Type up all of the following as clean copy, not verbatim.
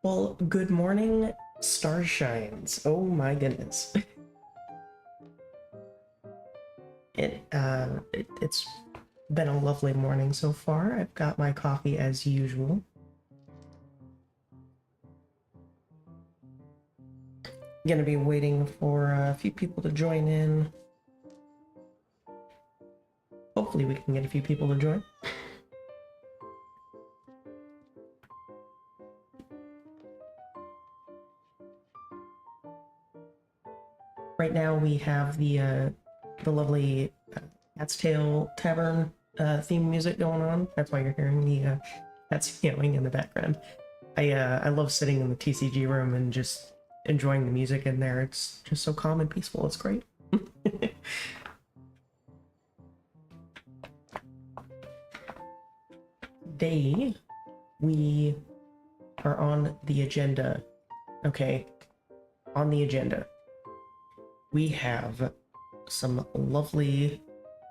Well, good morning, Starshines. Oh my goodness. It's been a lovely morning so far. I've got my coffee as usual. Gonna be waiting for a few people to join in. Hopefully we can get a few people to join. Right now we have the lovely Cat's Tail Tavern theme music going on. That's why you're hearing the cats meowing in the background. I love sitting in the TCG room and just enjoying the music in there. It's just so calm and peaceful. It's great. Today we are on the agenda. Okay, on the agenda we have some lovely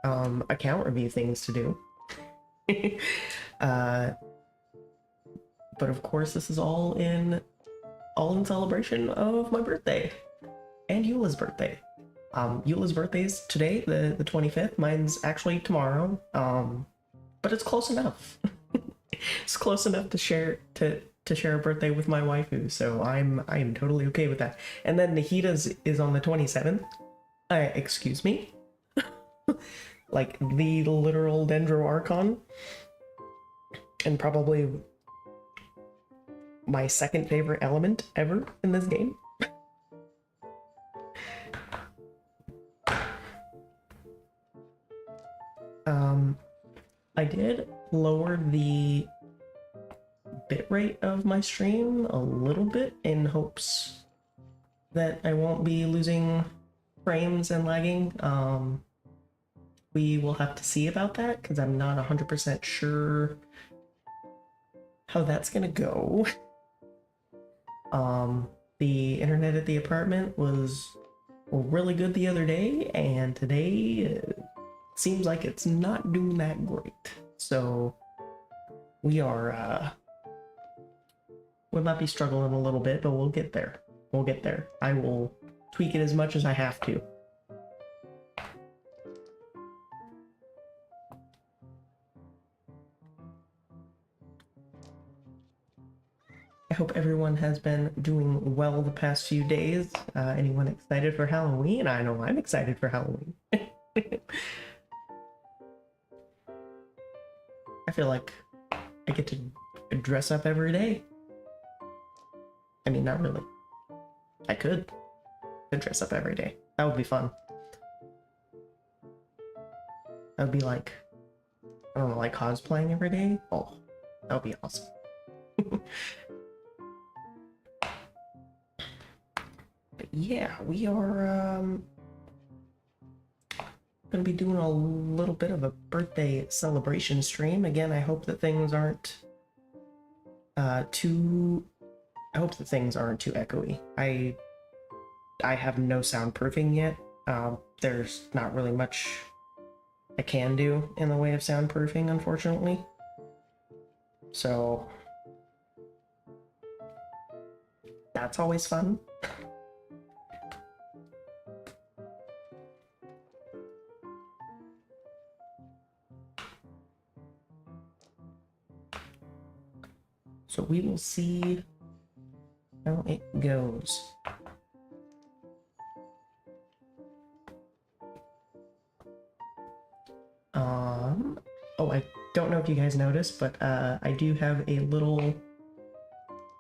account review things to do. But of course this is all in celebration of my birthday and Eula's birthday. Eula's birthday is today, the 25th. Mine's actually tomorrow, but it's close enough. It's close enough to share a birthday with my waifu, so I am totally okay with that. And then Nahita's is on the 27th. Excuse me? Like the literal Dendro Archon. And probably my second favorite element ever in this game. I did lower the bitrate of my stream a little bit in hopes that I won't be losing frames and lagging. We will have to see about that because I'm not 100% sure how that's gonna go. The internet at the apartment was really good the other day, and today seems like it's not doing that great. So we might be struggling a little bit, but we'll get there. We'll get there. I will tweak it as much as I have to. I hope everyone has been doing well the past few days. Anyone excited for Halloween? I know I'm excited for Halloween. I feel like I get to dress up every day. I mean, not really. I could dress up every day. That would be fun. That would be like, I don't know, like cosplaying every day? Oh, that would be awesome. But yeah, we are gonna be doing a little bit of a birthday celebration stream. Again, I hope that things aren't too echoey. I have no soundproofing yet. There's not really much I can do in the way of soundproofing, unfortunately. So that's always fun. So we will see how it goes. Oh, I don't know if you guys noticed, but I do have a little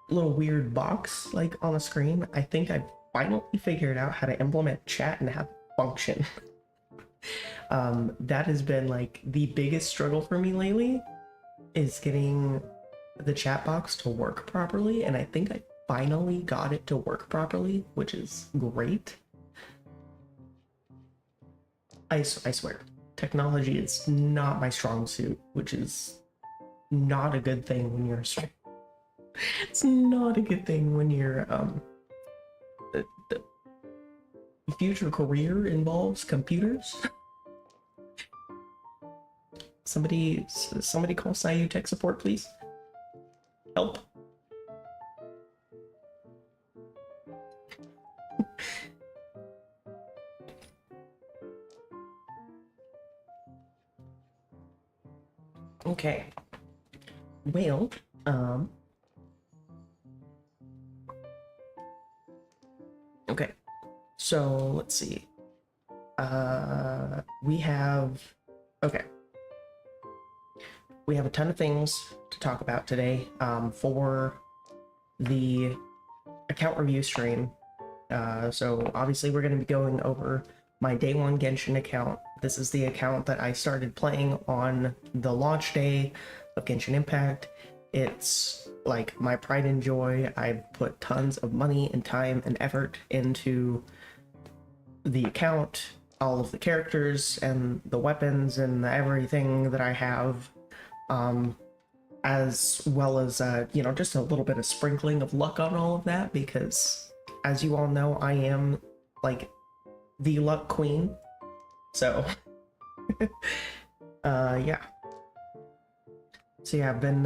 weird box like on the screen. I think I finally figured out how to implement chat and have it function. That has been like the biggest struggle for me lately, is getting the chat box to work properly, and I think I finally got it to work properly, which is great. I swear, technology is not my strong suit, which is not a good thing when you're it's not a good thing when you're the future career involves computers. Somebody call SciU tech support, please. Help. Okay. Well, okay. So let's see. We have, okay. We have a ton of things to talk about today, for the account review stream. So obviously we're going to be going over my day one Genshin account. This is the account that I started playing on the launch day of Genshin Impact. It's like my pride and joy. I put tons of money and time and effort into the account, all of the characters and the weapons and everything that I have, as well as, you know, just a little bit of sprinkling of luck on all of that, because as you all know, I am like the luck queen. So, yeah. So yeah, I've been,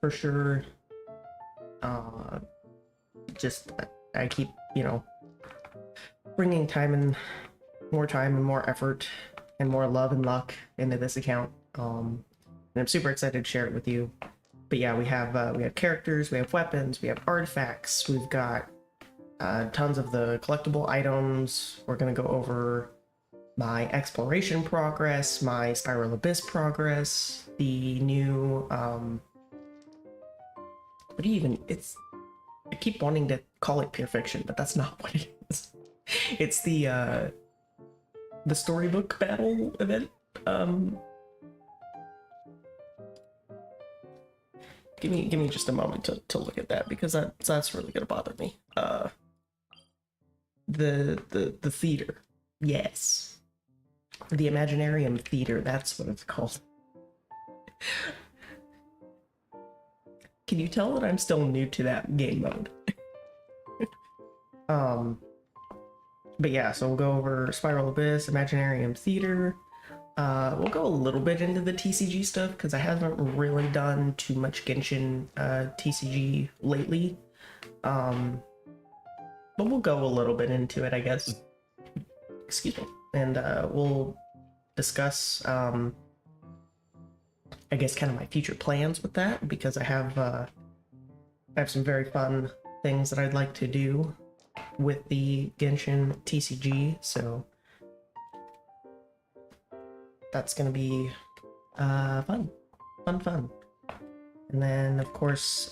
for sure, just, I keep, you know, bringing time and more effort and more love and luck into this account. And I'm super excited to share it with you. But yeah, we have characters, we have weapons, we have artifacts, we've got tons of the collectible items. We're gonna go over my exploration progress, my Spiral Abyss progress, the new what do you even, I keep wanting to call it pure fiction, but that's not what it is. It's the storybook battle event. Give me just a moment to look at that, because that's really gonna bother me. The theater. Yes. The Imaginarium Theater, that's what it's called. Can you tell that I'm still new to that game mode? But yeah, so we'll go over Spiral Abyss, Imaginarium Theater. We'll go a little bit into the TCG stuff, because I haven't really done too much Genshin TCG lately. But we'll go a little bit into it, I guess. Excuse me. And we'll discuss, I guess, kind of my future plans with that, because I have some very fun things that I'd like to do with the Genshin TCG, so that's gonna be fun. And then, of course,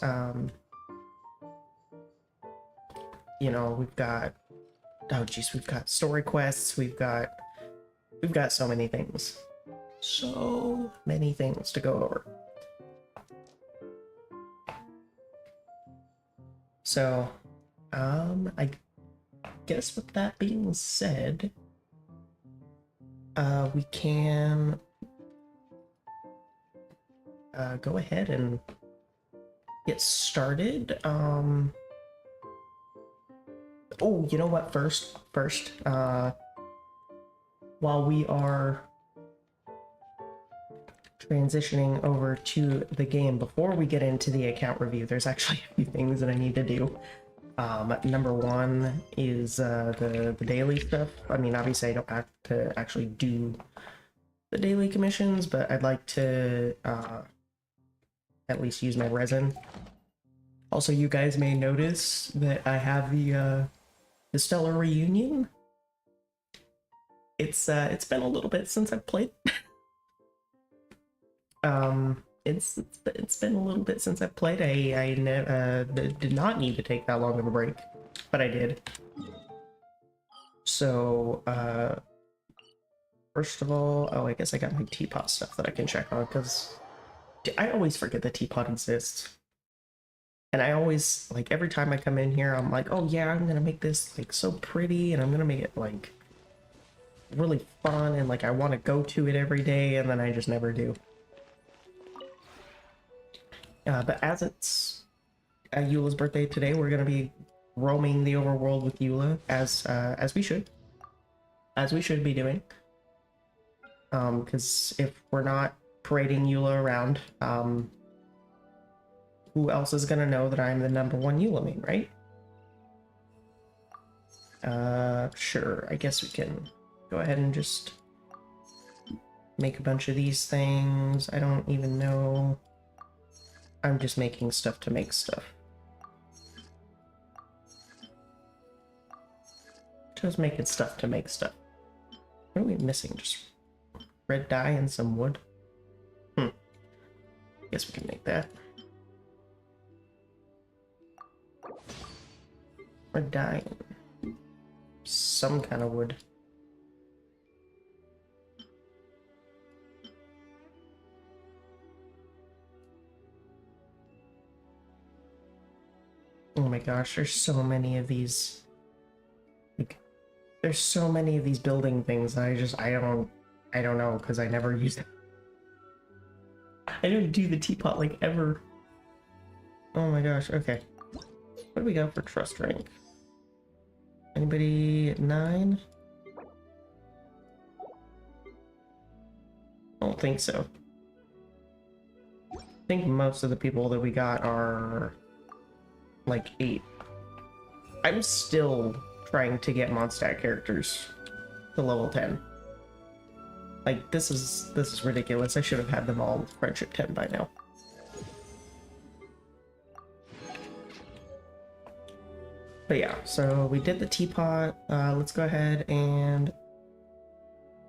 you know, we've got, oh geez, we've got story quests, we've got so many things. So many things to go over. So, I guess with that being said, we can go ahead and get started. Oh, you know what? First, while we are transitioning over to the game, before we get into the account review, there's actually a few things that I need to do. Number one is the daily stuff. I mean, obviously I don't have to actually do the daily commissions, but I'd like to at least use my resin. Also, you guys may notice that I have the Stellar Reunion. It's been a little bit since I've played. It's been a little bit since I've played. I did not need to take that long of a break, but I did. So, first of all, oh, I guess I got my teapot stuff that I can check on, because I always forget the teapot exists. And I always, like, every time I come in here, I'm like, oh yeah, I'm gonna make this, like, so pretty, and I'm gonna make it, like, really fun, and, like, I want to go to it every day, and then I just never do. But as it's Eula's birthday today, we're gonna be roaming the overworld with Eula, as we should. As we should be doing. Because if we're not parading Eula around, who else is gonna know that I'm the #1 Eula main, right? Sure, I guess we can go ahead and just make a bunch of these things. I don't even know. I'm just making stuff to make stuff. Just making stuff to make stuff. What are we missing? Just red dye and some wood? Guess we can make that. Red dye and some kind of wood. Oh my gosh, there's so many of these. Like, there's so many of these building things that I don't know, because I never use them. I don't do the teapot like ever. Oh my gosh, okay. What do we got for trust rank? Anybody at 9? I don't think so. I think most of the people that we got are like 8. I'm still trying to get Mondstadt characters to level 10. Like, this is ridiculous. I should have had them all friendship 10 by now. But yeah, so we did the teapot. Let's go ahead and...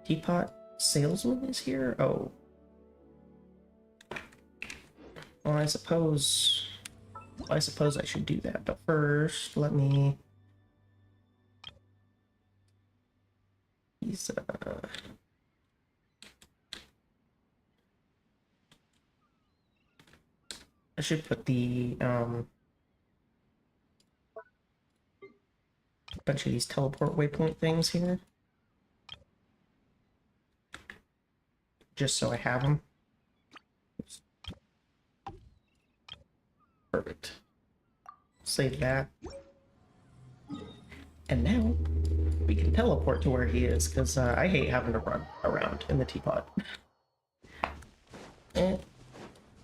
Teapot salesman is here? Oh. Well, I suppose I should do that, but first, let me... He's, I should put the, a bunch of these teleport waypoint things here. Just so I have them. Oops. Perfect. Save that. And now we can teleport to where he is, because I hate having to run around in the teapot. And,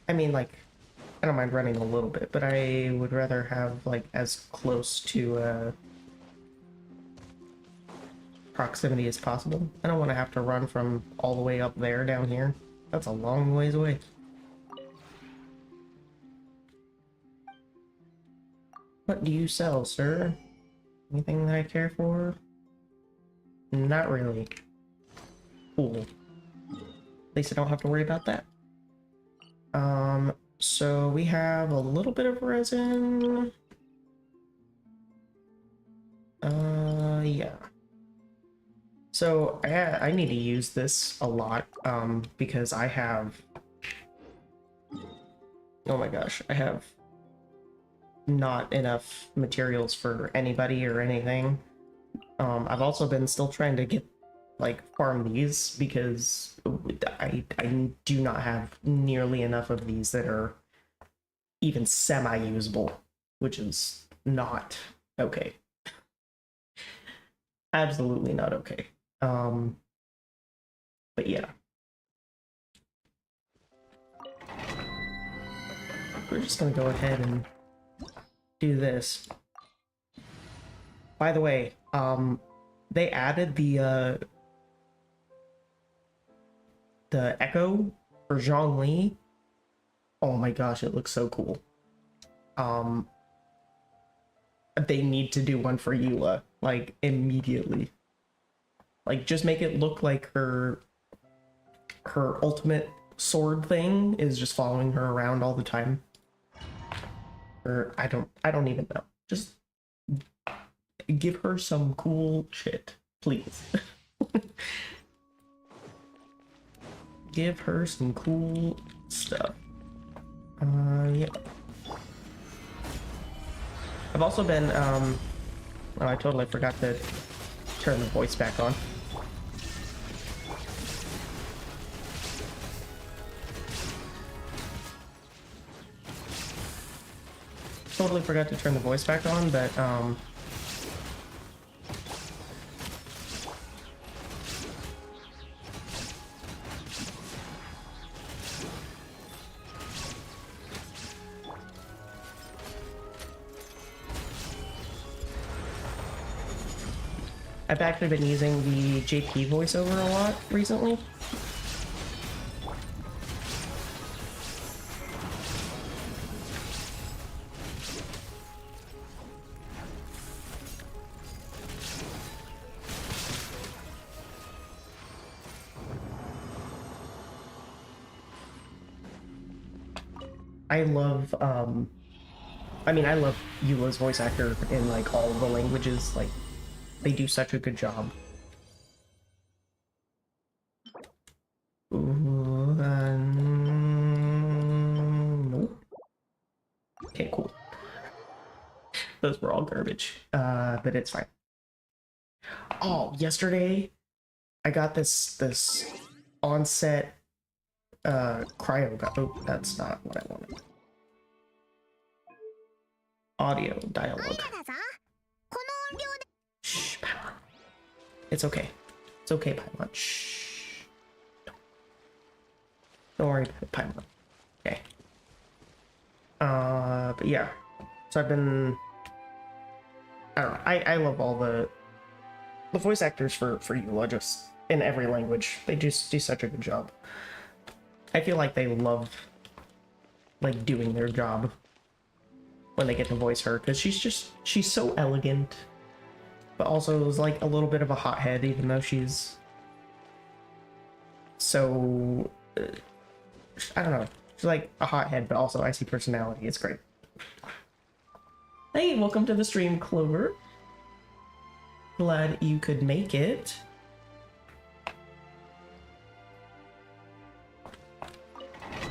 I mean, like, I don't mind running a little bit, but I would rather have, like, as close to proximity as possible. I don't want to have to run from all the way up there down here. That's a long ways away. What do you sell, sir? Anything that I care for? Not really. Cool. At least I don't have to worry about that. So we have a little bit of resin. Yeah. So I need to use this a lot, because I have... Oh my gosh, I have not enough materials for anybody or anything. I've also been still trying to get, like, farm these, because I do not have nearly enough of these that are even semi-usable, which is not okay. Absolutely not okay. But yeah. We're just gonna go ahead and do this. By the way, they added the echo for Zhongli. Oh my gosh, it looks so cool. They need to do one for Eula, like, immediately. Like, just make it look like her ultimate sword thing is just following her around all the time. Or I don't even know. Just give her some cool shit, please. Give her some cool stuff. Yeah. I've also been, oh, I totally forgot to turn the voice back on. Totally forgot to turn the voice back on, but, I've actually been using the JP voiceover a lot recently. I love I mean, I love Eula's voice actor in like all the languages. Like, they do such a good job. Ooh, nope. Okay, cool. Those were all garbage, but it's fine. Oh, yesterday I got this onset cryo. Oh, that's not what I wanted. Audio dialogue. Shh, Paimon. It's okay. It's okay, Paimon. Shh. Don't worry about it, Paimon. Okay. But yeah. So I've been. I don't know. I love all the voice actors for Eula, just in every language. They just do such a good job. I feel like they love like doing their job when they get to voice her, because she's so elegant, but also is like a little bit of a hothead, even though she's so I don't know. She's like a hothead, but also icy personality. It's great. Hey, welcome to the stream, Clover. Glad you could make it.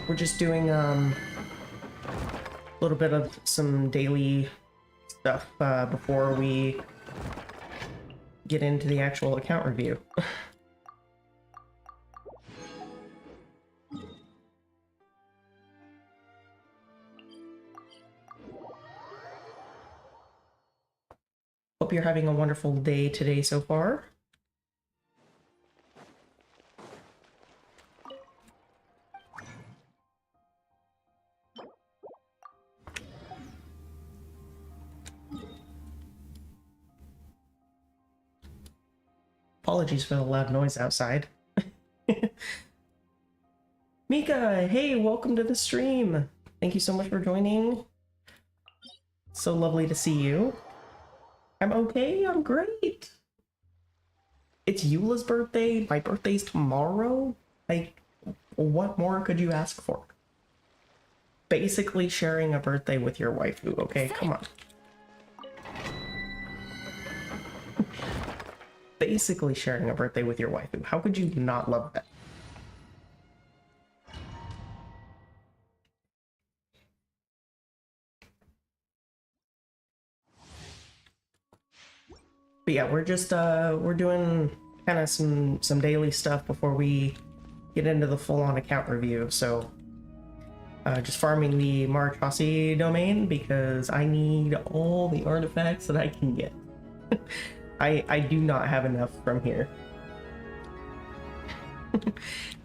We're just doing a little bit of some daily stuff before we get into the actual account review. Hope you're having a wonderful day today so far. Apologies for the loud noise outside. Mika, hey, welcome to the stream. Thank you so much for joining. So lovely to see you. I'm okay, I'm great. It's Eula's birthday. My birthday's tomorrow. Like, what more could you ask for? Basically sharing a birthday with your waifu, okay? Come on. Basically sharing a birthday with your waifu. How could you not love that? But yeah, we're just we're doing kind of some daily stuff before we get into the full-on account review. So just farming the Marchasi domain because I need all the artifacts that I can get. I do not have enough from here.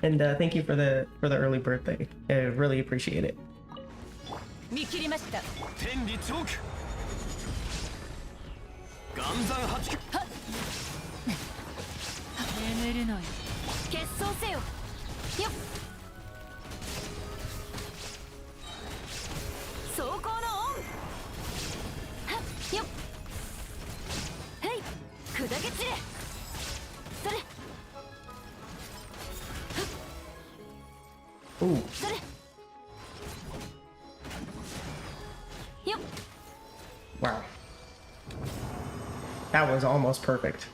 And thank you for the early birthday. I really appreciate it. Ooh. Wow. That was almost perfect.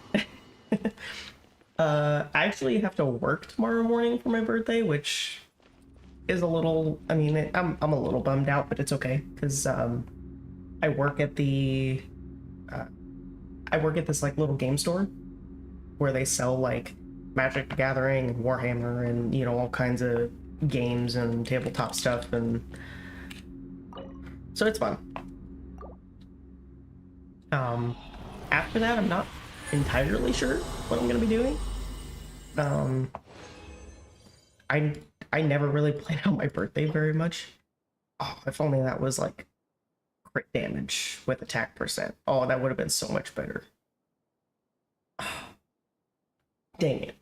I actually have to work tomorrow morning for my birthday, which is a little, I mean, I'm a little bummed out, but it's okay, because I work at the, I work at this like little game store where they sell like Magic the Gathering and Warhammer and, you know, all kinds of games and tabletop stuff, and so it's fun. After that, I'm not entirely sure what I'm gonna be doing. I never really played on my birthday very much. Oh, if only that was like crit damage with attack percent. Oh, that would have been so much better. Dang it.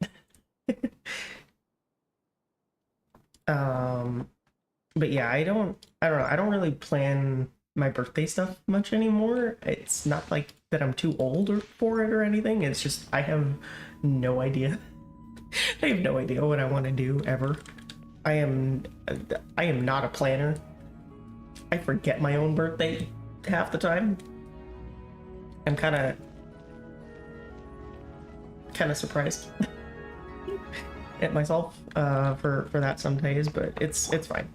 But yeah, I don't know. I don't really plan my birthday stuff much anymore. It's not like that I'm too old for it or anything. It's just I have no idea. I have no idea what I want to do ever. I am not a planner. I forget my own birthday half the time. I'm kind of surprised at myself for that some days, but it's fine.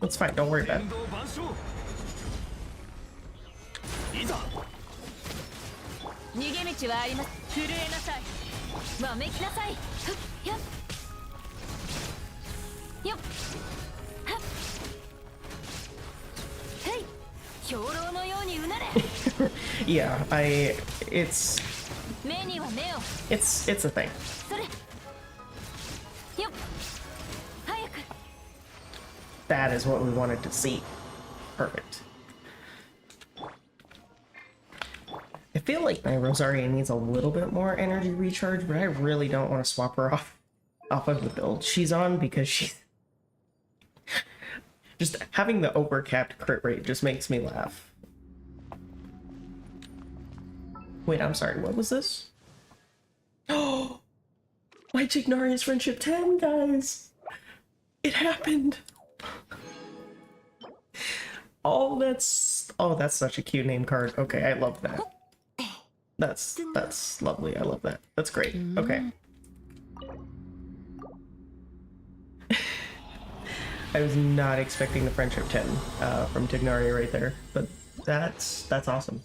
It's fine. Don't worry about it. 逃げ道はあります。震えなさい。わめきなさい。ふっやっ。よっ。はっ。へい。兵糧のようにうなれ。Yeah, it's 目には目を。it's a thing. それ。よっ。早く。That is what we wanted to see. Perfect. I feel like my Rosaria needs a little bit more energy recharge, but I really don't want to swap her off of the build she's on because she's just having the overcapped crit rate just makes me laugh. Wait, I'm sorry, what was this? Oh, my Tignarius Friendship 10, guys! It happened! Oh, that's such a cute name card. Okay, I love that. That's lovely. I love that. That's great. Okay. I was not expecting the Friendship 10 from Tignaria right there, but that's awesome.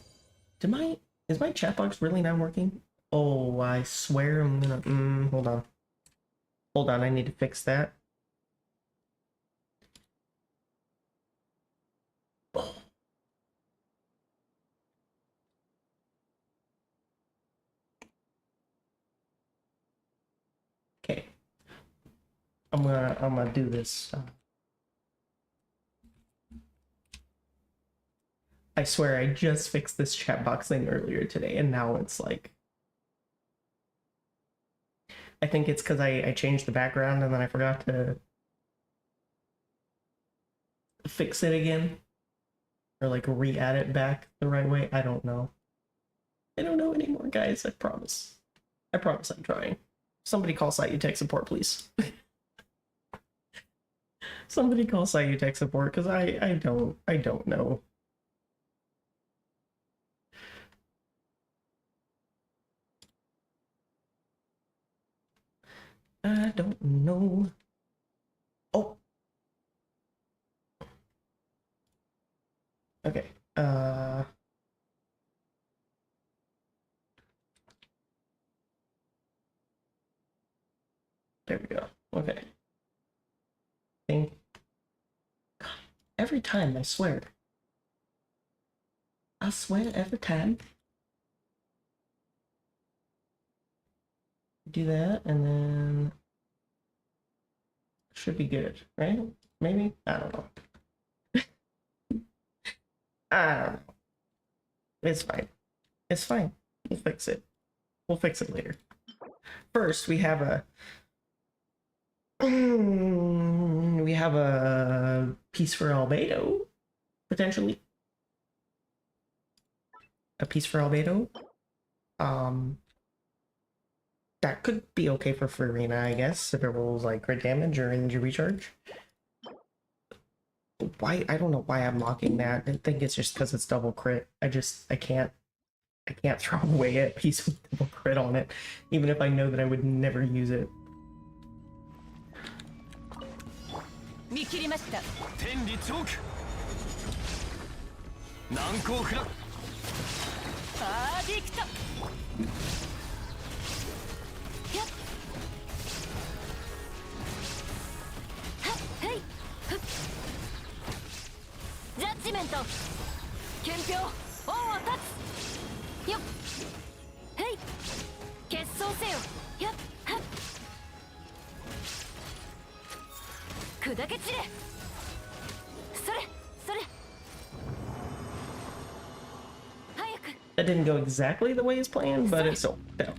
Is my chat box really not working? Oh, I swear I'm gonna hold on. Hold on, I need to fix that. Okay. I'm gonna do this. I swear I just fixed this chat box thing earlier today, and now it's like... I think it's because I changed the background and then I forgot to fix it again. Or like re-add it back the right way. I don't know. I don't know anymore, guys. I promise. I promise I'm trying. Somebody call Site Tech support, please. Somebody call Site Tech support, because I don't know. I don't know. Oh. Okay. There we go. Okay. Thing. God, every time, I swear. I swear every time. Do that, and then... Should be good, right? Maybe? I don't know. I don't know. It's fine. It's fine. We'll fix it. We'll fix it later. First, we have a... we have a piece for Albedo, potentially. A piece for Albedo. That could be okay for Farina, I guess, if it rolls like crit damage or energy recharge. Why? I don't know why I'm locking that. I think it's just because it's double crit. I can't throw away a piece with double crit on it, even if I know that I would never use it. That didn't go exactly the way it's planned, but it's still down.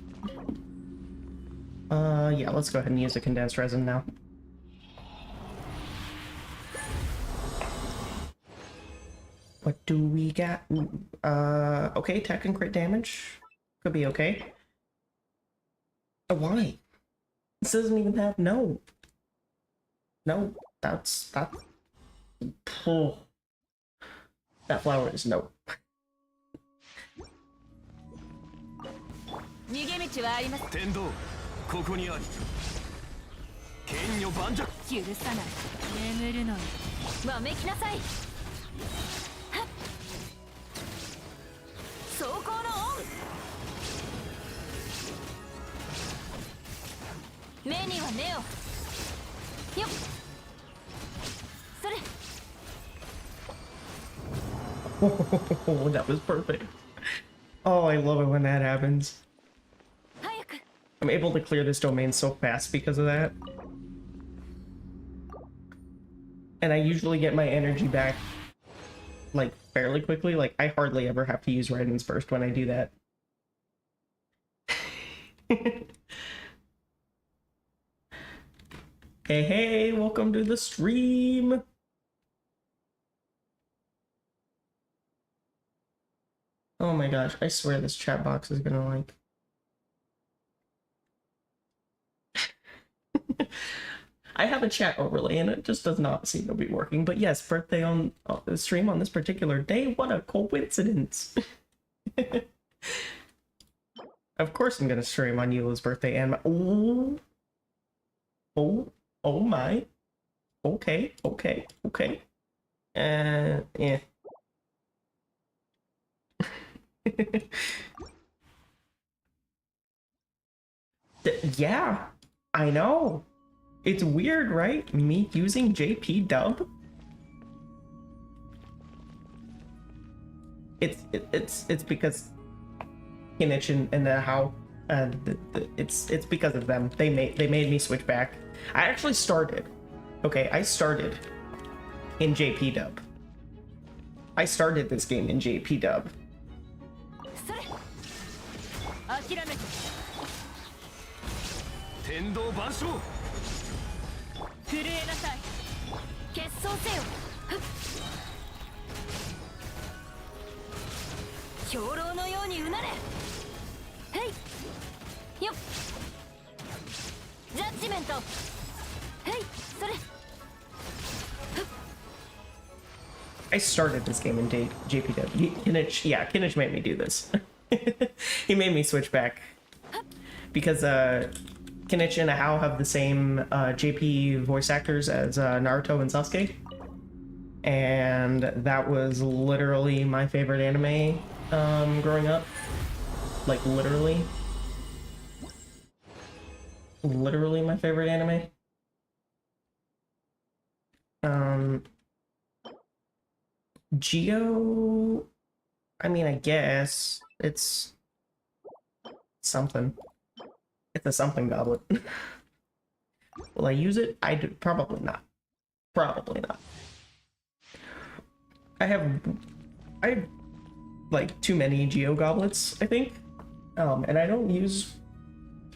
Yeah, let's go ahead and use the condensed resin now. What do we got? Okay, tech and crit damage. Could be okay. Why? This doesn't even have... No. No, that's... Oh. That flower is no. 逃げ道はあります。天道ここにあり剣女盤石許さない。眠るのよ。わめきなさい。はっ。走行のオン。目には目を。よっ。それ。Oh, that was perfect. Oh, I love it when that happens. 早く。 I'm able to clear this domain so fast because of that. And I usually get my energy back, like, fairly quickly. Like, I hardly ever have to use Raiden's Burst when I do that. Hey, hey, welcome to the stream! Oh my gosh, I swear this chat box is gonna, like... I have a chat overlay and it just does not seem to be working. But yes, birthday on the stream on this particular day. What a coincidence. Of course I'm gonna stream on Eula's birthday and my... Oh my. Okay. Yeah. Yeah, I know. It's weird, right? Me using JP dub? It's because Kinich and how it's because of them. They made me switch back. I actually started. Okay, I started in JP dub. I started this game in JP dub. それ。諦めて。天道万象震えなさい。結晶せよ。ふっ。兵糧のようにうなれ。へい。よっ。ジャッジメント。へい。それ。ふっ。 I started this game in JPW. Kinich made me do this. He made me switch back because Kinich and Ahao have the same JP voice actors as Naruto and Sasuke, and that was literally my favorite anime growing up. Like literally my favorite anime. Geo, I mean, I guess it's something. It's a something goblet. Will I use it? I do. Probably not. Probably not. I have like too many Geo goblets, I think. And I don't use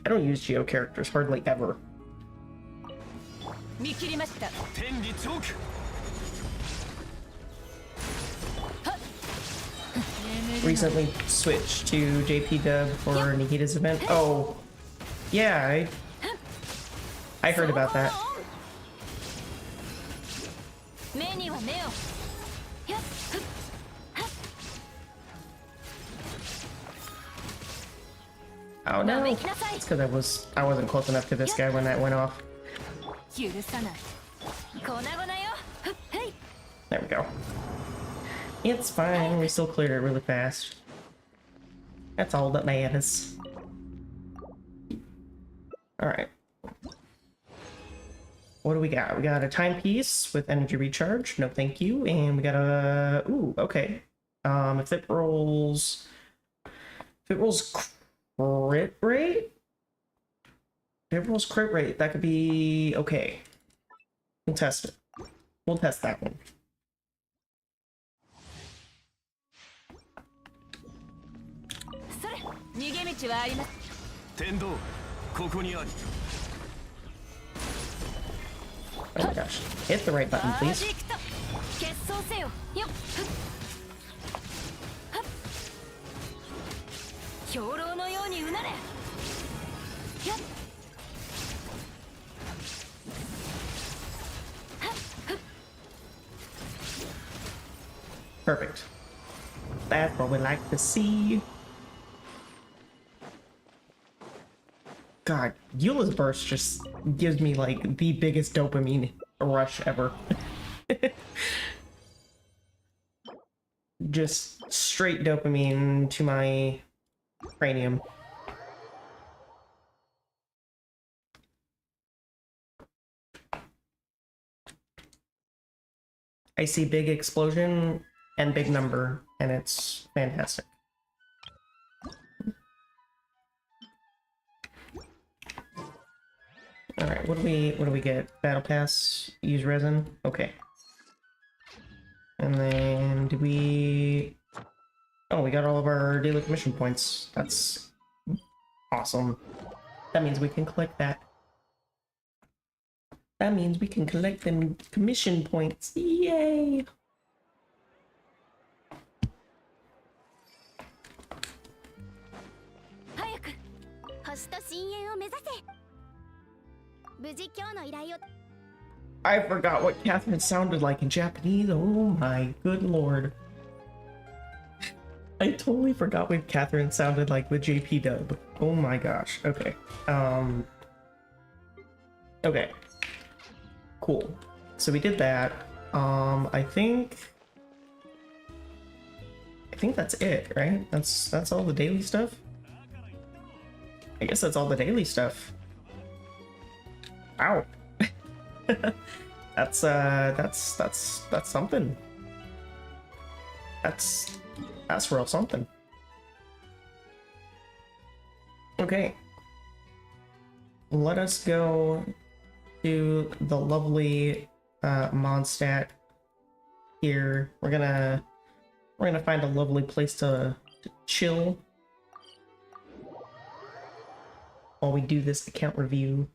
Geo characters hardly ever. 見切りました。天理チョーク Recently switched to JP Dub for Nikita's event. Oh, yeah, I heard about that. 目には目を。やっ。はっ。 Oh no, it's because I wasn't close enough to this guy when that went off. 許さない。粉々よ。ふっ。へい。 There we go. It's fine, we still cleared it really fast. That's all that matters. Alright. What do we got? We got a timepiece with energy recharge. No thank you. And we got a... Ooh, okay. If it rolls crit rate? If it rolls crit rate, that could be okay. We'll test it. We'll test that one. 逃げ道はあります。天道ここにあり Oh my gosh. Hit the right button, please. 結晶せよ。よっ。はっ。兵糧のようにうなれ。やっ。Perfect. That's what we like to see. God, Eula's burst just gives me like the biggest dopamine rush ever. Just straight dopamine to my cranium. I see big explosion and big number, and it's fantastic. All right, what do we get? Battle pass, use resin. Okay. And then do we? Oh, we got all of our daily commission points. That's awesome. That means we can collect that. That means we can collect them commission points. Yay! I forgot what Catherine sounded like in Japanese. Oh my good lord. I totally forgot what Catherine sounded like with JP dub. Oh my gosh. Okay. Okay. Cool. So we did that. I think that's it, right? That's all the daily stuff. I guess that's all the daily stuff. Ow. That's something. That's real something. Okay. Let us go to the lovely Mondstadt here. We're gonna find a lovely place to chill while we do this account review.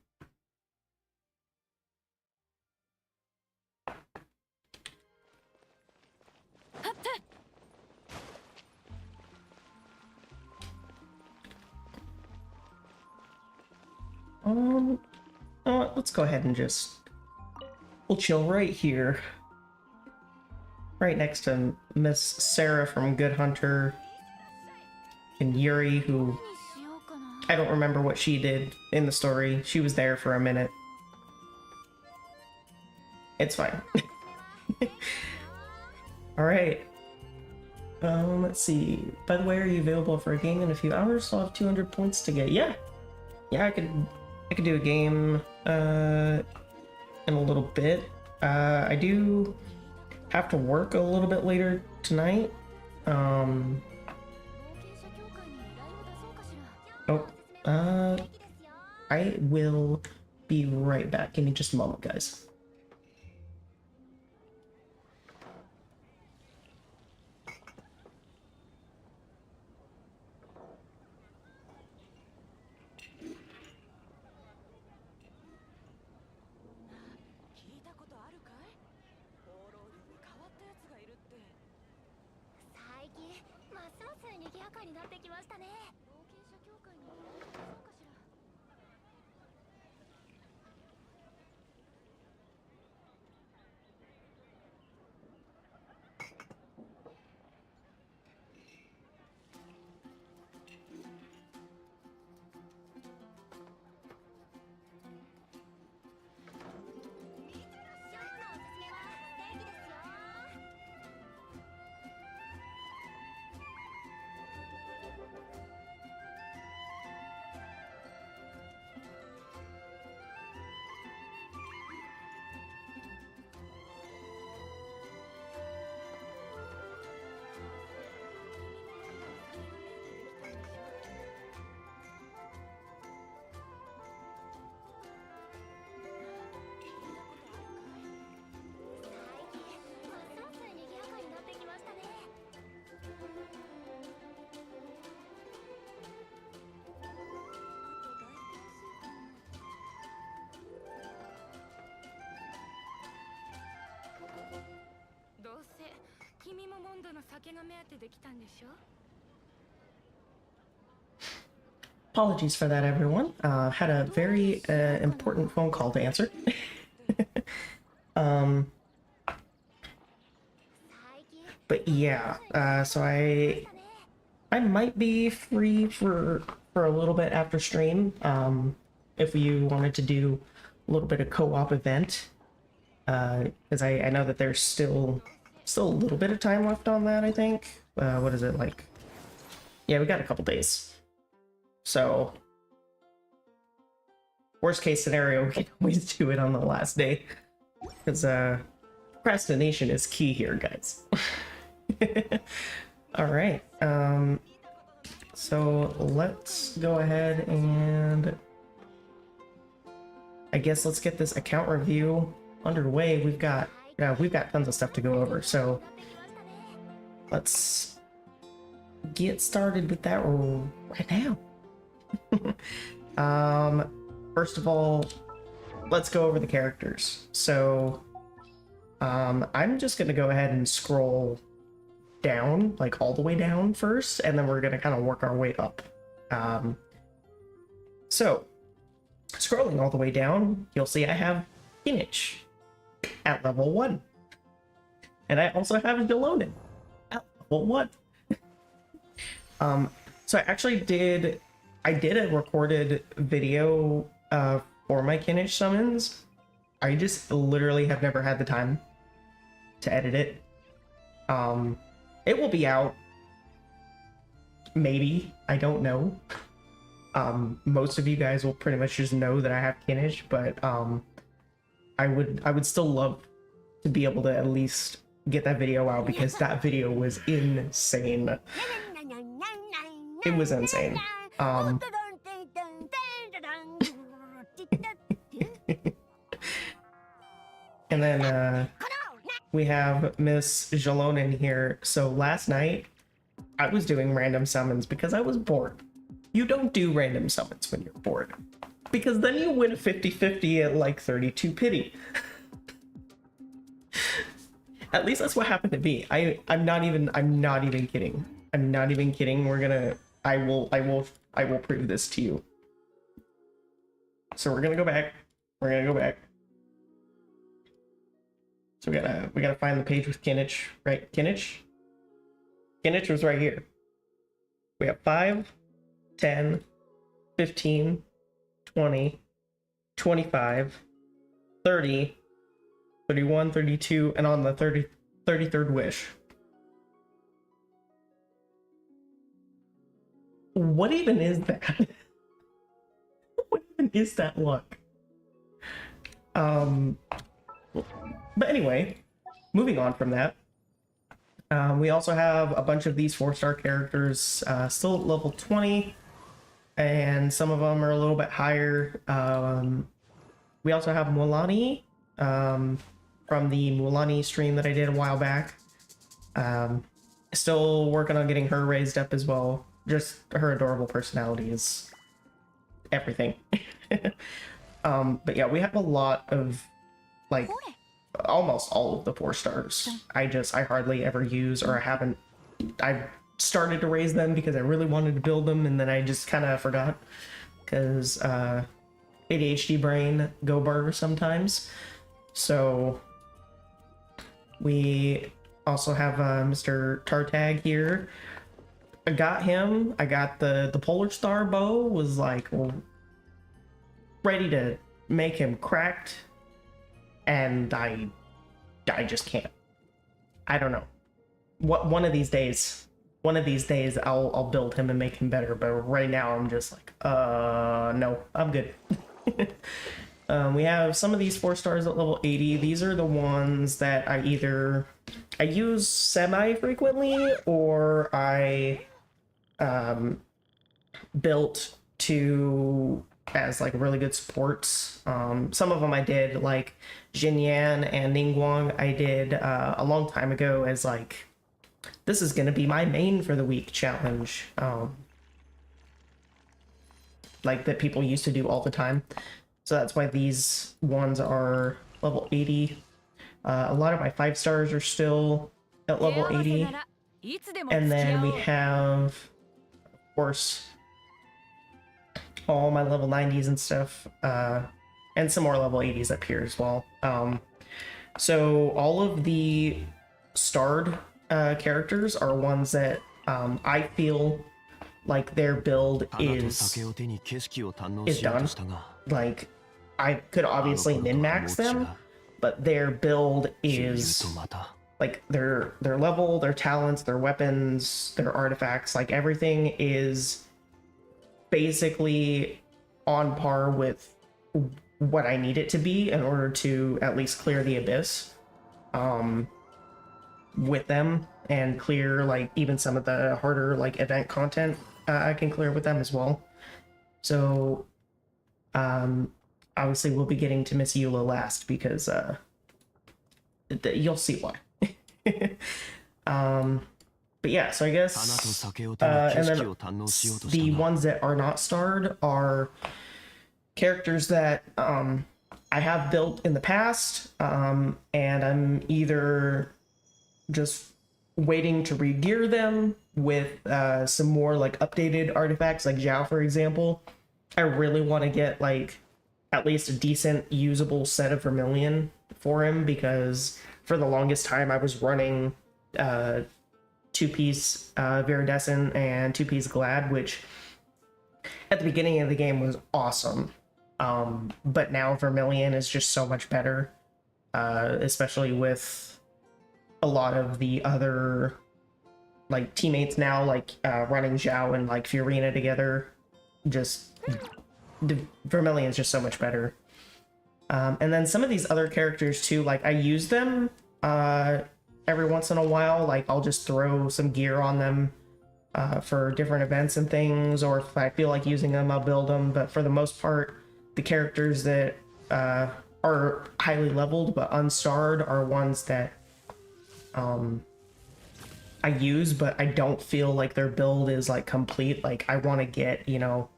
Let's go ahead and we'll chill right here. Right next to Miss Sarah from Good Hunter and Yuri, who I don't remember what she did in the story. She was there for a minute. It's fine. Alright. Let's see. By the way, are you available for a game in a few hours? I'll have 200 points to get. Yeah, I could do a game in a little bit. I do have to work a little bit later tonight. I will be right back. Give me just a moment, guys. Apologies for that, everyone. Had a very important phone call to answer. But But yeah, so I might be free for a little bit after stream. If you wanted to do a little bit of co-op event, because I know that there's still a little bit of time left on that. I think. What is it like? Yeah, we got a couple days. So worst case scenario, we can always do it on the last day, because procrastination is key here, guys. All right. So let's go ahead and I guess let's get this account review underway. We've got tons of stuff to go over, so let's get started with that right now. First of all, let's go over the characters. So I'm just gonna go ahead and scroll down, like all the way down first, and then we're gonna kind of work our way up. So scrolling all the way down, you'll see I have Kinich at level 1. And I also have Jalonin at level 1. So I did a recorded video for my Kinich summons. I just literally have never had the time to edit it. It will be out. Maybe. I don't know. Most of you guys will pretty much just know that I have Kinich, but I would still love to be able to at least get that video out, because that video was insane. It was insane. And then we have Miss Jalonin here. So last night I was doing random summons because I was bored. You don't do random summons when you're bored, because then you win a 50-50 at like 32 pity. At least that's what happened to me. I'm not even kidding. I'm not even kidding. I will prove this to you. So we're gonna go back. So we gotta find the page with Kinich, right? Kinich was right here. We have 5, 10, 15, 20, 25, 30, 31, 32, and on the 33rd wish. What even is that? What even is that luck? But anyway, moving on from that, we also have a bunch of these 4-star characters still at level 20, and some of them are a little bit higher. We also have Mulaney from the Mulaney stream that I did a while back. Still working on getting her raised up as well. Just her adorable personality is everything. But yeah, we have a lot of, like, almost all of the 4 stars. I hardly ever use, or I've started to raise them because I really wanted to build them, and then I just kind of forgot, because ADHD brain go burr sometimes. So we also have Mr. Tartag here. I got him. I got the Polar Star bow, was like ready to make him cracked, and I just can't. I don't know. One of these days I'll build him and make him better, but right now I'm just like, no, I'm good. We have some of these 4 stars at level 80. These are the ones that I use semi-frequently, or I built to as like really good supports. Some of them I did, like Jinyan and Ningguang, I did a long time ago as like, this is going to be my main for the week challenge. Like that people used to do all the time. So that's why these ones are level 80. A lot of my 5 stars are still at level 80. And then we have, of course, all my level 90s and stuff. And some more level 80s up here as well. So all of the starred characters are ones that I feel like their build 花と is 酒を手に景色を堪能 is しようと done. したが Like I could あの obviously 頃とはもう min-max 違 them, う but their build 悠々 is とまた like their level, their talents, their weapons, their artifacts, like everything is basically on par with what I need it to be in order to at least clear the abyss with them, and clear like even some of the harder like event content I can clear with them as well. So obviously we'll be getting to Miss Eula last because you'll see why. But yeah, so I 花と guess 酒を手に景 and 色 then を堪能しようとし the たが ones that are not starred are characters that I have built in the past, and I'm either just waiting to re-gear them with some more like updated artifacts, like Zhao, for example. I really want to get like at least a decent usable set of Vermilion for him, because for the longest time I was running two-piece Viridescent and two-piece Glad, which at the beginning of the game was awesome. But now Vermilion is just so much better, especially with a lot of the other like teammates now, like running Zhao and like Fiorina together. Just the Vermilion is just so much better. And then some of these other characters too, like I use them every once in a while. Like I'll just throw some gear on them for different events and things, or if I feel like using them, I'll build them. But for the most part, the characters that are highly leveled but unstarred are ones that I use, but I don't feel like their build is like complete. Like I want to get, you know,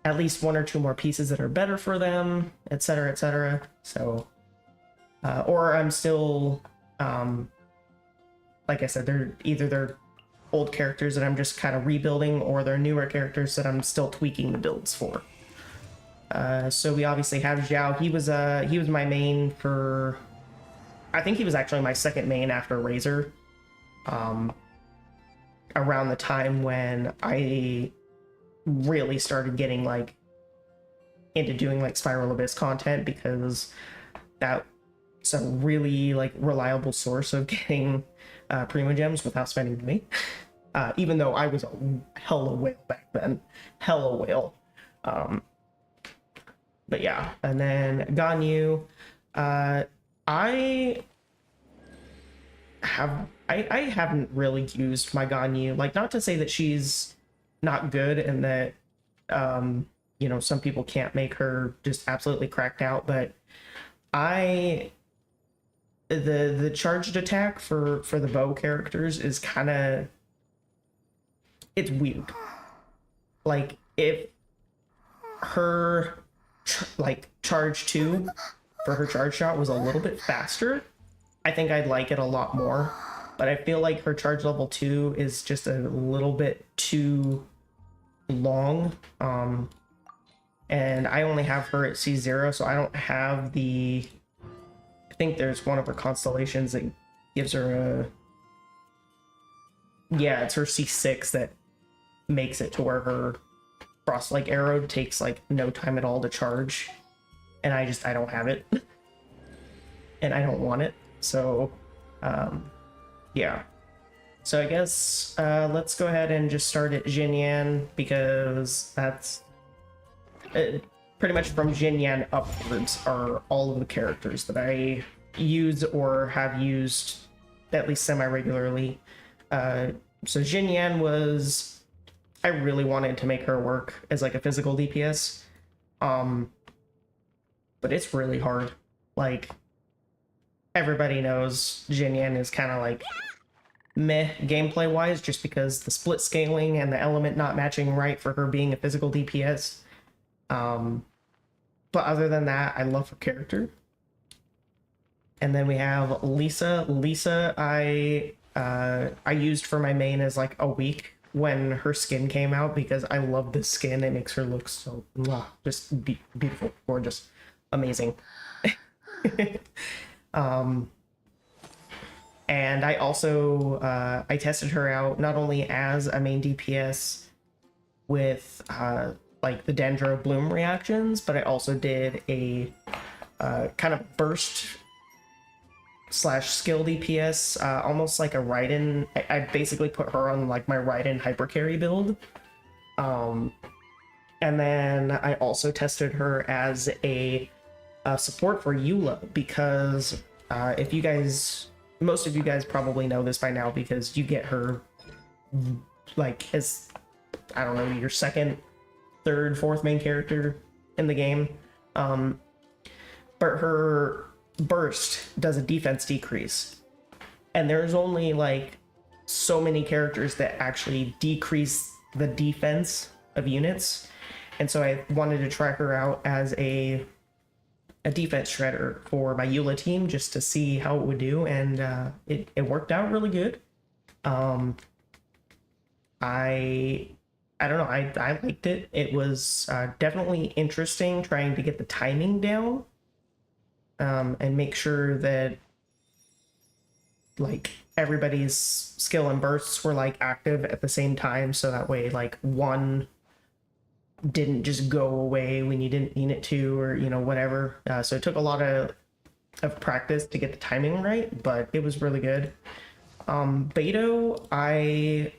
at least one or two more pieces that are better for them, etc., etc. So, or I'm still, like I said, they're old characters that I'm just kind of rebuilding, or they're newer characters that I'm still tweaking the builds for. So we obviously have Zhao. He was my main for, I think he was actually my second main after Razor. Around the time when I really started getting like into doing like Spiral Abyss content, because that's a really like reliable source of getting Primo Gems without spending money. Even though I was a hella whale back then, hella whale. But yeah, and then Ganyu, I haven't really used my Ganyu. Like, not to say that she's not good and that you know, some people can't make her just absolutely cracked out, but the charged attack for the bow characters is kind of, it's weird. Like if her like charge 2 for her charge shot was a little bit faster, I think I'd like it a lot more. But I feel like her charge level 2 is just a little bit too long. And I only have her at C0, so I don't have the, I think there's one of her constellations that gives her a, yeah, it's her C6 that makes it to where her cross like arrow takes like no time at all to charge, and I don't have it. And I don't want it, so yeah. So I guess let's go ahead and just start at Jinyan, because that's pretty much from Jinyan upwards are all of the characters that I use or have used at least semi-regularly. So Jinyan was, I really wanted to make her work as like a physical DPS, but it's really hard. Like, everybody knows Jinyan is kind of like meh gameplay wise, just because the split scaling and the element not matching right for her being a physical DPS. But other than that, I love her character. And then we have Lisa. Lisa, I used for my main as like a week when her skin came out, because I love this skin. It makes her look so just beautiful, gorgeous, amazing. And I also I tested her out not only as a main DPS with like the Dendro Bloom reactions, but I also did a kind of burst slash skill DPS, almost like a Raiden. I basically put her on like my Raiden hyper carry build. And then I also tested her as a support for Eula, because if you guys, most of you guys probably know this by now, because you get her like as, I don't know, your second, third, fourth main character in the game. But her burst does a defense decrease, and there's only like so many characters that actually decrease the defense of units, and so I wanted to try her out as a defense shredder for my Eula team just to see how it would do, and it worked out really good. I don't know, I liked it. It was definitely interesting trying to get the timing down, and make sure that like everybody's skill and bursts were like active at the same time, so that way like one didn't just go away when you didn't need it to, or you know, whatever. So it took a lot of practice to get the timing right, but it was really good. Beto, I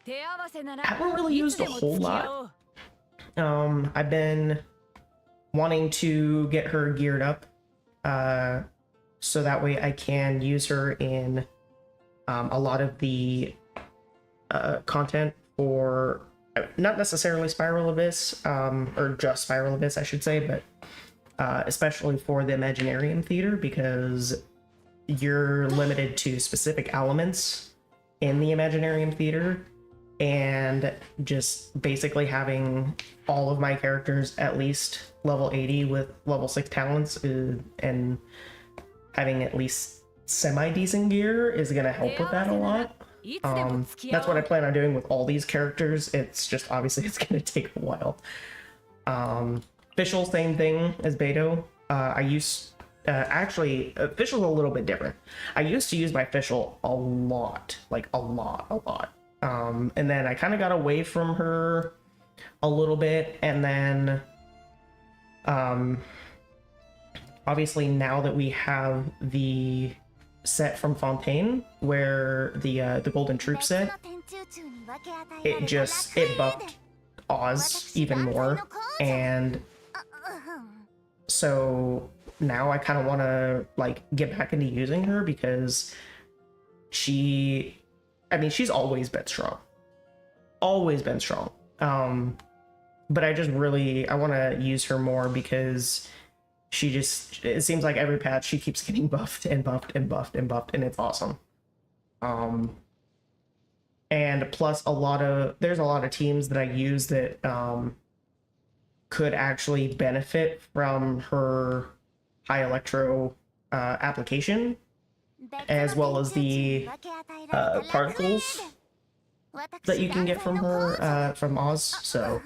haven't really used a whole lot. I've been wanting to get her geared up, so that way I can use her in a lot of the content for not necessarily Spiral Abyss, or just Spiral Abyss, I should say, but especially for the Imaginarium Theater, because you're limited to specific elements in the Imaginarium Theater, and just basically having all of my characters at least level 80 with level 6 talents, and having at least semi-decent gear is going to help with that a lot. That's what I plan on doing with all these characters. It's just obviously it's going to take a while. Fischl, same thing as Beto. I used actually Fischl's a little bit different. I used to use my Fischl a lot, like a lot. And then I kind of got away from her a little bit, and then obviously now that we have the set from Fontaine, where the Golden Troop set, it buffed Oz even more, and so now I kind of want to like get back into using her, because she's always been strong, but I just really, I want to use her more, because it seems like every patch she keeps getting buffed and buffed and buffed and buffed, and it's awesome. And plus there's a lot of teams that I use that could actually benefit from her high electro application, as well as the particles that you can get from her, from Oz. So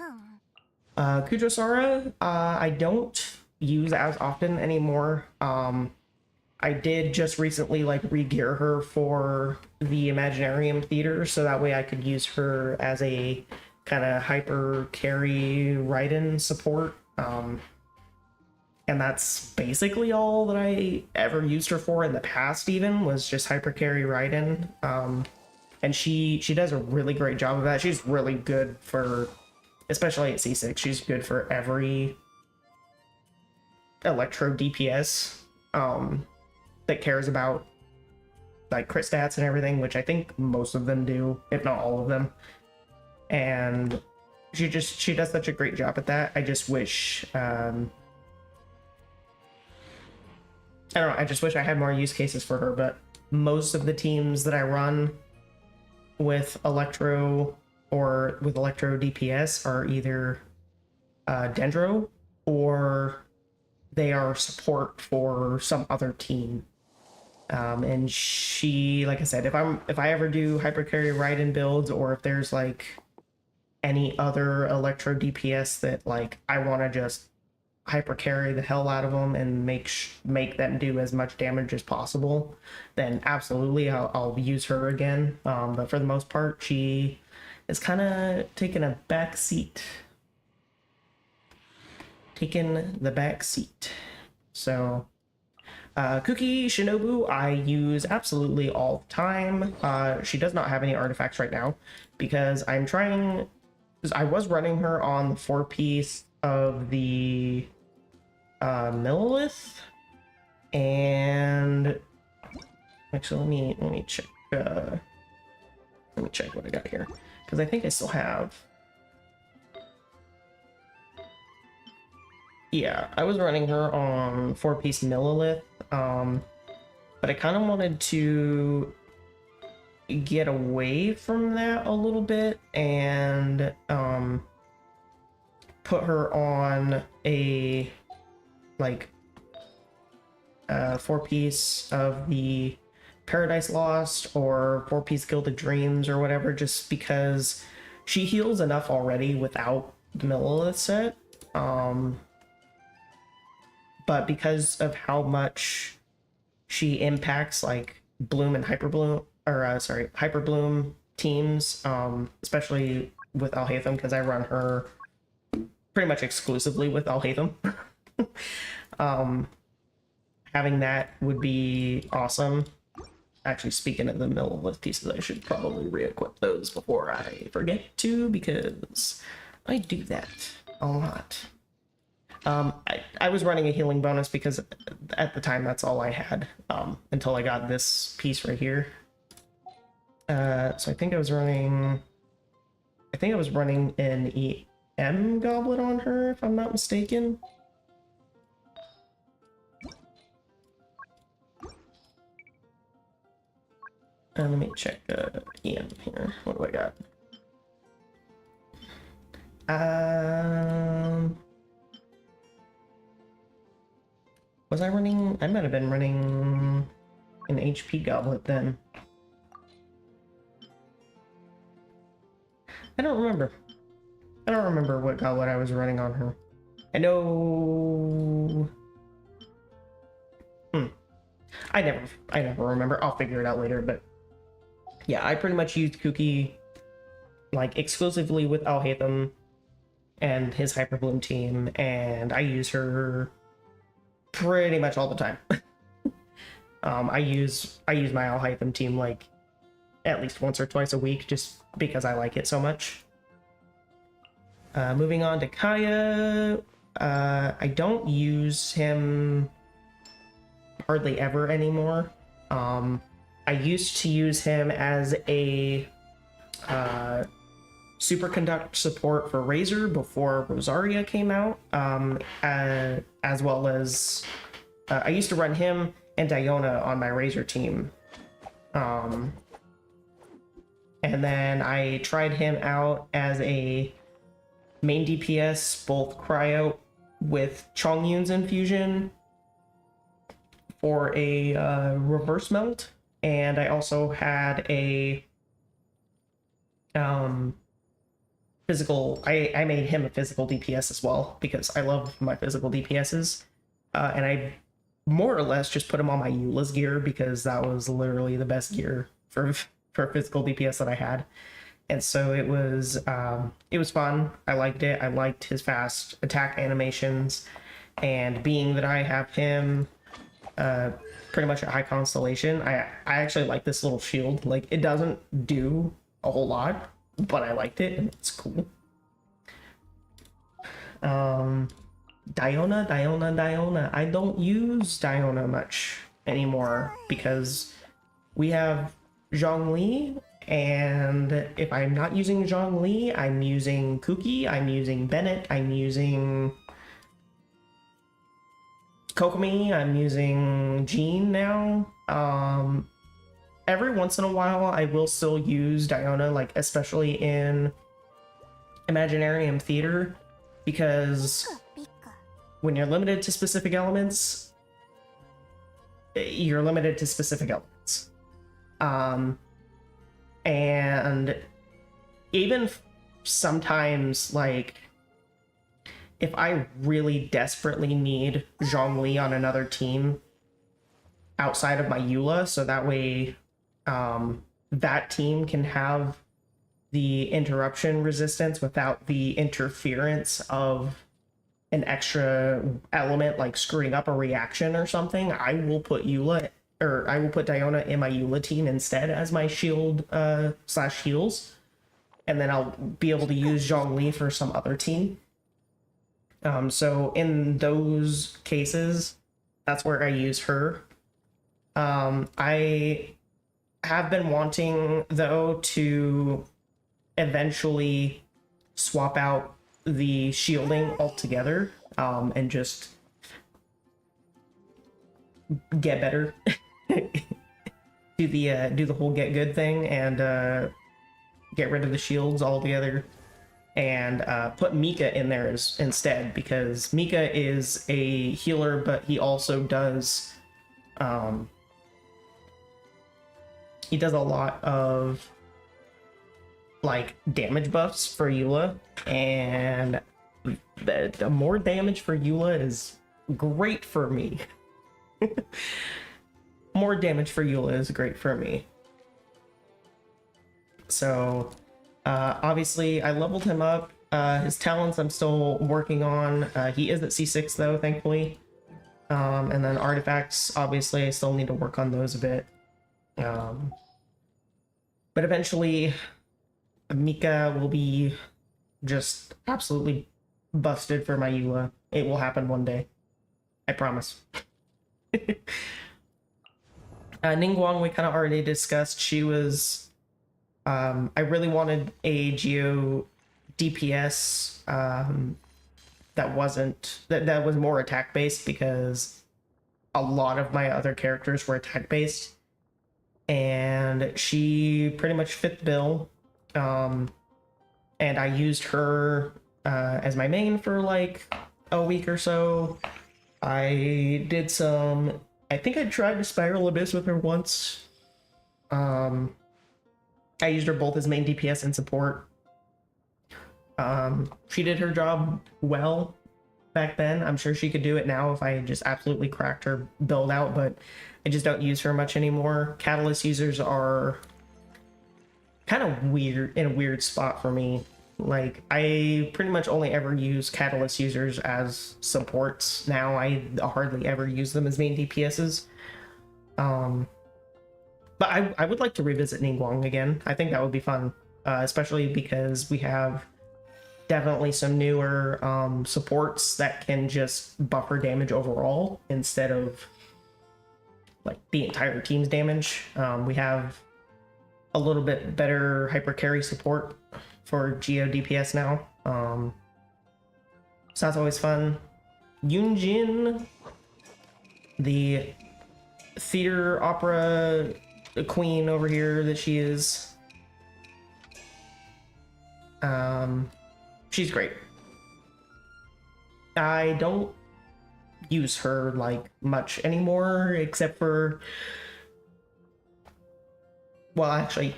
Kujosara, I don't use as often anymore. I did just recently like re-gear her for the Imaginarium Theater, so that way I could use her as a kind of hyper carry Raiden support. And that's basically all that I ever used her for in the past, even, was just hyper carry Raiden. And she does a really great job of that. She's really good for, especially at C6, she's good for every electro DPS that cares about like crit stats and everything, which I think most of them do, if not all of them. And she does such a great job at that. I just wish I don't know, I just wish I had more use cases for her, but most of the teams that I run with Electro or with Electro DPS are either Dendro, or they are support for some other team. And she, like I said, if I ever do hypercarry Raiden builds, or if there's like any other Electro DPS that like I want to just hyper carry the hell out of them and make them do as much damage as possible, then absolutely I'll use her again. But for the most part, she is kind of taking a back seat. Taking the back seat. So Kuki Shinobu I use absolutely all the time. She does not have any artifacts right now because I'm trying, because I was running her on the 4-piece of the Millilith, and actually let me check what I got here, because I think I still have. Yeah, I was running her on 4-piece Millilith, but I kind of wanted to get away from that a little bit and put her on a 4-piece of the Paradise Lost or 4-piece Gilded Dreams or whatever, just because she heals enough already without the Millilith set. But because of how much she impacts like Bloom and Hyper Bloom, or Hyper Bloom teams, especially with Alhaitham, because I run her pretty much exclusively with Alhaitham. Having that would be awesome. Actually, speaking of the Millilith pieces, I should probably re-equip those before I forget to, because I do that a lot. I was running a healing bonus because at the time that's all I had, until I got this piece right here. So I think I was running an EM goblet on her, if I'm not mistaken. Let me check EM here. What do I got? Was I running? I might have been running an HP goblet then. I don't remember. I don't remember what goblet I was running on her. I know. I never remember. I'll figure it out later, but yeah, I pretty much used Kuki like exclusively with Alhaitham and his Hyper Bloom team, and I use her pretty much all the time. I use my Alhaitham team like at least once or twice a week, just because I like it so much. Moving on to Kaya, I don't use him hardly ever anymore. I used to use him as a superconduct support for Razor before Rosaria came out, as well as I used to run him and Diona on my Razor team. And then I tried him out as a main DPS, both cryo with Chongyun's infusion for a reverse melt, and I also had a physical. I made him a physical DPS as well because I love my physical DPSs, and I more or less just put him on my Eula's gear because that was literally the best gear for physical DPS that I had. And so it was fun. I liked it. I liked his fast attack animations, and being that I have him pretty much at high constellation, I actually like this little shield. Like, it doesn't do a whole lot, but I liked it and it's cool. Diona. I don't use Diona much anymore because we have Zhongli, and if I'm not using Zhongli, I'm using Kuki, I'm using Bennett, I'm using Kokomi, I'm using Jean now. Every once in a while, I will still use Diona, like especially in Imaginarium Theater, because when you're limited to specific elements, you're limited to specific elements. And even sometimes, like, if I really desperately need Zhongli on another team outside of my Eula, so that way that team can have the interruption resistance without the interference of an extra element like screwing up a reaction or something, I will put Eula, or I will put Diona in my Eula team instead as my shield slash heals, and then I'll be able to use Zhongli for some other team. So in those cases, that's where I use her. I have been wanting, though, to eventually swap out the shielding altogether, and just get better. do the whole get good thing and get rid of the shields altogether, and put Mika in there instead, because Mika is a healer, but he also does he does a lot of like damage buffs for Eula, and the more damage for Eula is great for me. More damage for Eula is great for me. So obviously I leveled him up. His talents I'm still working on. He is at C6 though, thankfully. And then artifacts, obviously I still need to work on those a bit. But eventually Mika will be just absolutely busted for my Eula. It will happen one day. I promise. Ningguang we kind of already discussed. She was... I really wanted a Geo DPS that wasn't... that was more attack-based, because a lot of my other characters were attack-based. And she pretty much fit the bill. And I used her as my main for like a week or so. I did some... I think I tried to Spiral Abyss with her once. I used her both as main DPS and support. She did her job well back then. I'm sure she could do it now if I just absolutely cracked her build out, but I just don't use her much anymore. Catalyst users are kind of weird, in a weird spot for me. Like, I pretty much only ever use Catalyst users as supports now. I hardly ever use them as main DPSs. But I would like to revisit Ningguang again. I think that would be fun, especially because we have definitely some newer supports that can just buffer damage overall instead of like the entire team's damage. We have a little bit better hyper carry support for Geo DPS now. So that's always fun. Yunjin, the theater opera queen over here that she is. She's great. I don't use her like much anymore, except for... Well, actually,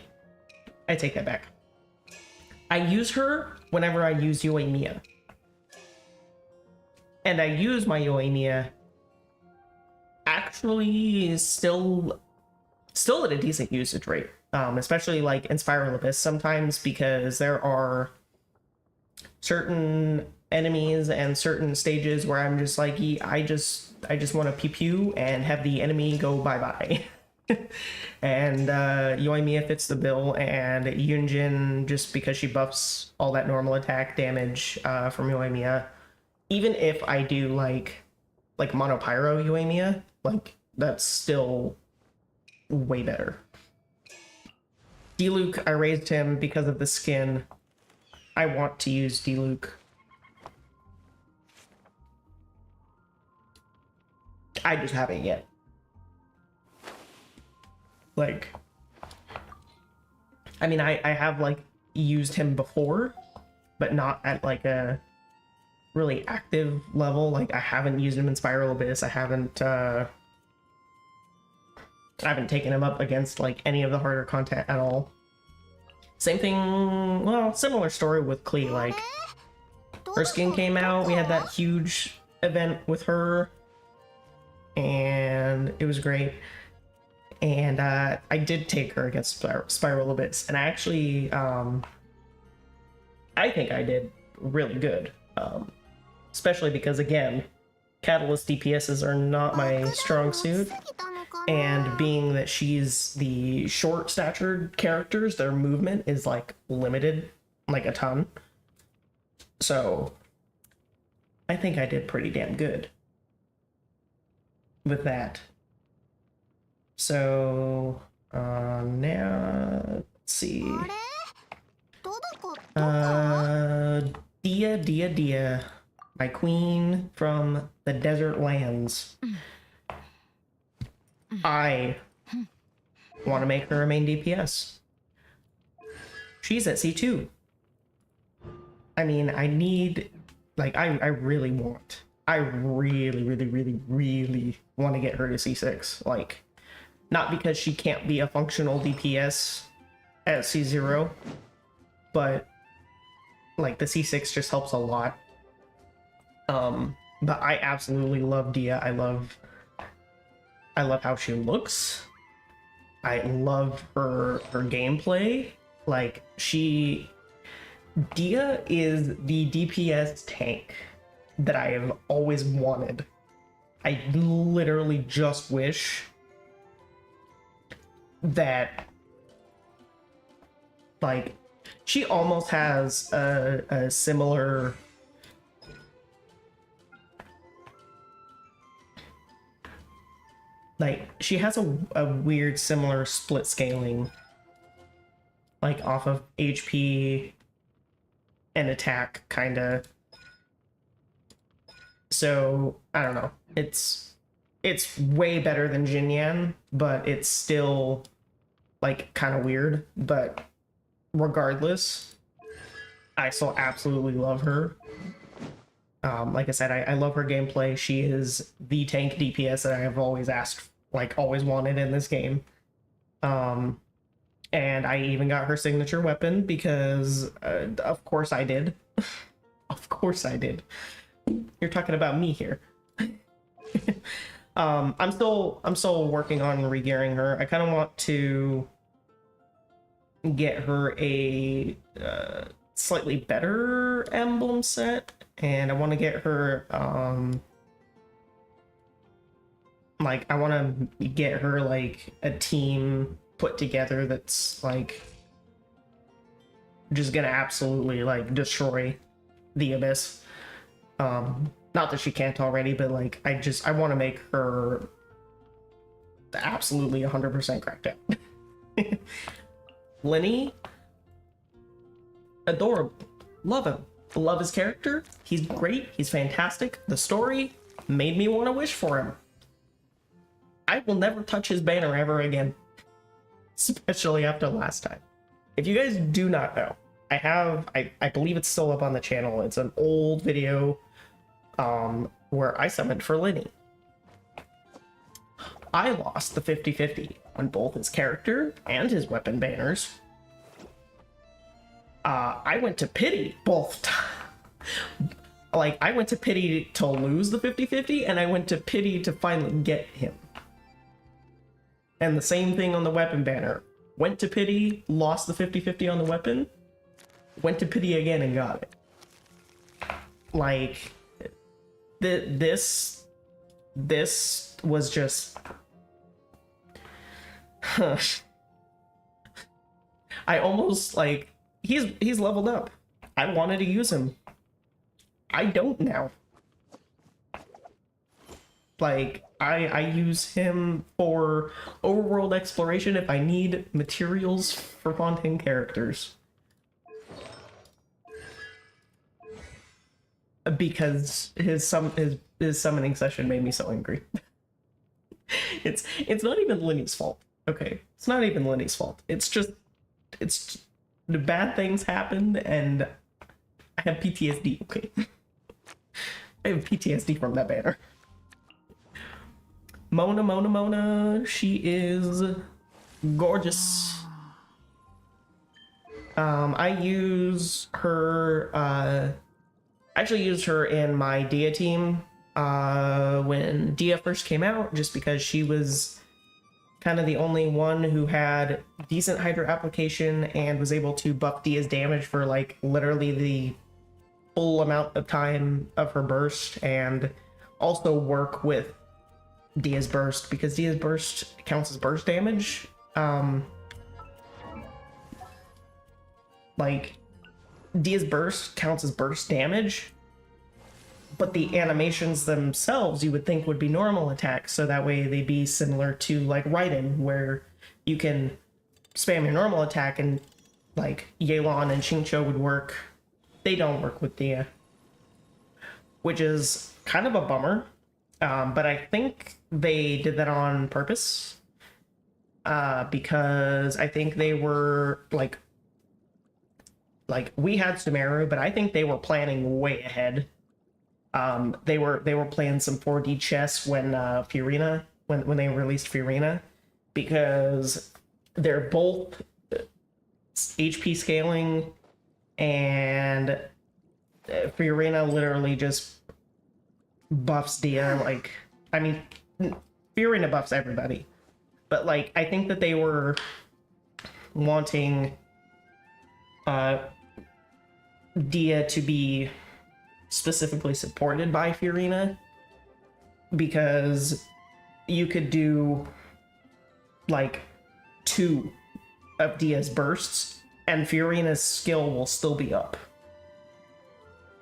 I take that back. I use her whenever I use Yoimiya. And I use my Yoimiya actually still at a decent usage rate. Especially like in Spiral Abyss sometimes, because there are certain enemies and certain stages where I'm just like, I just want to pew pew and have the enemy go bye-bye. And Yoimiya fits the bill, and Yunjin, just because she buffs all that normal attack damage from Yoimiya, even if I do like Monopyro Yoimiya, like that's still way better. Diluc, I raised him because of the skin. I want to use Diluc. I just haven't yet. Like, I mean, I have like used him before, but not at like a really active level. Like, I haven't used him in Spiral Abyss. I haven't taken him up against like any of the harder content at all. Same thing, well, similar story with Klee. Like, her skin came out. We had that huge event with her, and it was great. And I did take her against Spiral Abyss, and I actually, I think I did really good. Especially because, again, Catalyst DPSs are not my strong suit, and being that she's the short-statured characters, their movement is, like, limited, like, a ton. So, I think I did pretty damn good with that. So, now, let's see. Dia, my queen from the desert lands. I want to make her a main DPS. She's at C2. I mean, I need, like, I really want, I really want to get her to C6. Like, not because she can't be a functional DPS at C0, but like the C6 just helps a lot. But I absolutely love Dia. I love how she looks. I love her gameplay. Like, Dia is the DPS tank that I have always wanted. I literally just wish that, like, she almost has a similar, like, she has a weird similar split scaling, like, off of HP and attack, kind of. So, I don't know. It's way better than Jinyan, but it's still, like, kind of weird. But regardless, I still absolutely love her. Like I said, I love her gameplay. She is the tank DPS that I have always asked, like, always wanted in this game. And I even got her signature weapon because, of course I did. Of course I did. You're talking about me here. I'm still working on regearing her. I kind of want to get her a slightly better emblem set, and I want to get her like, I want to get her like a team put together that's like just gonna absolutely like destroy the Abyss. Not that she can't already, but like I want to make her absolutely 100% cracked out. Lenny, adorable, love him, love his character. He's great, he's fantastic. The story made me want to wish for him. I will never touch his banner ever again, especially after last time. If you guys do not know, I believe it's still up on the channel. It's an old video where I summoned for Lenny. I lost the 50-50 on both his character and his weapon banners. I went to pity both times. Like, I went to pity to lose the 50-50, and I went to pity to finally get him. And the same thing on the weapon banner. Went to pity, lost the 50-50 on the weapon, went to pity again and got it. Like, this was just... I almost, like, he's leveled up. I wanted to use him. I don't now. Like, I use him for overworld exploration if I need materials for Fontaine characters. Because his summoning session made me so angry. It's not even Lenny's fault. Okay, it's not even Lenny's fault. It's the bad things happened, and I have PTSD. Okay, I have PTSD from that banner. Mona, she is gorgeous. I use her I actually used her in my Dia team when Dia first came out, just because she was kind of the only one who had decent Hydra application and was able to buff Dia's damage for like literally the full amount of time of her burst, and also work with Dia's burst, because Dia's burst counts as burst damage. Like, Dia's burst counts as burst damage, but the animations themselves you would think would be normal attacks, so that way they'd be similar to like Raiden, where you can spam your normal attack and like Yelan and Xingqiu would work. They don't work with Dia, which is kind of a bummer, but I think they did that on purpose, because I think they were like we had Sumeru, but I think they were planning way ahead. They were playing some 4D chess when Furina, when they released Furina, because they're both HP scaling, and Furina literally just buffs Dia. Like, I mean, Furina buffs everybody, but like I think that they were wanting Dia to be specifically supported by Furina, because you could do like 2 of Dia's bursts and Furina's skill will still be up.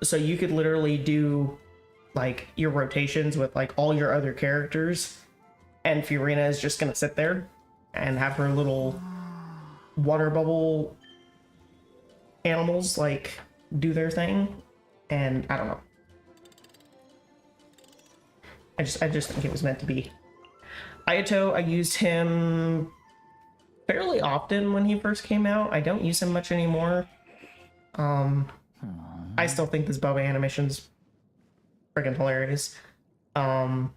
So you could literally do like your rotations with like all your other characters, and Furina is just gonna sit there and have her little water bubble animals like do their thing. And I don't know, I just think it was meant to be. Ayato, I used him fairly often when he first came out. I don't use him much anymore. I still think this Boba animation's freaking hilarious. But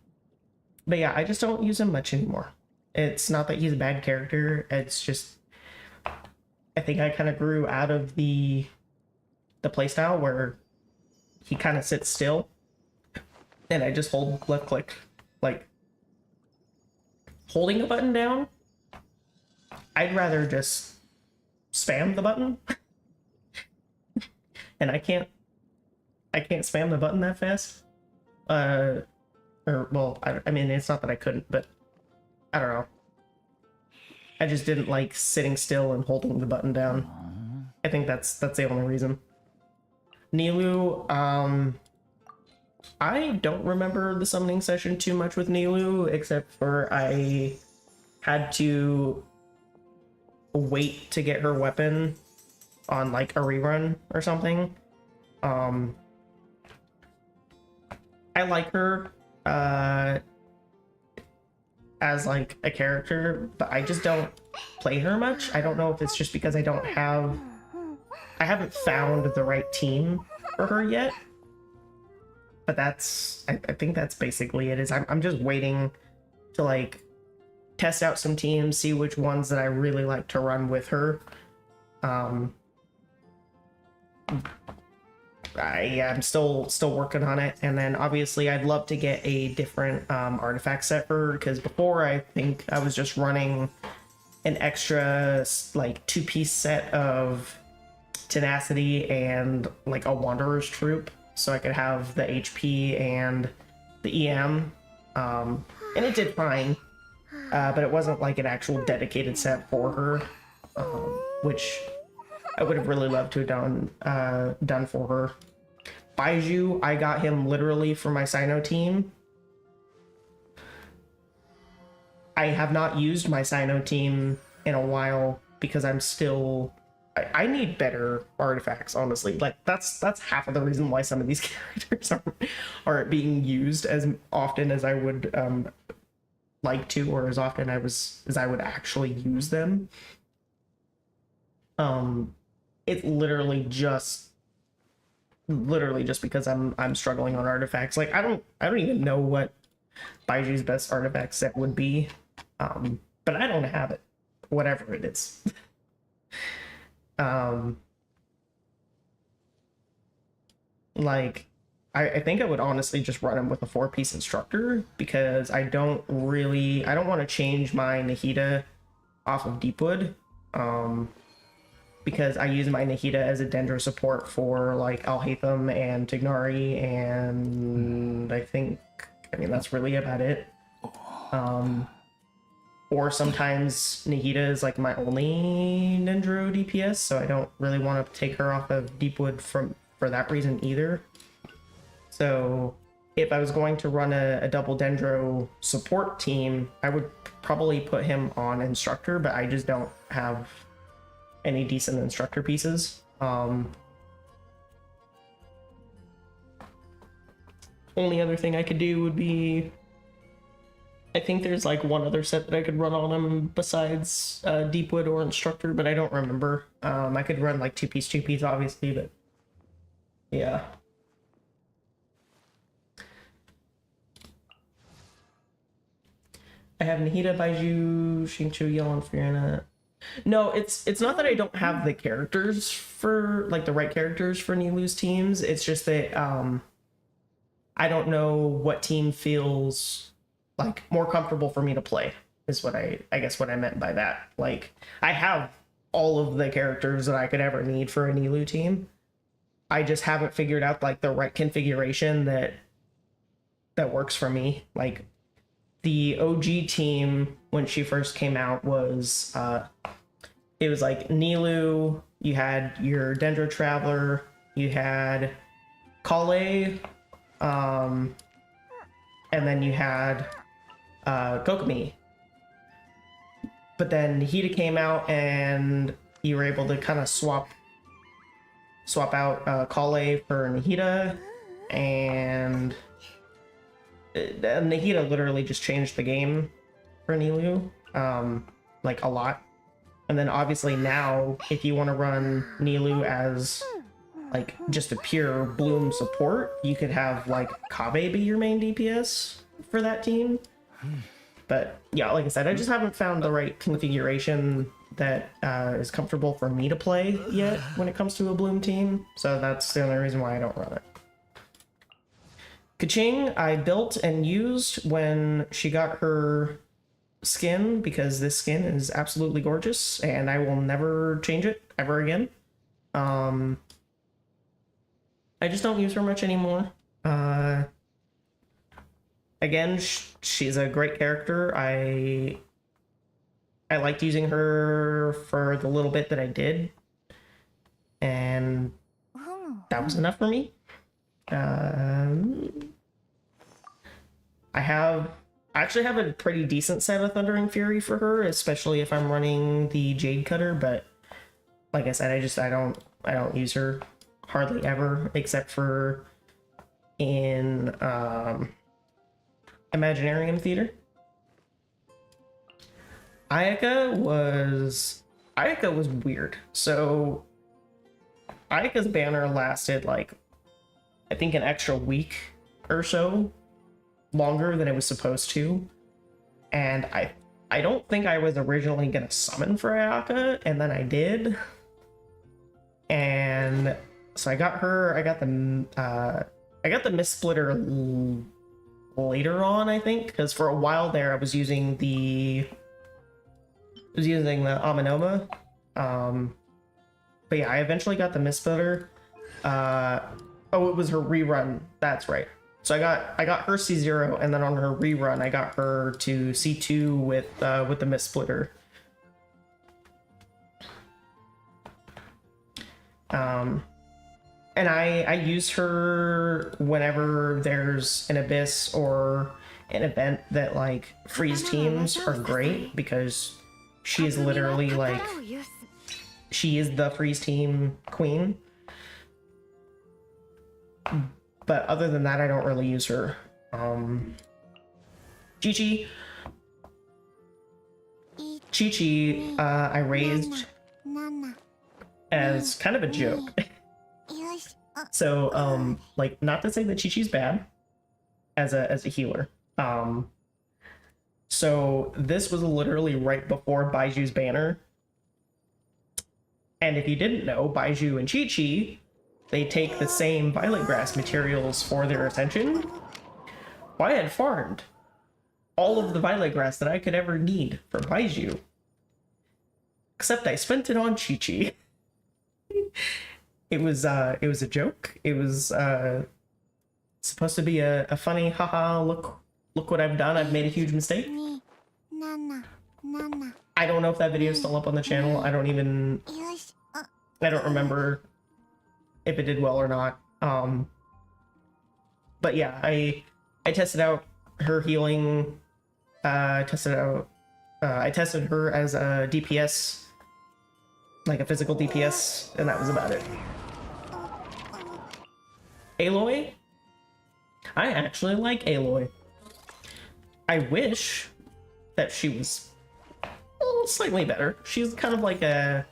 yeah, I just don't use him much anymore. It's not that he's a bad character, it's just I think I kind of grew out of the playstyle where he kind of sits still and I just hold left click. Like, holding a button down, I'd rather just spam the button. And I can't spam the button that fast. Or, well, I mean, it's not that I couldn't, but I don't know. I just didn't like sitting still and holding the button down. I think that's the only reason. Nilu, I don't remember the summoning session too much with Nilu, except for I had to wait to get her weapon on like a rerun or something. I like her as like a character, but I just don't play her much. I don't know if it's just because I haven't found the right team for her yet. But that's, I think that's basically it. I'm just waiting to like test out some teams, see which ones that I really like to run with her. I'm still working on it, and then obviously I'd love to get a different artifact set for her, because before I think I was just running an extra like 2-piece set of tenacity and like a wanderer's troop, so I could have the HP and the EM, and it did fine, but it wasn't like an actual dedicated set for her, which I would have really loved to have done for her. Baiju, I got him literally for my Sino team. I have not used my Sino team in a while because I'm still... I need better artifacts, honestly. Like, that's half of the reason why some of these characters aren't being used as often as I would like to, or as often as I would actually use them. It's literally just because I'm struggling on artifacts. Like, I don't even know what Baiju's best artifact set would be, but I don't have it, whatever it is. like, I think I would honestly just run him with a 4-piece instructor, because I don't want to change my Nahida off of Deepwood, because I use my Nahida as a Dendro support for like Alhaitham and Tignari, and I mean that's really about it. Or sometimes Nahida is like my only Dendro DPS, so I don't really want to take her off of Deepwood for that reason either. So if I was going to run a double Dendro support team, I would probably put him on instructor, but I just don't have any decent instructor pieces. Only other thing I could do would be, I think there's like one other set that I could run on him besides Deepwood or instructor, but I don't remember. I could run like 2-piece obviously, but yeah. I have Nahida, Baiju, Xingqiu, Yelan, Fiona. No, it's not that I don't have the characters for, like, the right characters for Nilu's teams. It's just that I don't know what team feels like more comfortable for me to play, is what I guess what I meant by that. Like, I have all of the characters that I could ever need for a Nilu team. I just haven't figured out like the right configuration that works for me. Like, the OG team when she first came out was it was like Nilu, you had your Dendro Traveler, you had Kale, and then you had Kokomi. But then Nahida came out and you were able to kind of swap out Kale for Nahida, and Nahida literally just changed the game for Nilu, like a lot. And then obviously now, if you want to run Nilu as like just a pure Bloom support, you could have like Kabe be your main DPS for that team. But yeah, like I said, I just haven't found the right configuration that is comfortable for me to play yet when it comes to a Bloom team. So that's the only reason why I don't run it. Keqing I built and used when she got her skin, because this skin is absolutely gorgeous and I will never change it ever again. I just don't use her much anymore. Again, she's a great character. I liked using her for the little bit that I did, and that was enough for me. I actually have a pretty decent set of Thundering Fury for her, especially if I'm running the Jade Cutter, but like I said, I don't use her hardly ever, except for in Imaginarium Theater. Ayaka was weird. So Ayaka's banner lasted like, I think, an extra week or so longer than it was supposed to, and I don't think I was originally gonna summon for Ayaka, and then I did, and so I got the Mist Splitter later on, I think, because for a while there I was using the Aminoma, but yeah, I eventually got the Mist Splitter. Oh, it was her rerun, that's right. So I got her C0, and then on her rerun I got her to C2 with the Mist Splitter. And I use her whenever there's an Abyss or an event that like freeze teams are great, because she is literally like, she is the freeze team queen. But other than that, I don't really use her. Chi-Chi, I raised as kind of a joke. So, like, not to say that Chi-Chi's bad as a healer. So this was literally right before Baiju's banner. And if you didn't know, Baiju and Chi-Chi they take the same violet grass materials for their ascension. Well, I had farmed all of the violet grass that I could ever need for Baiju. Except I spent it on Chi-Chi. It was a joke. It was supposed to be a funny, haha, look what I've done. I've made a huge mistake. I don't know if that video is still up on the channel. I don't remember if it did well or not. But yeah, I tested out her healing. I tested her as a DPS, like a physical DPS, and that was about it. Aloy? I actually like Aloy. I wish that she was slightly better. She's kind of like a...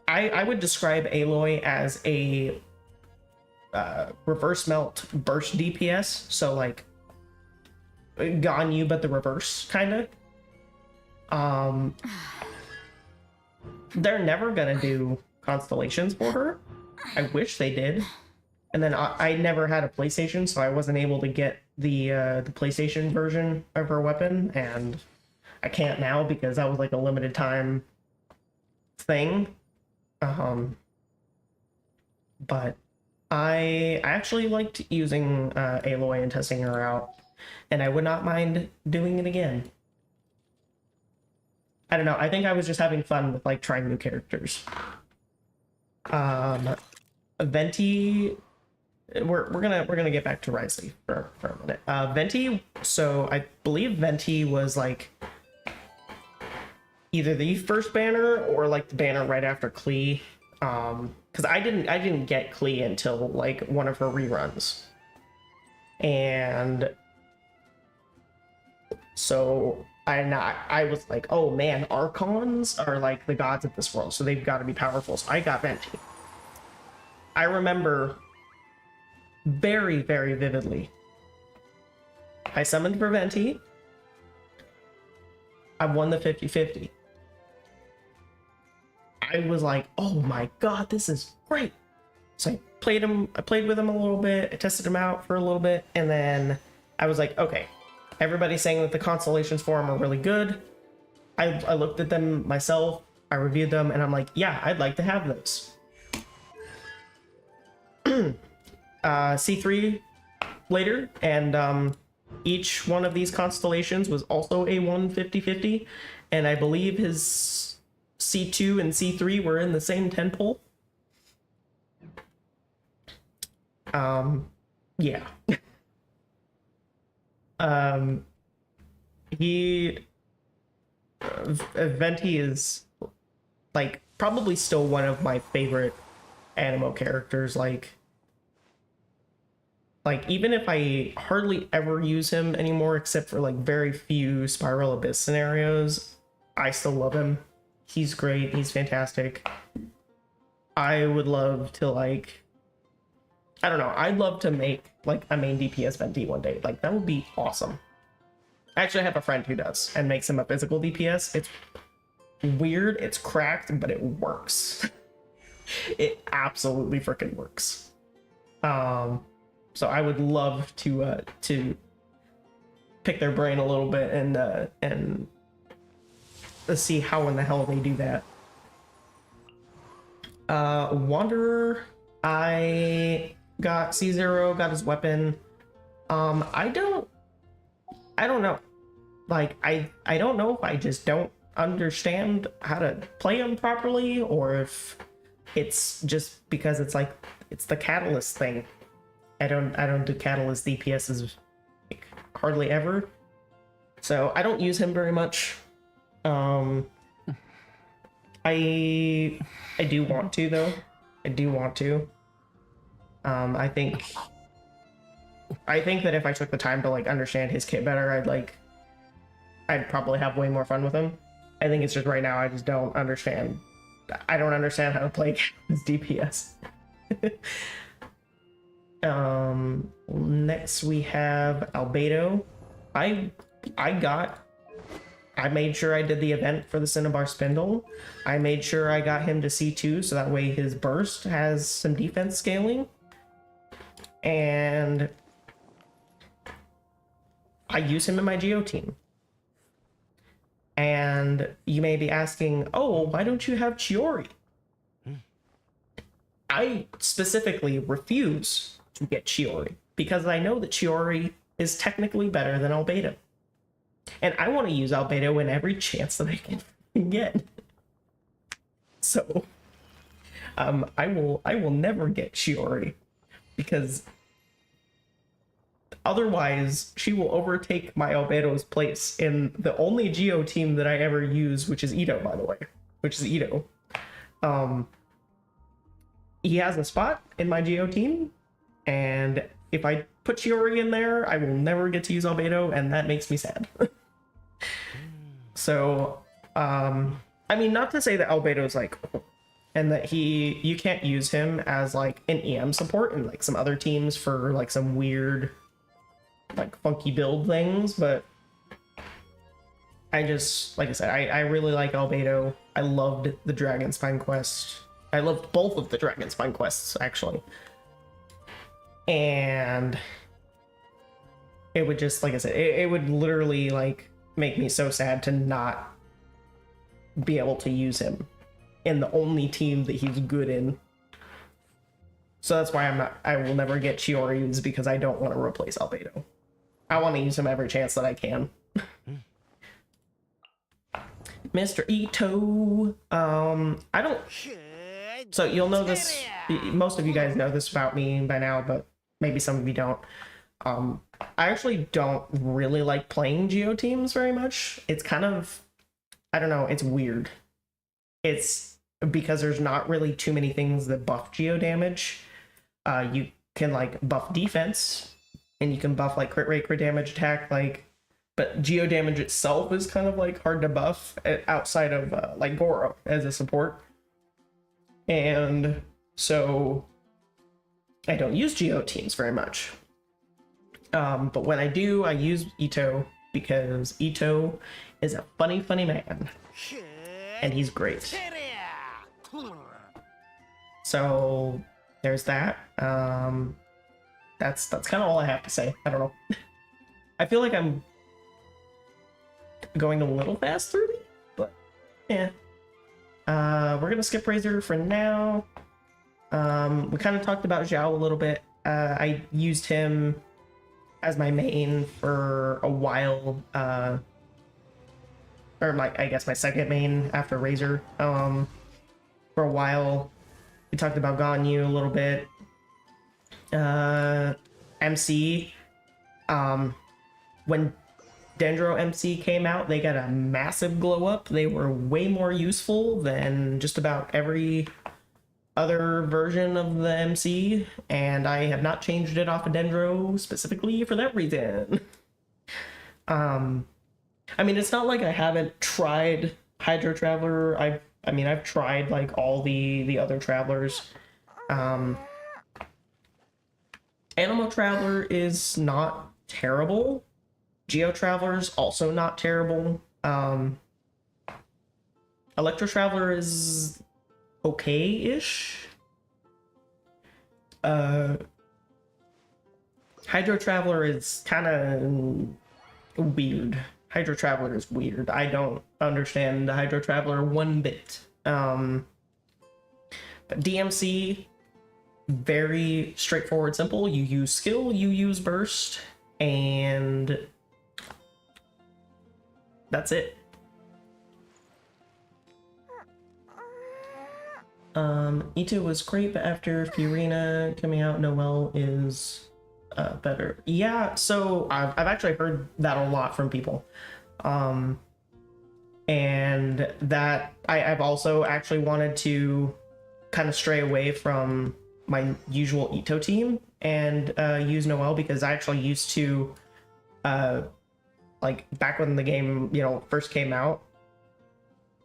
I would describe Aloy as a reverse melt burst DPS, so like Ganyu but the reverse, kind of. They're never gonna do constellations for her. I wish they did. And then I never had a PlayStation, so I wasn't able to get the PlayStation version of her weapon, and I can't now because that was like a limited time thing. But I actually liked using Aloy and testing her out, and I would not mind doing it again. I don't know, I think I was just having fun with like trying new characters. Venti, we're gonna get back to Risley for a minute. Venti, so I believe Venti was like either the first banner or like the banner right after Klee. Because I didn't get Klee until like one of her reruns. And so I was like, oh man, Archons are like the gods of this world, so they've got to be powerful. So I got Venti. I remember very, very vividly. I summoned for Venti. I won the 50-50. I was like, oh my god, this is great. So I played with him a little bit, I tested him out for a little bit, and then I was like, okay, everybody's saying that the constellations for him are really good. I looked at them myself, I reviewed them, and I'm like, yeah, I'd like to have those. C3 later, and each one of these constellations was also a 150-50, and I believe his C2 and C3 were in the same 10 pull. Yeah. Venti is like probably still one of my favorite animo characters. Like even if I hardly ever use him anymore except for like very few Spiral Abyss scenarios, I still love him. He's great, he's fantastic. I would love to like, I don't know, I'd love to make like a main DPS Venti one day. Like that would be awesome. I actually have a friend who does and makes him a physical DPS. It's weird, it's cracked, but it works. It absolutely freaking works. So I would love to pick their brain a little bit and see how in the hell they do that. Wanderer, I got C0, got his weapon. I don't know. Like I don't know if I just don't understand how to play him properly, or if it's just because it's like it's the catalyst thing. I don't do catalyst DPSs like, hardly ever, so I don't use him very much. I do want to though. I do want to. I think that if I took the time to like understand his kit better, I'd probably have way more fun with him. I think it's just right now I just don't understand. I don't understand how to play his DPS. Next we have Albedo. I got I made sure I did the event for the Cinnabar Spindle. I made sure I got him to C2 so that way his burst has some defense scaling. And I use him in my Geo team. And you may be asking, oh, why don't you have Chiori? I specifically refuse to get Chiori because I know that Chiori is technically better than Albedo. And I want to use Albedo in every chance that I can get. So, I will never get Chiori because otherwise she will overtake my Albedo's place in the only Geo team that I ever use, which is Ito, by the way, which is Ito. He has a spot in my Geo team, and if I put Chiori in there, I will never get to use Albedo, and that makes me sad. So, I mean, not to say that Albedo's like, and that you can't use him as like an EM support in like some other teams for like some weird, like funky build things, but I just, like I said, I really like Albedo. I loved the Dragon Spine quest. I loved both of the Dragon Spine quests, actually. And it would just, like I said, it would literally like make me so sad to not be able to use him in the only team that he's good in. So that's why I will never get Chiori's, because I don't want to replace Albedo. I want to use him every chance that I can. Mr. Ito, I don't, so you'll know this, most of you guys know this about me by now, but maybe some of you don't. I actually don't really like playing Geo teams very much. It's kind of, I don't know, it's weird. It's because there's not really too many things that buff Geo damage. You can like buff defense, and you can buff like crit rate, crit damage, attack, like, but Geo damage itself is kind of like hard to buff outside of like Goro as a support. And so I don't use Geo teams very much. But when I do, I use Ito because Ito is a funny man. And he's great. So there's that. That's kind of all I have to say. I don't know. I feel like I'm going a little fast through these, but yeah. We're gonna skip Razor for now. We kind of talked about Zhao a little bit. I used him as my main for a while, or I guess my second main after Razor. For a while, we talked about Ganyu a little bit. MC, when Dendro MC came out, they got a massive glow up. They were way more useful than just about every other version of the MC, and I have not changed it off of Dendro specifically for that reason. I mean, it's not like I haven't tried Hydro Traveler. I've tried like all the other travelers. Animal Traveler is not terrible. Geo Traveler's also not terrible. Electro Traveler is okay-ish. Hydro Traveler is kind of weird. Hydro Traveler is weird. I don't understand the Hydro Traveler one bit. But DMC, very straightforward, simple. You use skill, you use burst, and that's it. Ito was great, but after Fiorina coming out, Noelle is better. Yeah, so I've actually heard that a lot from people. And that I've also actually wanted to kind of stray away from my usual Ito team and use Noelle, because I actually used to like back when the game, you know, first came out,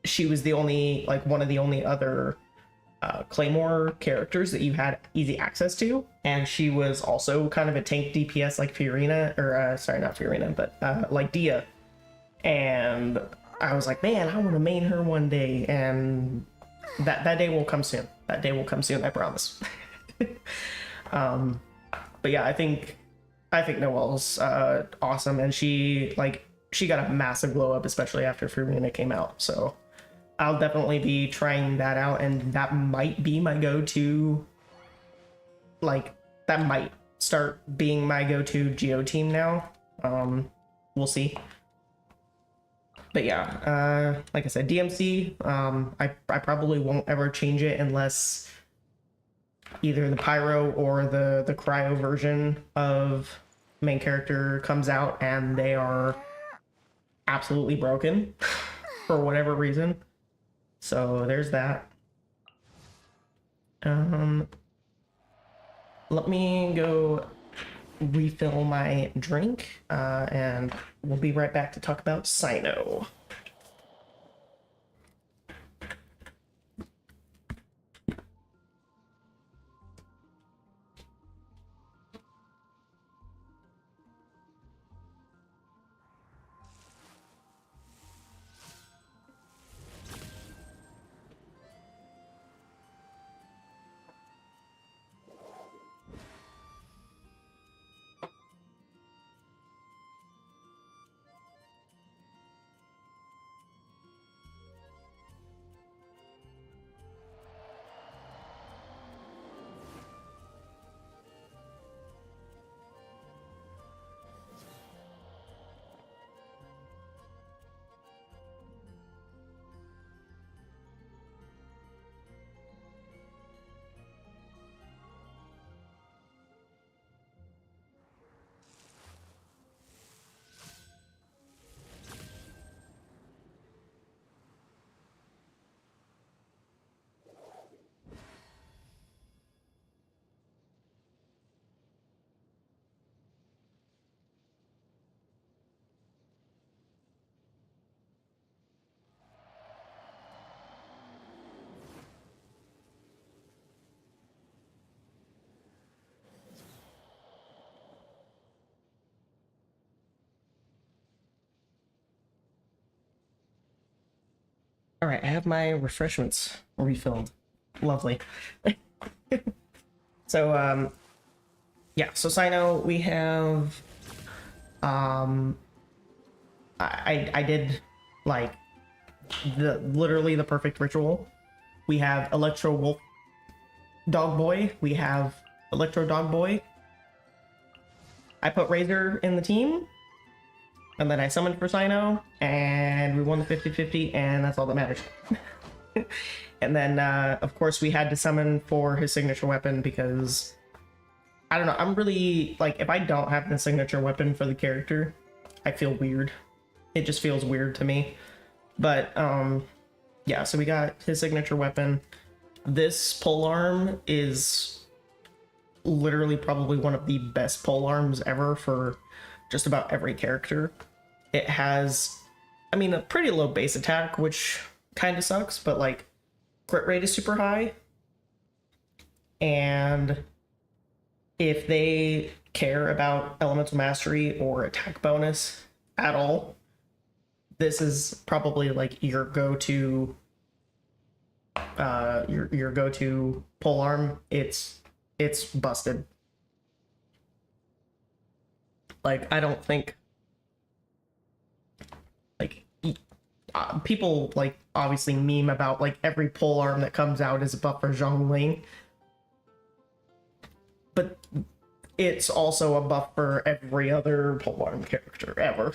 she was the only, like, one of the only other Claymore characters that you had easy access to, and she was also kind of a tank DPS like Fiorina, or sorry, not Fiorina, but like Dia. And I was like, man, I want to main her one day, and that day will come soon. That day will come soon, I promise. But yeah, I think Noelle's awesome, and she got a massive glow up, especially after Furina came out. So I'll definitely be trying that out, and that might be my go-to. Like, that might start being my go-to Geo team now. We'll see. But yeah, like I said, DMC, I probably won't ever change it unless either the Pyro or the Cryo version of main character comes out and they are absolutely broken for whatever reason. So there's that. Let me go refill my drink, and we'll be right back to talk about Sino. All right, I have my refreshments refilled. Lovely. So, yeah, so Sino, we have, I did, like, literally the perfect ritual. We have Electro Wolf Dog Boy, we have Electro Dog Boy. I put Razor in the team, and then I summoned for Sino, and we won the 50-50, and that's all that matters. And then, of course, we had to summon for his signature weapon because, I don't know, I'm really, like, if I don't have the signature weapon for the character, I feel weird. It just feels weird to me. But, yeah, so we got his signature weapon. This polearm is literally probably one of the best polearms ever for just about every character. It has, I mean, a pretty low base attack, which kind of sucks, but like crit rate is super high. And if they care about elemental mastery or attack bonus at all, this is probably like your go-to your go-to polearm. It's busted. Like, I don't think, like, people, like, obviously meme about, like, every polearm that comes out is a buff for Zhongling. But it's also a buff for every other polearm character ever.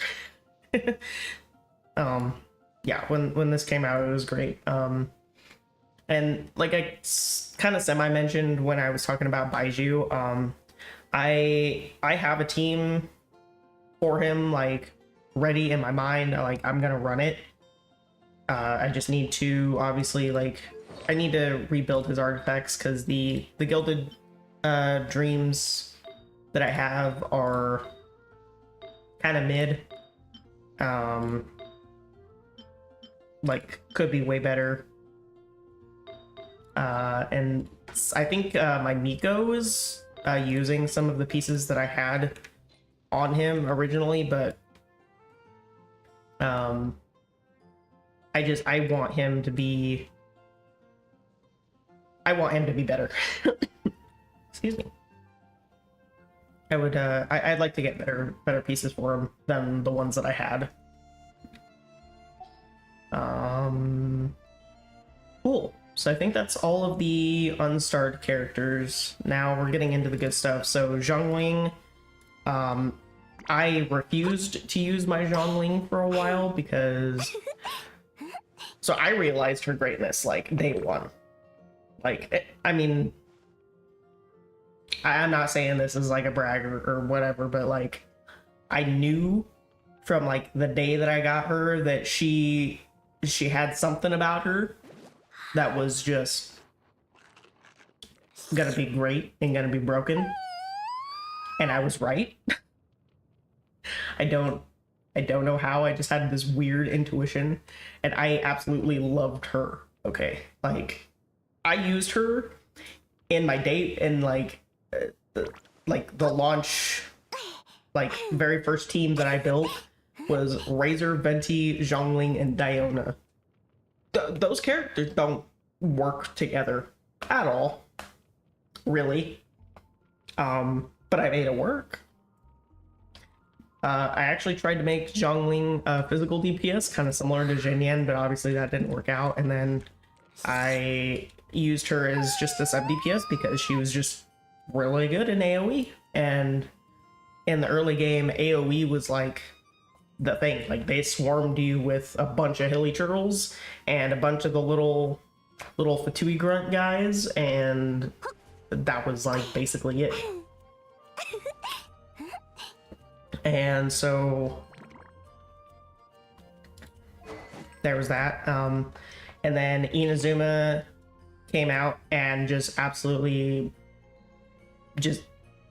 Yeah, when this came out, it was great. And, like, I kind of semi-mentioned when I was talking about Baiju, I have a team for him, like, ready in my mind. Like, I'm gonna run it. I just need to, obviously, like, I need to rebuild his artifacts, because the Gilded Dreams that I have are kind of mid. Like, could be way better. And I think my Miko is using some of the pieces that I had on him originally, but I want him to be better. Excuse me. I'd like to get better pieces for him than the ones that I had. Cool. So I think that's all of the unstarred characters. Now we're getting into the good stuff. So Zhongling, I refused to use my Zhongling for a while because... So I realized her greatness, like, day one. Like, I mean... I'm not saying this is like a brag or whatever, but like, I knew from like the day that I got her that she had something about her that was just gonna be great and gonna be broken. And I was right. I don't know how. I just had this weird intuition, and I absolutely loved her. Okay, like, I used her in my date and like the launch, like, very first team that I built was Razor, Venti, Zhongling, and Diona. Those characters don't work together at all, really. But I made it work. I actually tried to make Zhongling physical DPS, kind of similar to Jinyan, but obviously that didn't work out. And then I used her as just a sub DPS because she was just really good in AoE. And in the early game, AoE was like the thing. Like, they swarmed you with a bunch of hilly turtles and a bunch of the little Fatui grunt guys, and that was like basically it. And so there was that. And then Inazuma came out and just absolutely just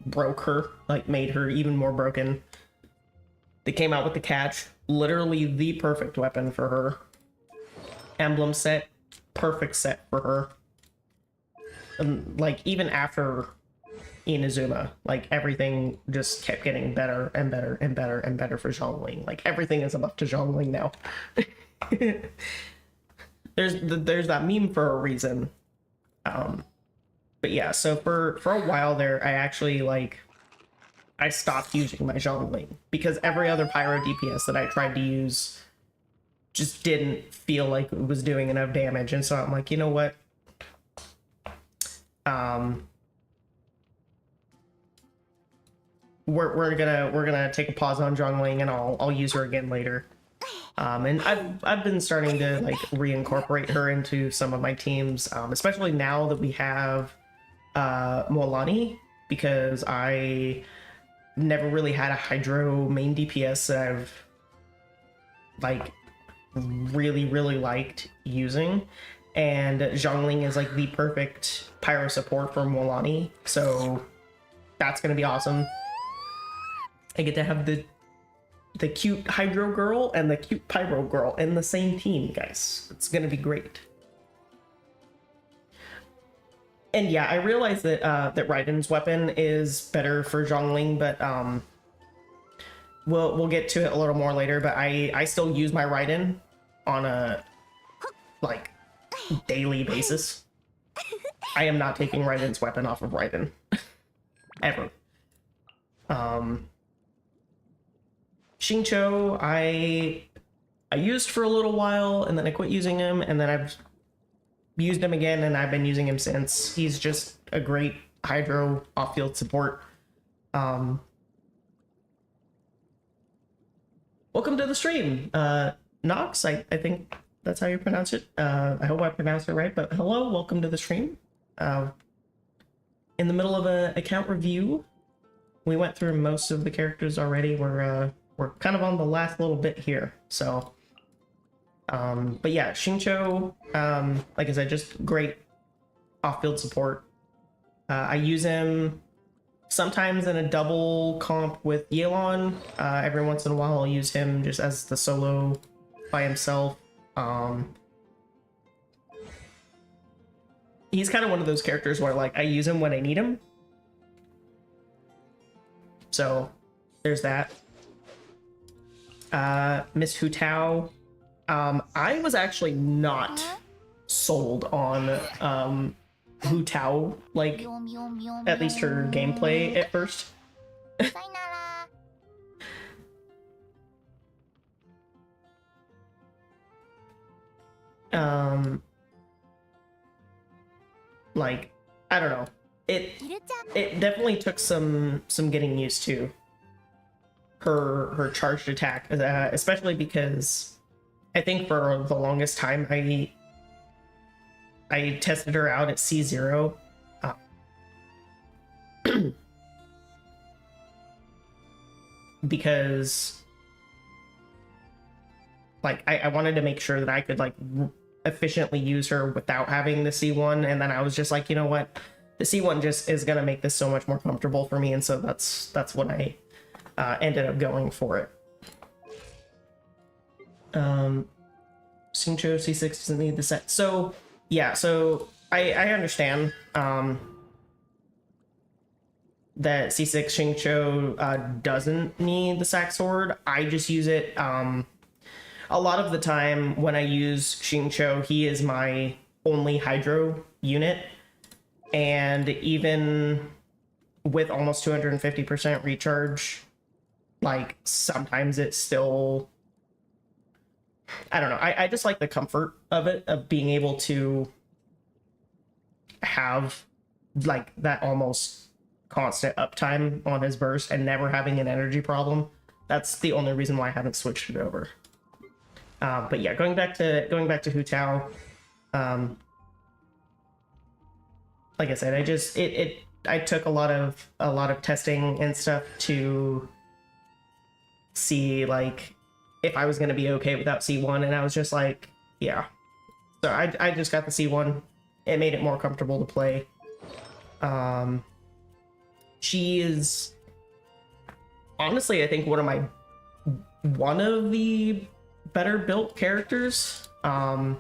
broke her, like made her even more broken. They came out with the catch, literally the perfect weapon for her. Emblem set, perfect set for her. And like, even after Inazuma, like, everything just kept getting better and better and better and better for Zhongling. Like, everything is up to Zhongling now. There's that meme for a reason. But yeah, so for a while there, I actually, like, I stopped using my Zhongling because every other Pyro DPS that I tried to use just didn't feel like it was doing enough damage. And so I'm like, you know what? We're gonna take a pause on Zhongling, and I'll use her again later. And I've been starting to like reincorporate her into some of my teams, especially now that we have Molani, because I never really had a Hydro main DPS that I've like really liked using, and Zhongling is like the perfect Pyro support for Molani, so that's gonna be awesome. I get to have the cute Hydro girl and the cute Pyro girl in the same team, guys. It's gonna be great. And yeah, I realize that that Raiden's weapon is better for Zhongling, but we'll get to it a little more later. But I still use my Raiden on a like daily basis. I am not taking Raiden's weapon off of Raiden ever. Xingqiu, I used for a little while, and then I quit using him, and then I've used him again, and I've been using him since. He's just a great Hydro off-field support. Welcome to the stream, Nox. I think that's how you pronounce it. I hope I pronounced it right, but hello, welcome to the stream. In the middle of a account review. We went through most of the characters already. We're kind of on the last little bit here, so but yeah, Xingqiu, like I said, just great off-field support. I use him sometimes in a double comp with Yelan. Every once in a while I'll use him just as the solo by himself. He's kind of one of those characters where like I use him when I need him. So there's that. Miss Hu Tao, I was actually not sold on Hu Tao, like, at least her gameplay at first. Like, I don't know. It definitely took some getting used to her charged attack, especially because I think for the longest time I tested her out at C0. Because like I wanted to make sure that I could like efficiently use her without having the C1, and then I was just like, you know what, the C1 just is gonna make this so much more comfortable for me, and so that's when I ended up going for it. Xingqiu C6 doesn't need the set. So yeah, so I understand that C6 Xingqiu doesn't need the sack sword. I just use it a lot of the time when I use Xingqiu. He is my only hydro unit, and even with almost 250% recharge, like sometimes it's still, I don't know, I just like the comfort of it, of being able to have like that almost constant uptime on his burst and never having an energy problem. That's the only reason why I haven't switched it over. But yeah, going back to Hu Tao, like I said, I took a lot of testing and stuff to see like if I was gonna be okay without C1, and I was just like, yeah. So I just got the C1. It made it more comfortable to play. She is honestly, I think, one of the better built characters. I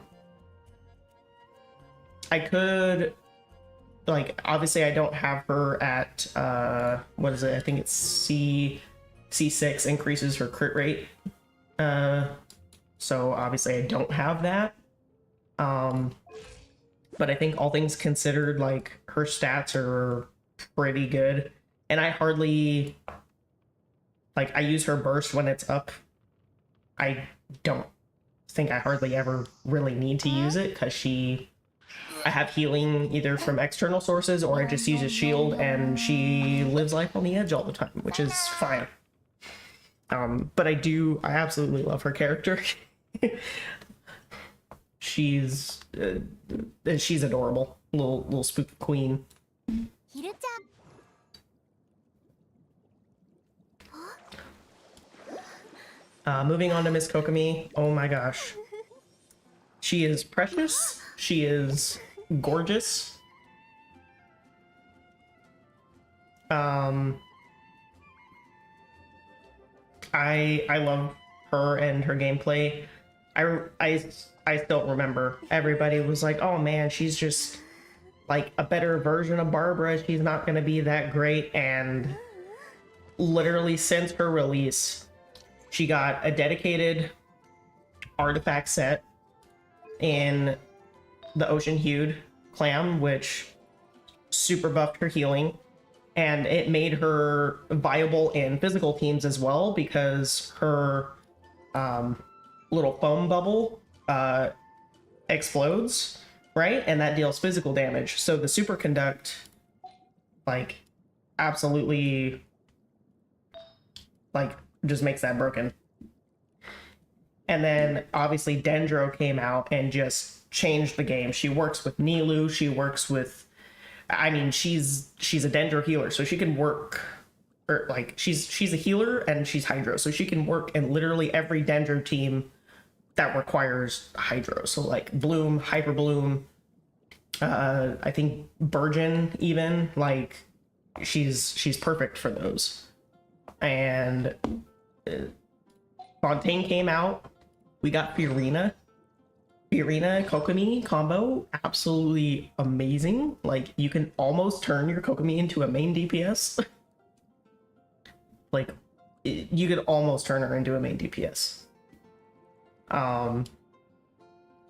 could, like, obviously I don't have her at what is it? I think it's C6 increases her crit rate. So obviously I don't have that. But I think all things considered, like, her stats are pretty good. And I hardly, like, I use her burst when it's up. I don't think I hardly ever really need to use it, because I have healing either from external sources, or I just use a shield, and she lives life on the edge all the time, which is fine. But I absolutely love her character. She's adorable, little spooky queen. Moving on to Miss Kokomi. Oh my gosh, she is precious. She is gorgeous. I love her and her gameplay. I still remember everybody was like, oh man, she's just like a better version of Barbara. She's not gonna be that great. And literally since her release, she got a dedicated artifact set in the Ocean Hued clam, which super buffed her healing. And it made her viable in physical teams as well, because her little foam bubble explodes, right? And that deals physical damage. So the superconduct, like, absolutely, like, just makes that broken. And then obviously Dendro came out and just changed the game. She works with Nilou. She works with, I mean, she's a Dendro healer, so she can work, or like, she's a healer and she's Hydro, so she can work in literally every Dendro team that requires Hydro. So like Bloom, Hyper Bloom, I think Burgeon even, like, she's perfect for those. And Fontaine came out. We got Fiorina Kokomi combo, absolutely amazing. Like, you can almost turn your Kokomi into a main DPS. Like, you could almost turn her into a main DPS.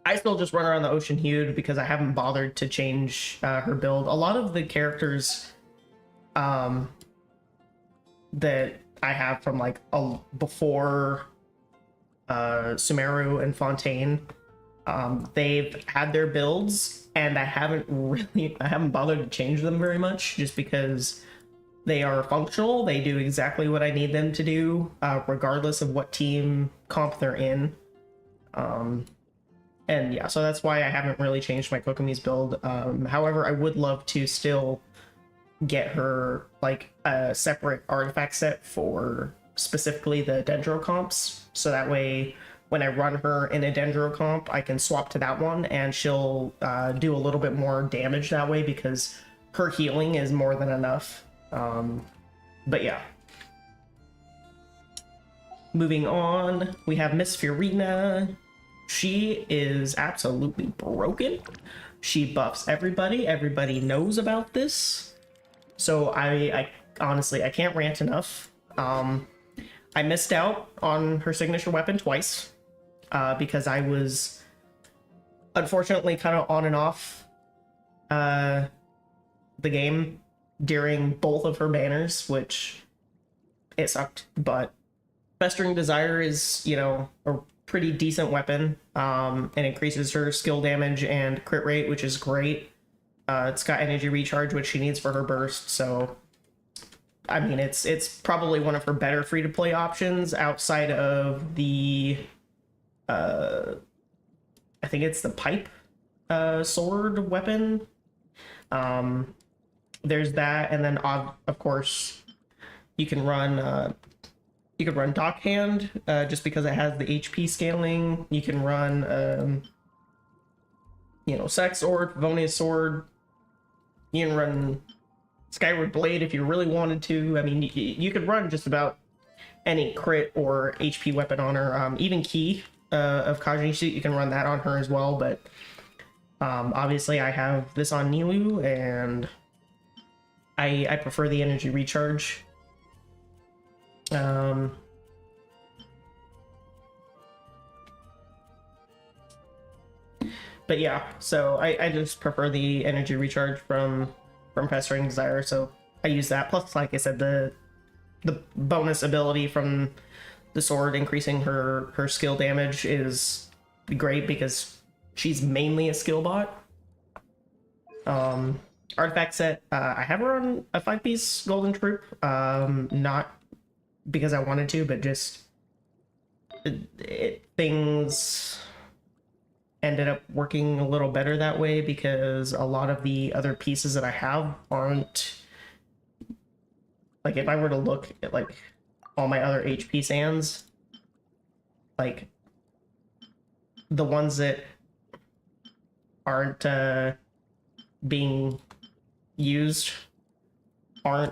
I still just run around the Ocean Hued because I haven't bothered to change her build. A lot of the characters that I have from like before Sumeru and Fontaine, they've had their builds, and I haven't bothered to change them very much, just because they are functional. They do exactly what I need them to do, regardless of what team comp they're in. And yeah, so that's why I haven't really changed my Kokomi's build. However, I would love to still get her like a separate artifact set for specifically the Dendro comps, so that way when I run her in a Dendro comp, I can swap to that one, and she'll do a little bit more damage that way, because her healing is more than enough. But yeah. Moving on, we have Miss Fiorina. She is absolutely broken. She buffs everybody. Everybody knows about this. So I honestly, I can't rant enough. I missed out on her signature weapon twice, because I was unfortunately kind of on and off the game during both of her banners, which it sucked. But Festering Desire is, you know, a pretty decent weapon, and increases her skill damage and crit rate, which is great. It's got energy recharge, which she needs for her burst, so I mean, it's probably one of her better free-to-play options outside of the I think it's the pipe sword weapon. There's that, and then of course you can run Dockhand, just because it has the HP scaling. You can run you know, Sex Sword, Favonius Sword. You can run Skyward Blade if you really wanted to. I mean, you could run just about any crit or HP weapon on her. Even Ki of Kajini Suit, you can run that on her as well, but obviously I have this on Nilou, and I prefer the energy recharge. But yeah, so I just prefer the energy recharge from Festering Desire, so I use that. Plus, like I said, the bonus ability from the sword increasing her skill damage is great, because she's mainly a skill bot. Artifact set, I have her on a 5-piece golden troop, not because I wanted to, but just things ended up working a little better that way, because a lot of the other pieces that I have aren't, like, if I were to look at like all my other HP sands, like the ones that aren't being used aren't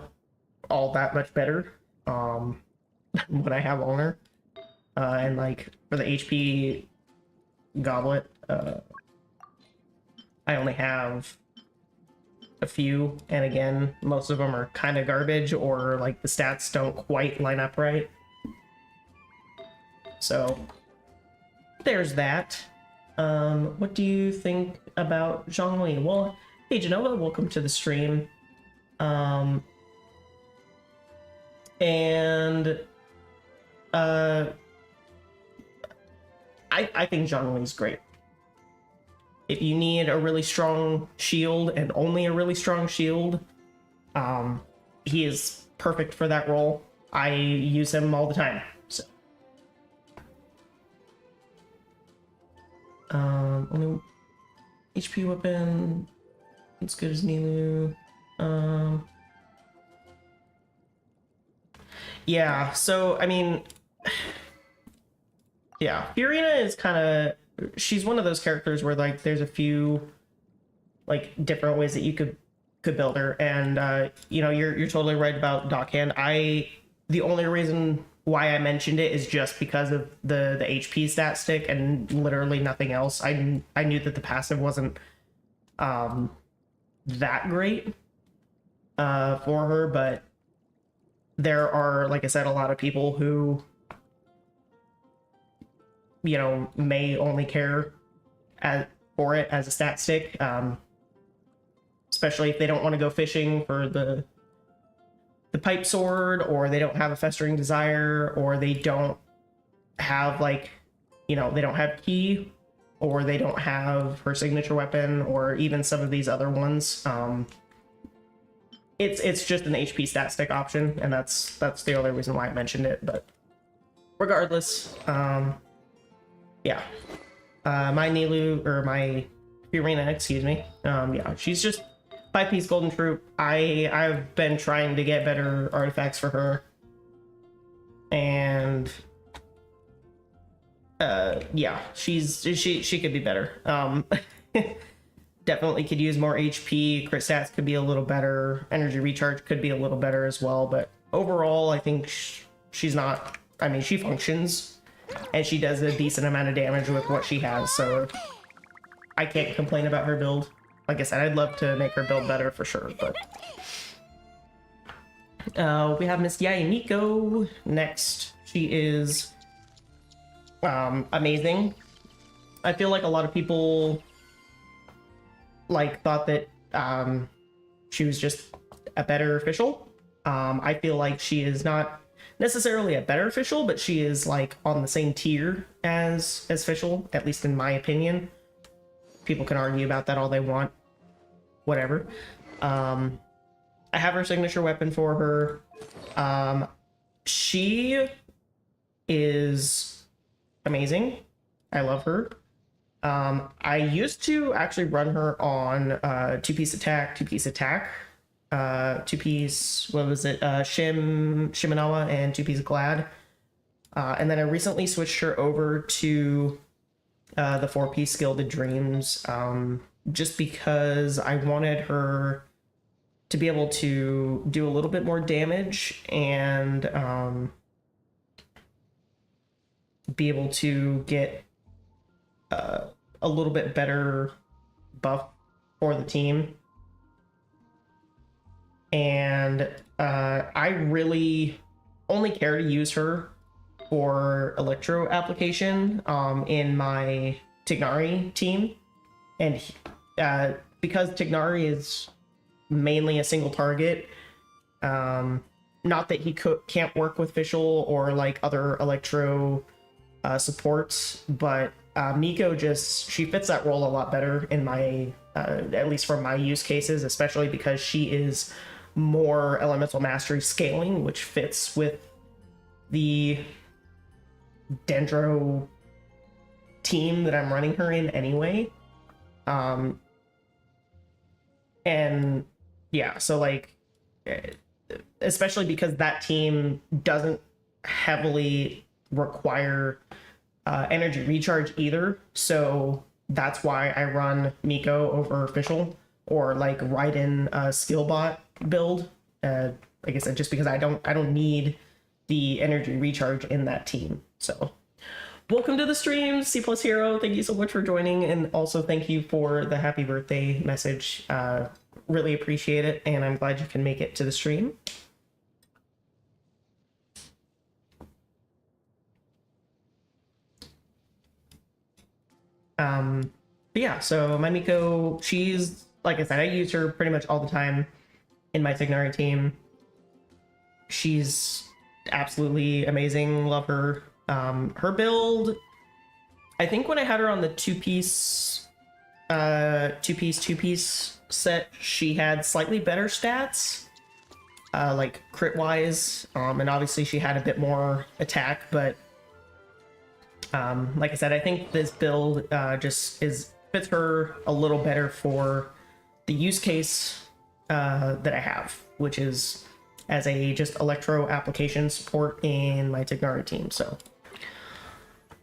all that much better when I have on her. And like for the HP goblet, I only have a few, and again, most of them are kind of garbage, or like the stats don't quite line up right. So there's that. What do you think about Zhongli? Well, hey Genova, welcome to the stream. And I think Zhongli's great. If you need a really strong shield, and only a really strong shield, he is perfect for that role. I use him all the time. So, only HP weapon, as good as Nilou. Yeah. So I mean, yeah, Fiorina is kind of, she's one of those characters where like there's a few like different ways that you could build her, and you know, you're totally right about Dockhand. The only reason why I mentioned it is just because of the HP stat stick, and literally nothing else. I knew that the passive wasn't that great for her, but there are, like I said, a lot of people who, you know, may only care for it as a stat stick, especially if they don't want to go fishing for the pipe sword, or they don't have a festering desire, or they don't have like, you know, they don't have key, or they don't have her signature weapon, or even some of these other ones. It's just an HP stat stick option, and that's the only reason why I mentioned it. But regardless, yeah, my Nilu, or my Furina, excuse me, yeah, she's just 5-piece golden troop. I've been trying to get better artifacts for her, and yeah, she could be better. Definitely could use more HP. Crit stats could be a little better. Energy recharge could be a little better as well. But overall, I think she's not. I mean, she functions, and she does a decent amount of damage with what she has. So I can't complain about her build. Like I said, I'd love to make her build better for sure. But we have Miss Yayaniko next. She is amazing. I feel like a lot of people thought that she was just a better official. I feel like she is not necessarily a better official, but she is like on the same tier as official, at least in my opinion. People can argue about that all they want, whatever. I have her signature weapon for her. She is amazing. I love her. I used to actually run her on 2-piece attack, 2-piece, what was it, Shiminawa, and 2-piece Glad. And then I recently switched her over to the 4-piece Gilded Dreams, just because I wanted her to be able to do a little bit more damage and be able to get a little bit better buff for the team. And I really only care to use her for electro application in my Tignari team. And because Tignari is mainly a single target, not that he can't work with Fischl or like other electro supports, but Miko she fits that role a lot better in my, at least for my use cases, especially because she is more elemental mastery scaling, which fits with the Dendro team that I'm running her in anyway. And yeah, so like, especially because that team doesn't heavily require energy recharge either, so that's why I run Miko over Official, or like Raiden Skillbot build. Like I said, just because I don't need the energy recharge in that team. So welcome to the stream, C Plus Hero. Thank you so much for joining, and also thank you for the happy birthday message. Really appreciate it, and I'm glad you can make it to the stream. But yeah, so my Miko, she's, like I said, I use her pretty much all the time in my Tignari team. She's absolutely amazing. Love her. Her build, I think when I had her on the two-piece set, she had slightly better stats, like crit-wise, and obviously she had a bit more attack, but like I said, I think this build just fits her a little better for the use case that I have, which is as a just electro application support in my Tignari team. So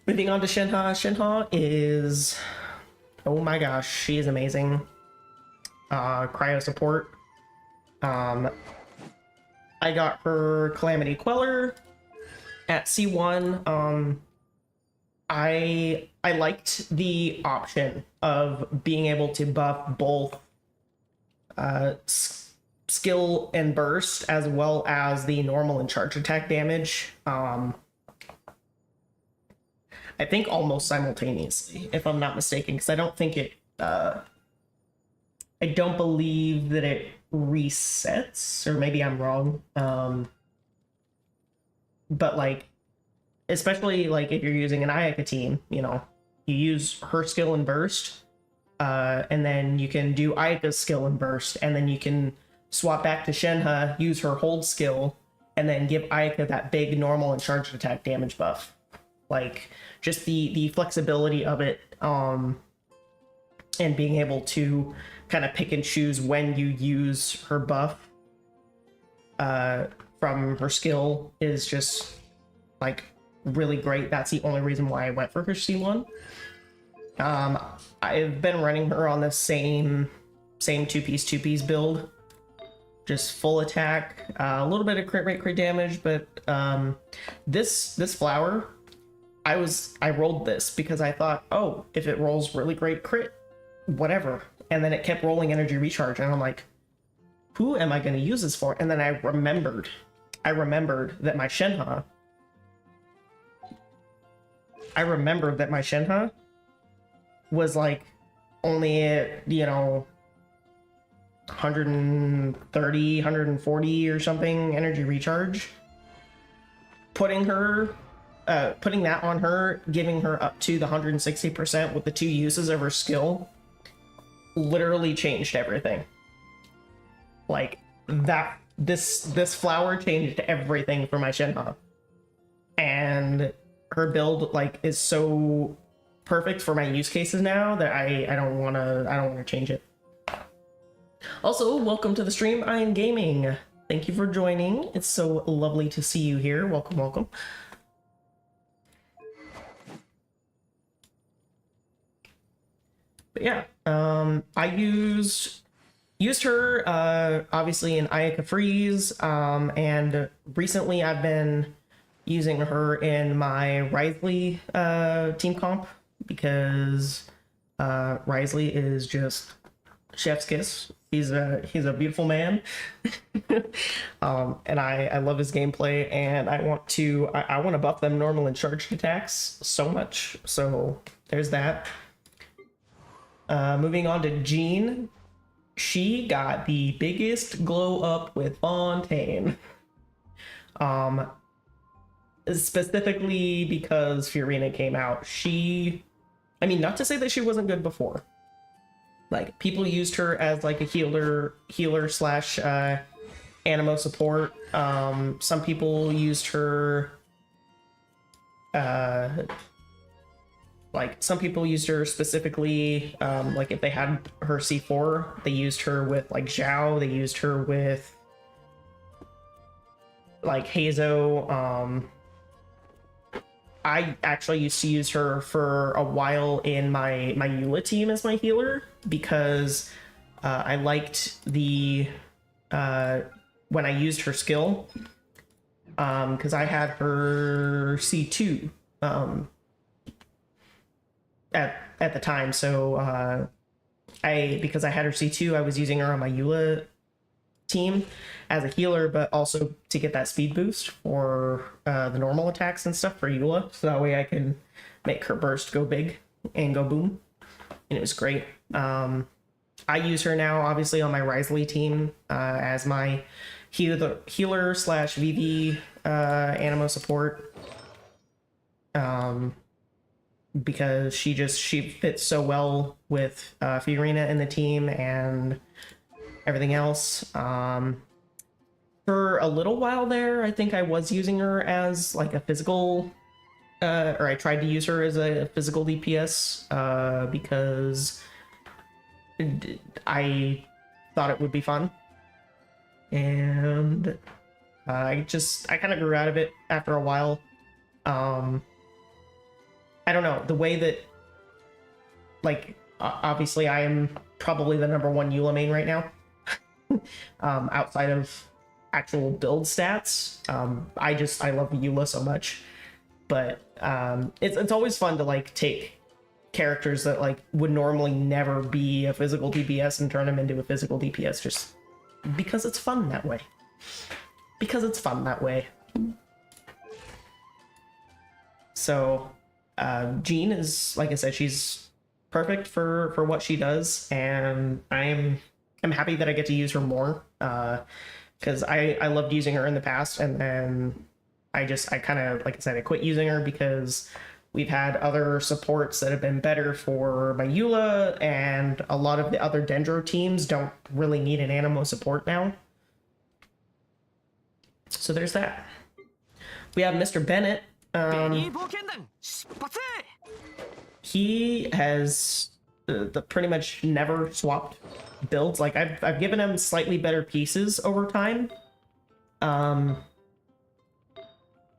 moving on to Shinha. Shinha is, oh my gosh, she is amazing. Cryo support. I got her Calamity Queller at C1. I liked the option of being able to buff both skill and burst, as well as the normal and charge attack damage. I think almost simultaneously, if I'm not mistaken, because I don't think it, I don't believe that it resets, or maybe I'm wrong. But like, especially like if you're using an Ayaka team, you know, you use her skill and burst, and then you can do Ayaka's skill and burst, and then you can swap back to Shenhe, use her hold skill, and then give Ayaka that big normal and charged attack damage buff. Like, just the flexibility of it, and being able to kind of pick and choose when you use her buff from her skill is just like really great. That's the only reason why I went for her C1. I've been running her on the same two-piece build, just full attack, a little bit of crit rate, crit damage, but this flower, I rolled this because I thought, oh, if it rolls really great crit, whatever. And then it kept rolling energy recharge, and I'm like, who am I going to use this for? And then I remembered that my Shenhe, was like only at, you know, 130, 140 or something energy recharge. Putting that on her, giving her up to the 160% with the 2 uses of her skill, literally changed everything. Like, that, this flower changed everything for my Shenhe. And her build, like, is so perfect for my use cases now that I don't wanna change it. Also, welcome to the stream. I am gaming. Thank you for joining. It's so lovely to see you here. Welcome, welcome. But yeah, I used her obviously in Ayaka Freeze, and recently I've been using her in my Wriothesley team comp, because Wriothesley is just chef's kiss. He's a beautiful man. And I love his gameplay, and I want to buff them normal and charged attacks so much. So there's that. Moving on to Jean. She got the biggest glow up with Fontaine. Specifically because Fiorina came out. I mean, not to say that she wasn't good before. Like, people used her as like a healer slash Anemo support. Some people used her specifically, like if they had her C4, they used her with like Zhao, they used her with like Hazo. I actually used to use her for a while in my Eula team as my healer, because I liked the when I used her skill, because I had her C2 at the time. So because I had her C2, I was using her on my Eula team as a healer, but also to get that speed boost for the normal attacks and stuff for Eula, so that way I can make her burst go big and go boom. And it was great. I use her now obviously on my Wriothesley team as my healer slash VV Anemo support, because she fits so well with Fiorina in the team and everything else. For a little while there, I think I was using her as like a physical, or I tried to use her as a physical DPS, because I thought it would be fun. And I kind of grew out of it after a while. I don't know, the way that, like, obviously I am probably the #1 Eula main right now. Outside of actual build stats, I love Eula so much. But it's always fun to like take characters that like would normally never be a physical DPS and turn them into a physical DPS, just because it's fun that way. So Jean is, like I said, she's perfect for what she does, and I'm happy that I get to use her more. Because I loved using her in the past, and then I kind of, like I said, I quit using her because we've had other supports that have been better for my Eula, and a lot of the other Dendro teams don't really need an Anemo support now. So there's that. We have Mr. Bennett. ベニー冒険団出発 He has pretty much never swapped builds. Like I've given him slightly better pieces over time.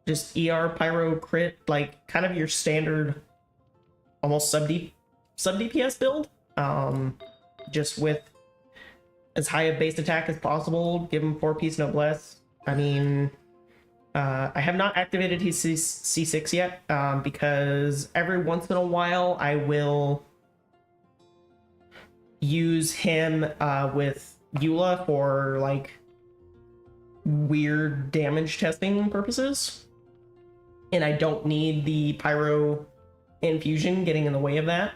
Just ER Pyro crit, like kind of your standard almost sub DPS build. Just with as high a base attack as possible, give him 4-piece noblesse. I mean, I have not activated his C6 yet, because every once in a while I will use him with Eula for like weird damage testing purposes, and I don't need the Pyro infusion getting in the way of that.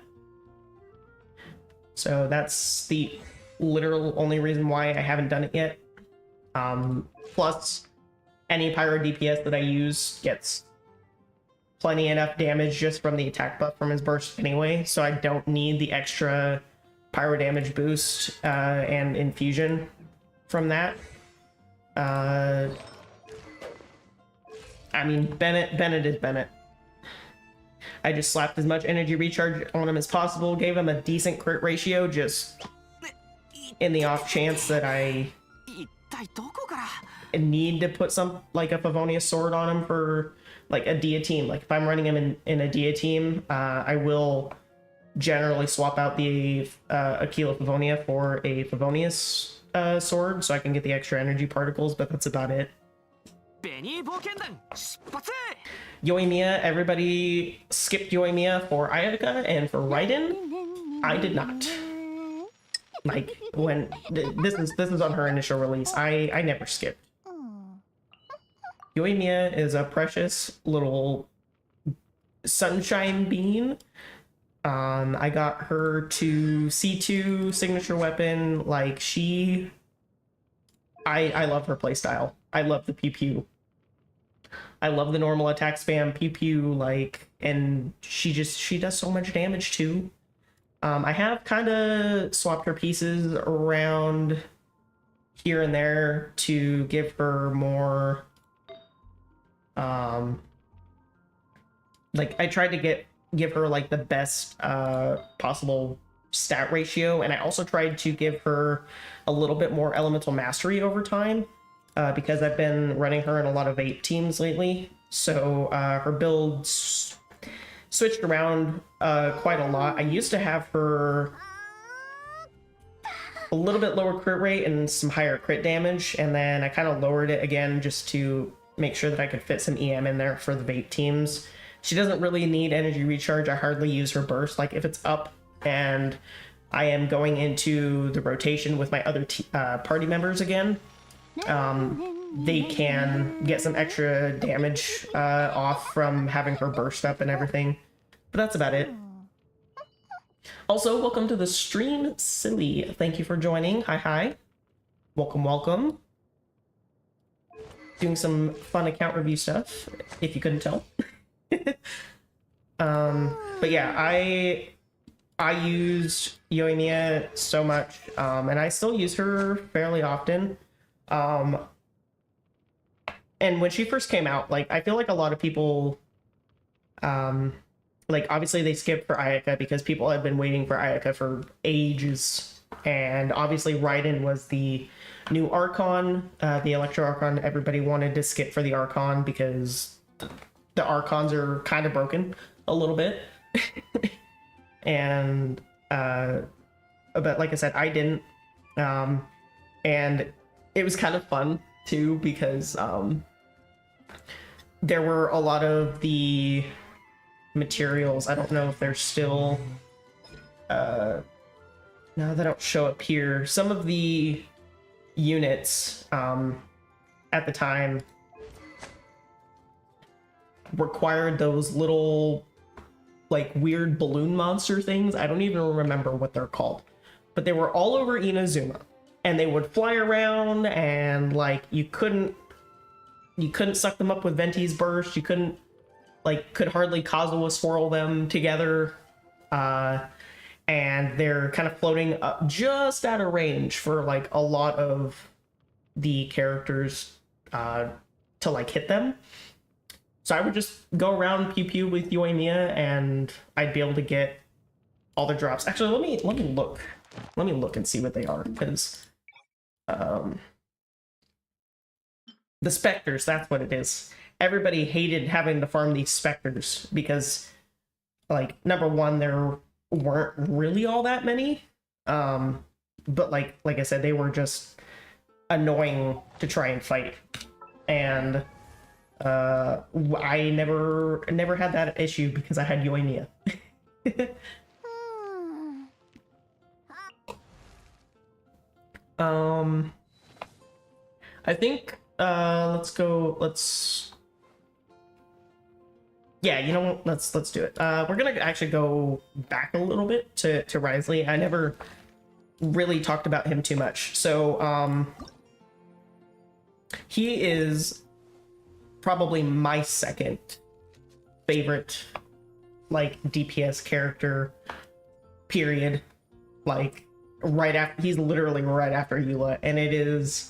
So that's the literal only reason why I haven't done it yet. Plus, any Pyro DPS that I use gets plenty enough damage just from the attack buff from his burst anyway, so I don't need the extra Pyro damage boost and infusion from that. I mean, Bennett is Bennett. I just slapped as much energy recharge on him as possible, gave him a decent crit ratio, just in the off chance that I 一体どこから need to put some like a Favonius sword on him for like a Dia team. Like if I'm running him in a Dia team, I will generally swap out the Aquila Favonia for a Favonius sword so I can get the extra energy particles, but that's about it. ベニー冒険団出発 Yoimiya, everybody skipped Yoimiya for Ayaka, and for Raiden, I did not. Like when this is on her initial release, I never skipped. Yoimiya is a precious little sunshine bean. I got her to C2 signature weapon. Like I love her playstyle. I love the pew pew. I love the normal attack spam pew pew, like, and she does so much damage too. I have kind of swapped her pieces around here and there to give her more, like I tried to give her like the best possible stat ratio, and I also tried to give her a little bit more elemental mastery over time, because I've been running her in a lot of 8 teams lately, so her builds switched around quite a lot. I used to have her a little bit lower crit rate and some higher crit damage, and then I kind of lowered it again just to make sure that I could fit some EM in there for the bait teams. She doesn't really need energy recharge. I hardly use her burst. Like if it's up and I am going into the rotation with my other party members again, they can get some extra damage off from having her burst up and everything. But that's about it. Also, welcome to the stream, Silly. Thank you for joining. Hi. Welcome, welcome. Doing some fun account review stuff, if you couldn't tell. But yeah, I used Yoimiya so much, and I still use her fairly often. And when she first came out, like, I feel like a lot of people, like, obviously they skipped for Ayaka because people have been waiting for Ayaka for ages. And obviously Raiden was the new Archon, the Electro Archon. Everybody wanted to skip for the Archon because the Archons are kind of broken a little bit. And, but like I said, I didn't. And it was kind of fun too because there were a lot of the materials. I don't know if they're still no, they don't show up here. Some of the units at the time required those little like weird balloon monster things. I don't even remember what they're called, but they were all over Inazuma, and they would fly around, and like you couldn't suck them up with Venti's burst. You couldn't could hardly Kazuha swirl them together. And they're kind of floating up just out of range for like a lot of the characters to like hit them. So I would just go around pew pew with Yoimiya, and I'd be able to get all the drops. Actually, let me look. Let me look and see what they are, because the specters, that's what it is. Everybody hated having to farm these specters because, like, number one, there weren't really all that many. But like I said, they were just annoying to try and fight. And I never had that issue because I had Yoimiya. I think yeah, you know what, let's do it. We're gonna actually go back a little bit to Risley. I never really talked about him too much. So he is probably my second favorite like DPS character, period. Like right after, he's literally right after Eula, and it is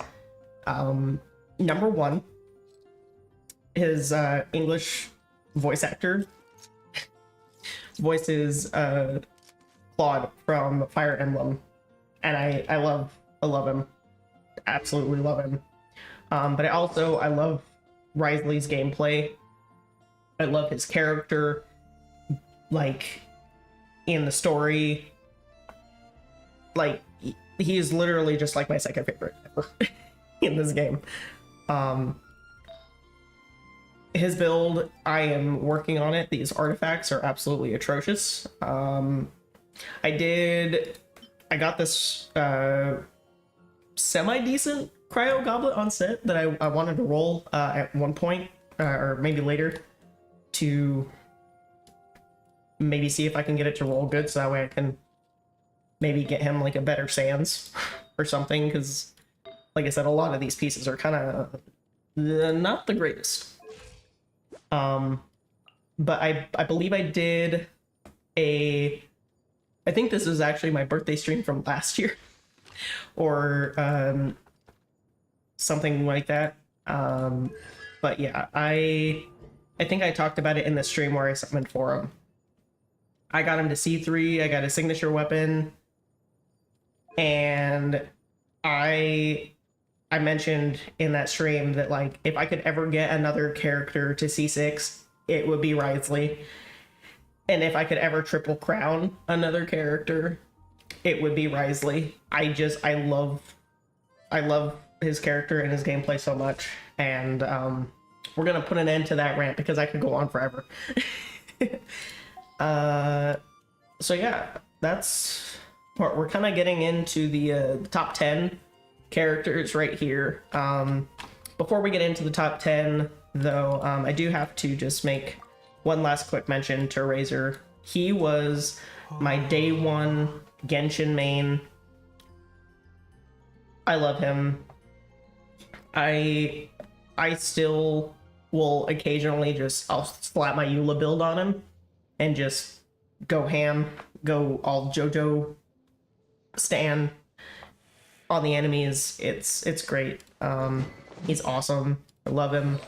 number one, his English voice actor voices Claude from Fire Emblem, and I love him, absolutely love him. But I love Risley's gameplay. I love his character, like in the story. Like he is literally just like my second favorite ever in this game. His build, I am working on it. These artifacts are absolutely atrocious. I got this semi-decent cryo goblet on set that I wanted to roll at one point, or maybe later, to maybe see if I can get it to roll good, so that way I can maybe get him like a better Sans or something, because like I said, a lot of these pieces are kind of not the greatest. But I believe I did I think this is actually my birthday stream from last year, or something like that. But yeah, I think I talked about it in the stream where I summoned for him. I got him to C3, I got a signature weapon, and I mentioned in that stream that like if I could ever get another character to C6, it would be Risley. And if I could ever triple crown another character, it would be Risley. I love his character and his gameplay so much. And we're gonna put an end to that rant because I could go on forever. So yeah, that's what we're kind of getting into the top 10 characters right here. Before we get into the top 10 though, I do have to just make one last quick mention to Razor. He was my day one Genshin main. I love him. I still will occasionally I'll slap my Eula build on him and just go ham, go all JoJo stan on the enemies. It's great. He's awesome. I love him.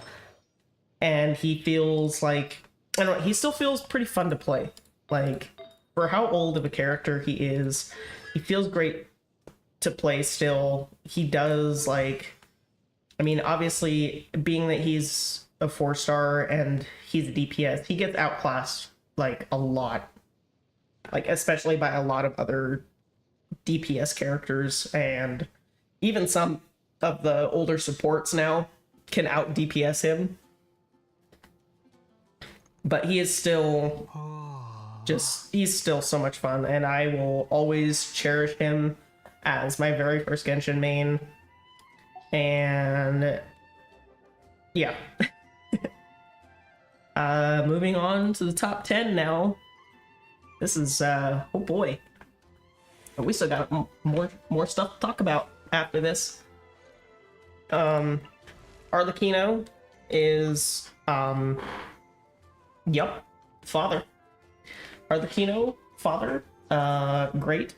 And he feels like, I don't know, he still feels pretty fun to play. Like, for how old of a character he is, he feels great to play still. He does, like, I mean, obviously, being that he's a 4-star and he's a DPS, he gets outclassed, like, a lot. Like, especially by a lot of other DPS characters, and even some of the older supports now can out DPS him. But he is still he's still so much fun, and I will always cherish him as my very first Genshin main. And yeah. Moving on to the top 10 now. This is oh boy. We still got more stuff to talk about after this. Arlecchino is yep, father. Arlecchino, father, great.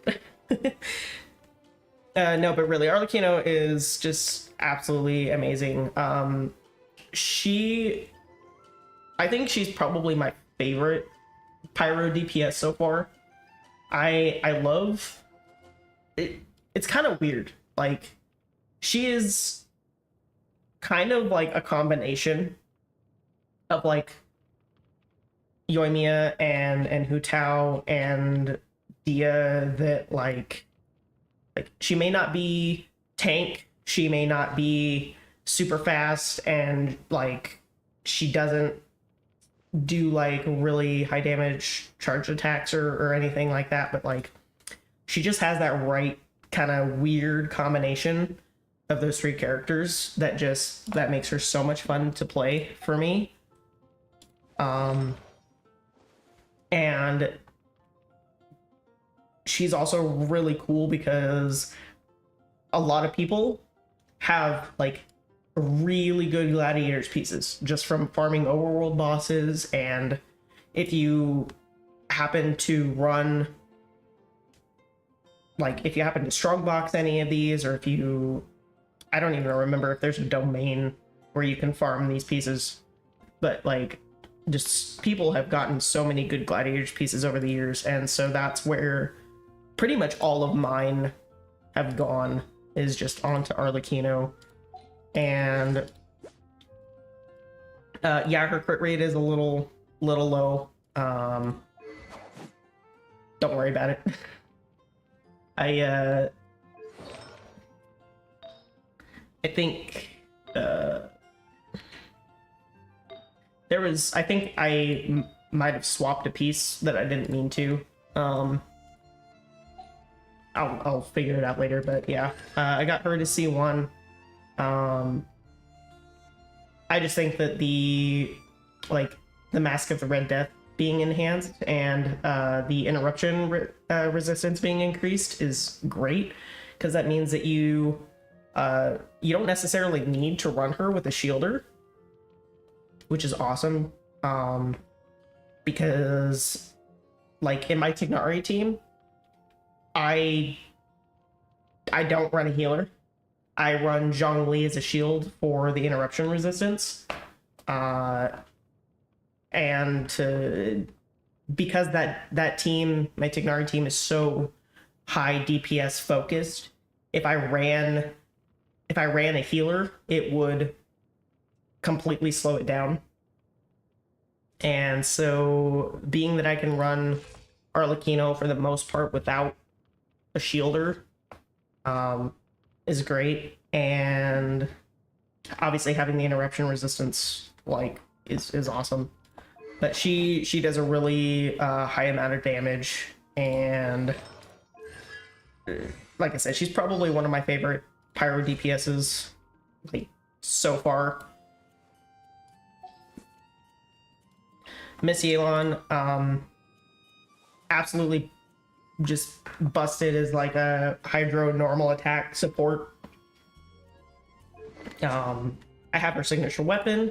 No, but really, Arlecchino is just absolutely amazing. I think she's probably my favorite pyro DPS so far. I love it. It's kind of weird. Like, she is kind of like a combination of like Yoimiya and Hu Tao and Dia, that like she may not be tank, she may not be super fast, and like she doesn't do like really high damage charge attacks or anything like that, but like she just has that right kind of weird combination of those three characters that makes her so much fun to play for me. And she's also really cool because a lot of people have like really good gladiators pieces just from farming overworld bosses, and if you happen to run, like if you happen to strongbox any of these, or if you, I don't even remember if there's a domain where you can farm these pieces, but like just people have gotten so many good gladiators pieces over the years, and so that's where pretty much all of mine have gone, is just onto Arlecchino. And yeah, her crit rate is a little low. Don't worry about it. I think there was, I think I might have swapped a piece that I didn't mean to. I'll figure it out later, but yeah, I got her to C1. I just think that the Mask of the Red Death being enhanced and the interruption resistance being increased is great, because that means that you don't necessarily need to run her with a shielder, which is awesome. Because like in my Tignari team, I don't run a healer. I run Zhongli as a shield for the interruption resistance. Because that team, my Tignari team, is so high DPS focused, if I ran a healer, it would completely slow it down. And so being that I can run Arlecchino for the most part without a shielder is great, and obviously having the interruption resistance like is awesome. But she does a really high amount of damage, and like I said, she's probably one of my favorite pyro DPSs like so far. Miss Yelan, absolutely just busted as like a hydro normal attack support. I have her signature weapon,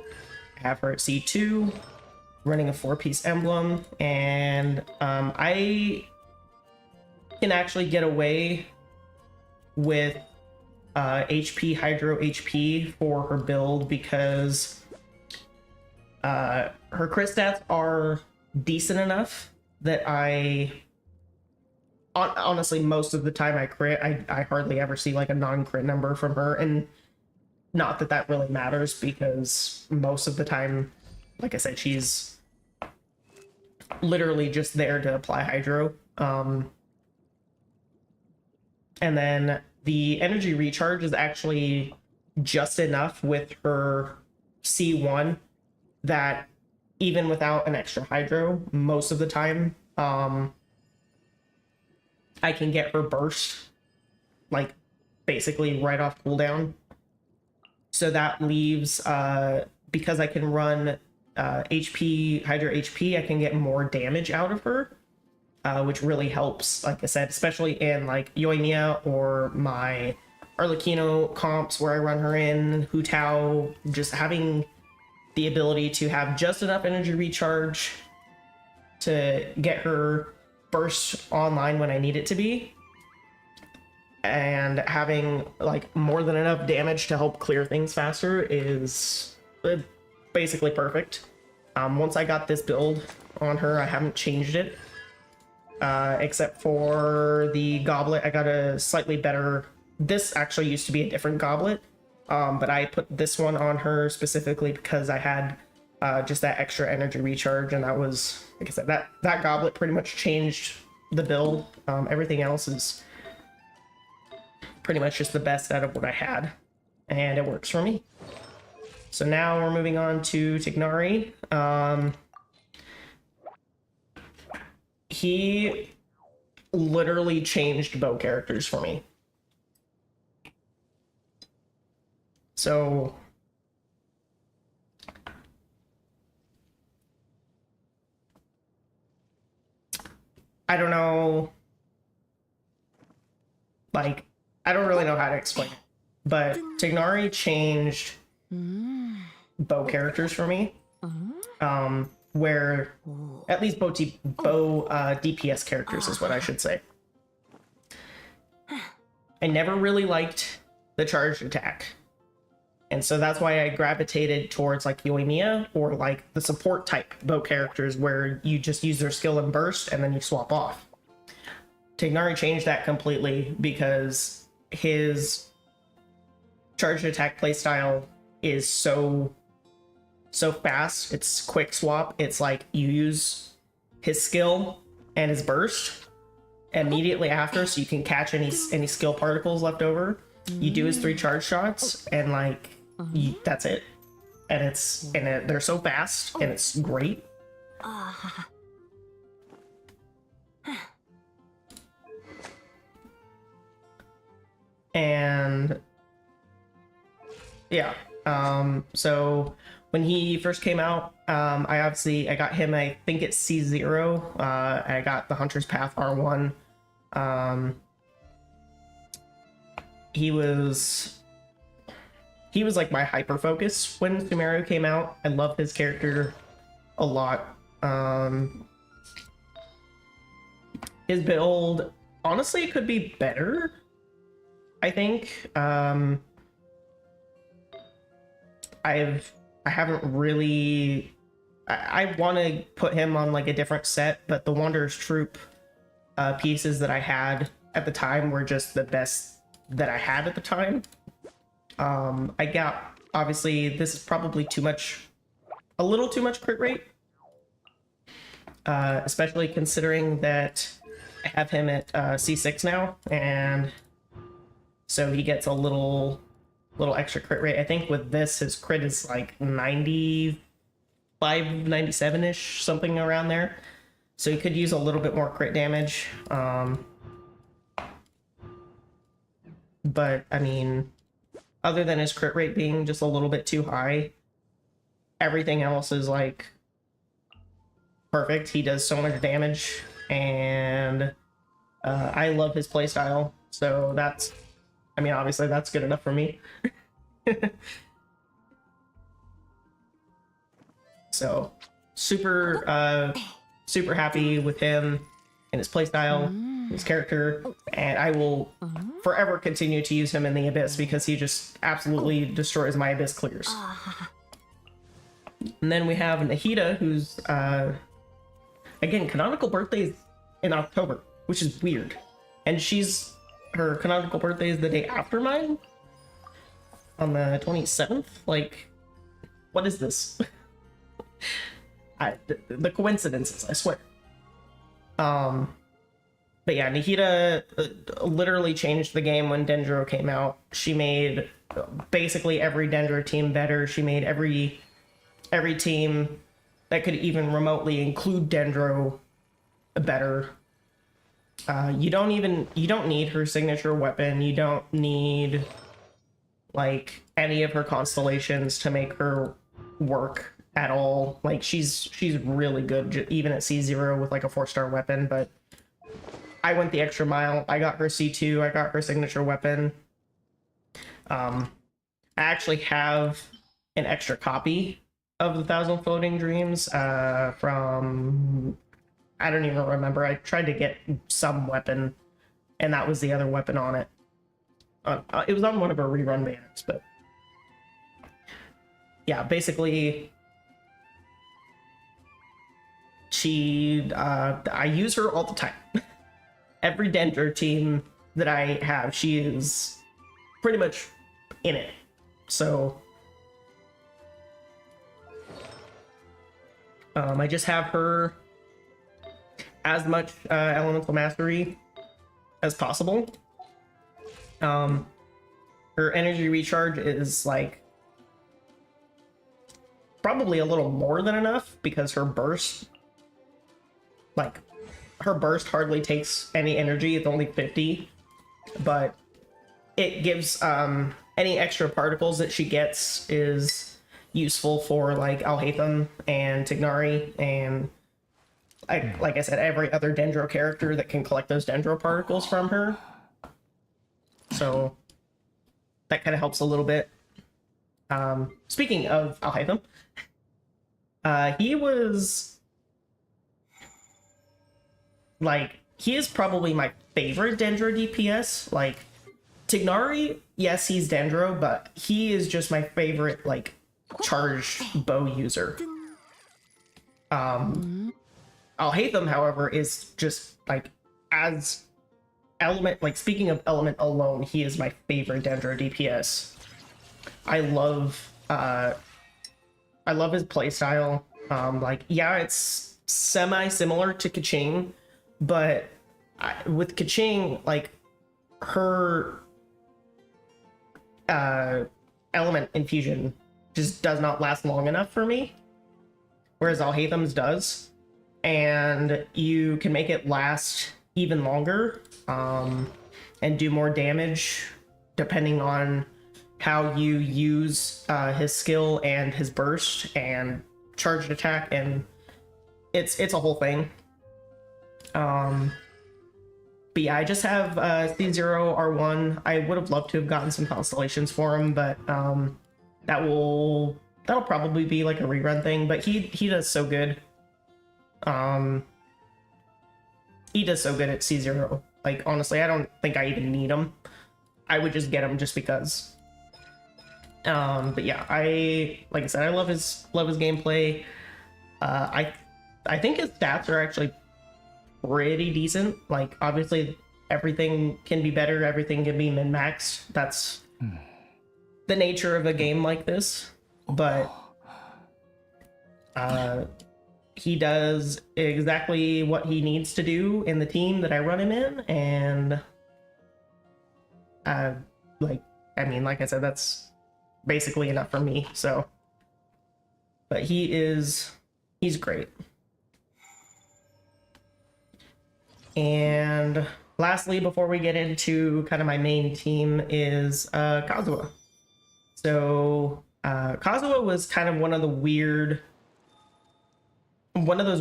I have her at C2, running a 4-piece emblem, and I can actually get away with HP, hydro HP for her build, because her crit stats are decent enough that honestly, most of the time I crit, I hardly ever see like a non-crit number from her, and not that that really matters, because most of the time, like I said, she's literally just there to apply hydro. And then the energy recharge is actually just enough with her C1 that even without an extra hydro, most of the time, I can get her burst like basically right off cooldown. So that leaves, because I can run HP, hydro HP, I can get more damage out of her. which really helps, like I said, especially in like Yoimiya or my Arlecchino comps where I run her in, Hu Tao, just having the ability to have just enough energy recharge to get her burst online when I need it to be, and having like more than enough damage to help clear things faster is basically perfect. Once I got this build on her, I haven't changed it, except for the goblet. I got a slightly better, this actually used to be a different goblet, but I put this one on her specifically because I had just that extra energy recharge, and that was, like I said, that goblet pretty much changed the build. Everything else is pretty much just the best out of what I had, and it works for me. So now we're moving on to Tignari. He literally changed bow characters for me. So I don't know, like, I don't really know how to explain it, but Tignari changed bow characters for me, where at least bow DPS characters is what I should say. I never really liked the charged attack, and so that's why I gravitated towards like Yoimiya or like the support type bow characters where you just use their skill and burst and then you swap off. Tignari changed that completely because his charged attack playstyle is so fast. It's quick swap. It's like you use his skill and his burst immediately after, so you can catch any skill particles left over. You do his 3 charge shots, and like that's it. And they're so fast, and it's great. And yeah, so when he first came out, I got him, I think it's C0. I got the Hunter's Path R1. He was like my hyper focus when Sumeru came out. I love his character a lot. His build honestly could be better, I think. I haven't really, I want to put him on like a different set, but the Wanderer's Troop pieces that I had at the time were just the best that I had at the time. I got, obviously this is probably a little too much crit rate, especially considering that I have him at C6 now, and so he gets a little extra crit rate. I think with this, his crit is like 95, 97-ish, something around there. So he could use a little bit more crit damage. But, I mean, other than his crit rate being just a little bit too high, everything else is, like, perfect. He does so much damage, and I love his playstyle. So that's, I mean, obviously that's good enough for me. So, super happy with him and his playstyle, his character, and I will forever continue to use him in the Abyss because he just absolutely destroys my Abyss clears. And then we have Nahida, who's, again, canonical birthday is in October, which is weird. And her canonical birthday is the day after mine, on the 27th. Like, what is this? The coincidences, I swear. But yeah, Nahida literally changed the game when Dendro came out. She made basically every Dendro team better. She made every team that could even remotely include Dendro better. You don't need her signature weapon. You don't need like any of her constellations to make her work at all. Like she's really good even at C0 with like a 4-star weapon, but I went the extra mile. I got her C2. I got her signature weapon. I actually have an extra copy of the Thousand Floating Dreams from, I don't even remember. I tried to get some weapon, and that was the other weapon on it. It was on one of her rerun banners, but yeah, basically, I use her all the time. Every Dendro team that I have, she is pretty much in it. So I just have her as much elemental mastery as possible. Her energy recharge is like probably a little more than enough because her burst hardly takes any energy. It's only 50, but it gives any extra particles that she gets is useful for like Alhaitham and Tignari and like I said, every other Dendro character that can collect those Dendro particles from her. So that kind of helps a little bit. Speaking of Alhaitham, he was like, he is probably my favorite Dendro DPS. Like, Tignari, yes, he's Dendro, but he is just my favorite, like, charged bow user. Alhaitham, however, is just, like, as element, like, speaking of element alone, he is my favorite Dendro DPS. I love his playstyle. Like, yeah, it's semi-similar to Kaching, but with Kaching, like, her element infusion just does not last long enough for me, whereas Alhaitham's does, and you can make it last even longer and do more damage depending on how you use his skill and his burst and charged attack, and it's a whole thing. But yeah, I just have C0 R1. I would have loved to have gotten some constellations for him, but that'll probably be like a rerun thing. But he does so good. He does so good at C0. Like, honestly, I don't think I even need him. I would just get him just because. But yeah, like I said, I love his gameplay. I think his stats are actually pretty decent. Like, obviously, everything can be better. Everything can be min-maxed. That's the nature of a game like this. But he does exactly what he needs to do in the team that I run him in, and like I said, that's basically enough for me. So, but he's great. And lastly, before we get into kind of my main team, is Kazuha. So Kazuha was kind of one of those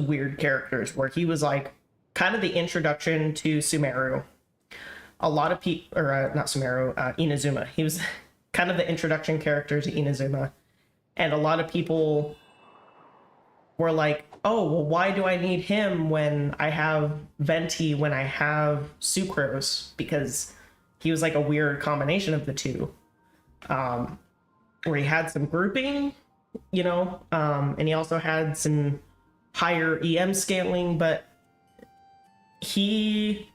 weird characters where he was like kind of the introduction to Sumeru. A lot of people, or not Sumeru, Inazuma. He was kind of the introduction character to Inazuma, and a lot of people were like, oh, well, why do I need him when I have Venti, when I have Sucrose? Because he was like a weird combination of the two, where he had some grouping, and he also had some higher EM scaling, but he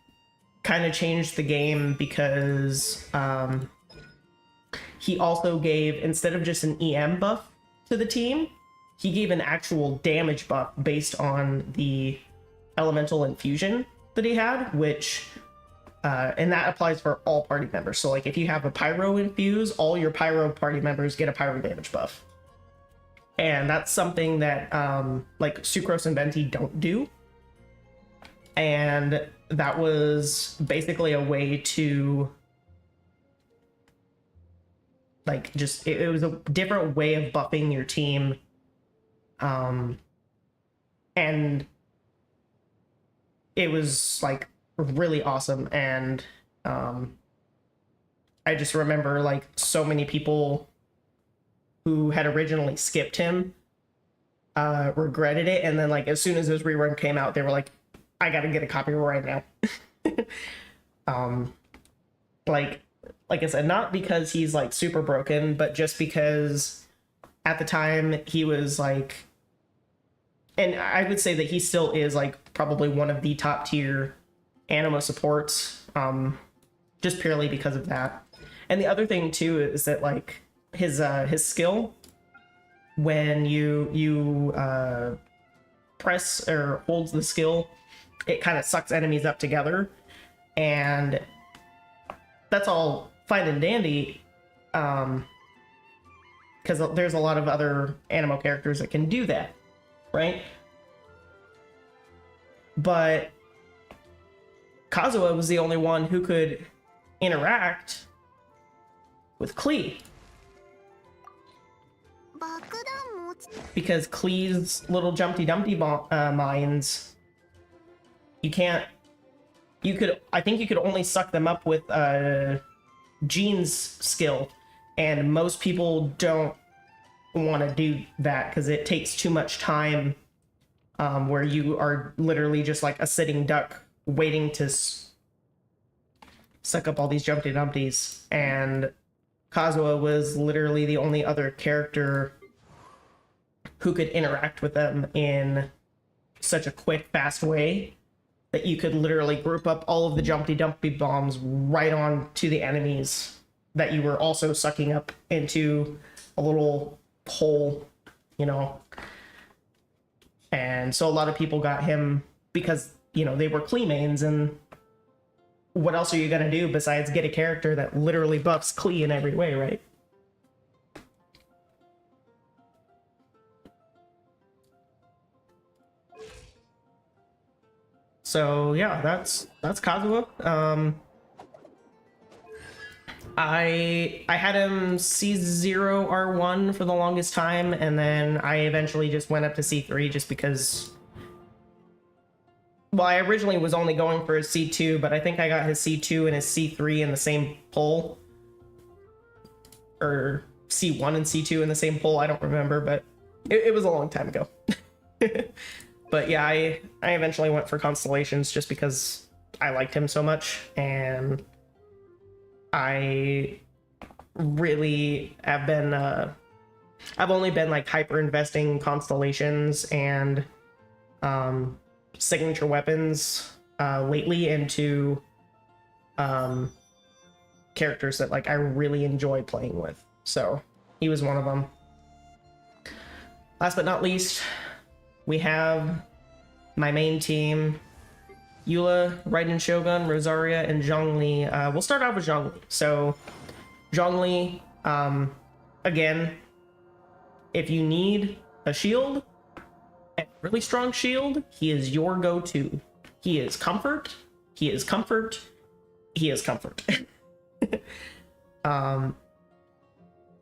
kind of changed the game because he also gave, instead of just an EM buff to the team, he gave an actual damage buff based on the elemental infusion that he had, which and that applies for all party members. So like if you have a pyro infuse, all your pyro party members get a pyro damage buff, and that's something that like Sucrose and Venti don't do. And that was basically a way to like just it was a different way of buffing your team. And it was like really awesome. And I just remember like so many people who had originally skipped him regretted it, and then like as soon as his rerun came out, they were like, I gotta get a copy right now. Like I said, not because he's like super broken, but just because at the time he was like, and I would say that he still is like probably one of the top tier animo supports, just purely because of that. And the other thing too is that like his skill, when you press or holds the skill, it kind of sucks enemies up together, and that's all fine and dandy, because there's a lot of other animo characters that can do that, right? But Kazuha was the only one who could interact with Klee, because Klee's little Jumpty Dumpty mines, I think you could only suck them up with Jean's skill, and most people don't want to do that because it takes too much time, where you are literally just like a sitting duck waiting to suck up all these Jumpty Dumpties. And Kazuha was literally the only other character who could interact with them in such a quick, fast way that you could literally group up all of the Jumpty Dumpty bombs right on to the enemies that you were also sucking up into a little hole, you know. And so a lot of people got him because, you know, they were Klee mains, and what else are you gonna do besides get a character that literally buffs Klee in every way, right? So yeah, that's Kazuha. I had him C0 R1 for the longest time, and then I eventually just went up to C3 just because, well, I originally was only going for his C2, but I think I got his C2 and his C3 in the same pull, or C1 and C2 in the same pull, I don't remember, but it was a long time ago. But yeah, I eventually went for Constellations just because I liked him so much, and I really have been, I've only been like hyper investing in Constellations and signature weapons lately into characters that like I really enjoy playing with. So he was one of them. Last but not least, we have my main team: Eula, Raiden Shogun, Rosaria, and Zhongli. We'll start off with Zhongli. So Zhongli, again, if you need a shield, a really strong shield, he is your go-to. He is comfort, he is comfort, he is comfort.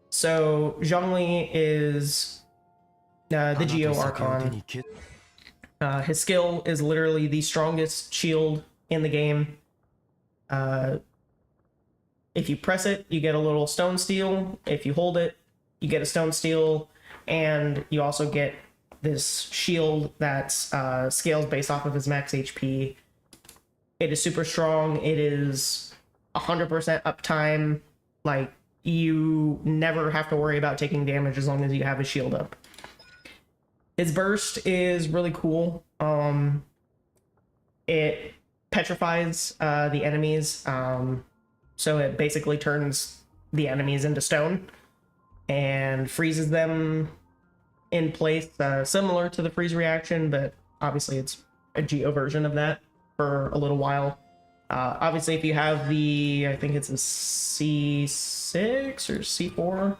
So Zhongli is the Geo Archon. His skill is literally the strongest shield in the game. If you press it, you get a little stone steel. If you hold it, you get a stone steel, and you also get this shield that scales based off of his max HP. It is super strong. It is 100% uptime. Like, you never have to worry about taking damage as long as you have his shield up. His burst is really cool. It petrifies the enemies, so it basically turns the enemies into stone and freezes them in place, similar to the freeze reaction, but obviously it's a Geo version of that for a little while. Obviously, if you have the, I think it's a C6 or C4.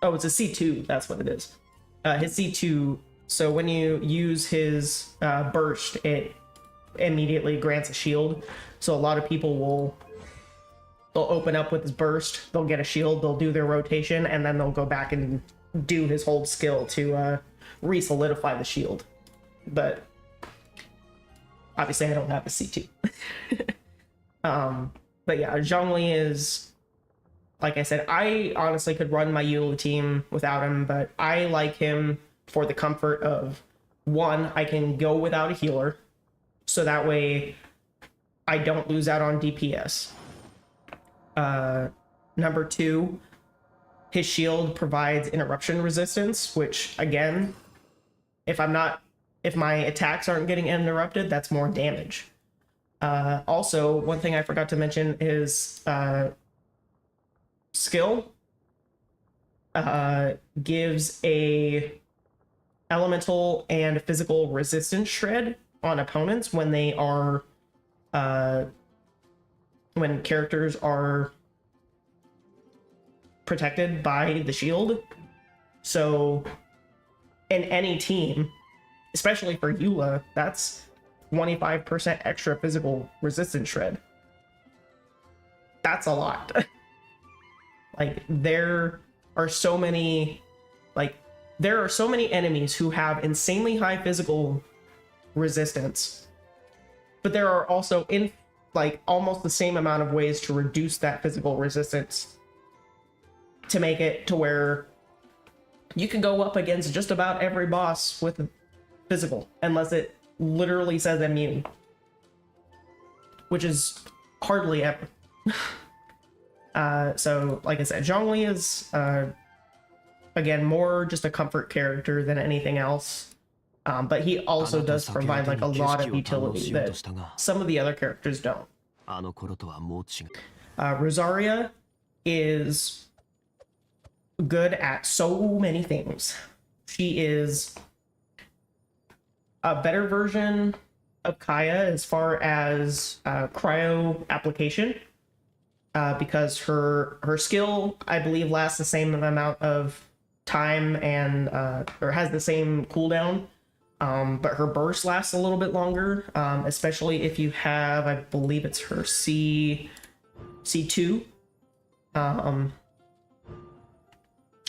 Oh, it's a C2, that's what it is. His C2, so when you use his burst, it immediately grants a shield. So a lot of people they'll open up with his burst, they'll get a shield, they'll do their rotation, and then they'll go back and do his hold skill to re-solidify the shield. But obviously I don't have a C2. But yeah, Zhongli is, like I said, I honestly could run my Eula team without him, but I like him for the comfort of, one, I can go without a healer, so that way I don't lose out on DPS. Number two, his shield provides interruption resistance, which again, if my attacks aren't getting interrupted, that's more damage. Also, one thing I forgot to mention is skill gives a elemental and physical resistance shred on opponents when they are when characters are protected by the shield. So in any team, especially for Eula, that's 25% extra physical resistance shred. That's a lot. Like, there are so many enemies who have insanely high physical resistance, but there are also almost the same amount of ways to reduce that physical resistance to make it to where you can go up against just about every boss with physical, unless it literally says immune, which is hardly ever. So like I said, Zhongli is again more just a comfort character than anything else, but he also does provide like a lot of utility that some of the other characters don't. Rosaria is good at so many things. She is a better version of Kaya as far as cryo application, because her skill, I believe, lasts the same amount of time and or has the same cooldown, but her burst lasts a little bit longer, especially if you have, I believe it's her C2,